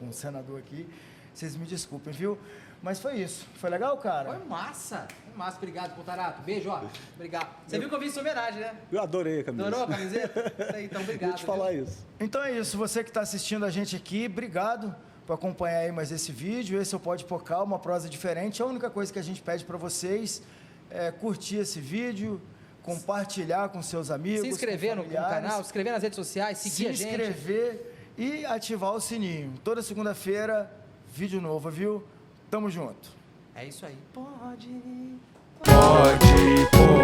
Speaker 2: o senador aqui, vocês me desculpem, viu? Mas foi isso. Foi legal, cara?
Speaker 3: Foi massa. Foi massa. Obrigado, Contarato. Beijo, ó. Obrigado. Você viu que eu fiz sua homenagem, né?
Speaker 1: Eu adorei a camisa.
Speaker 3: Adorou a camiseta? Isso aí, então, obrigado.
Speaker 1: Vou te falar
Speaker 3: viu?
Speaker 1: isso.
Speaker 2: Então é isso. Você que está assistindo a gente aqui, obrigado por acompanhar aí mais esse vídeo. Esse é o Pode Pocar, uma prosa diferente. A única coisa que a gente pede para vocês é curtir esse vídeo, compartilhar com seus amigos,
Speaker 3: Se inscrever no canal, se inscrever nas redes sociais, seguir a gente.
Speaker 2: Se inscrever e ativar o sininho. Toda segunda-feira, vídeo novo, viu? Tamo junto.
Speaker 3: É isso aí. Pode.
Speaker 4: Pode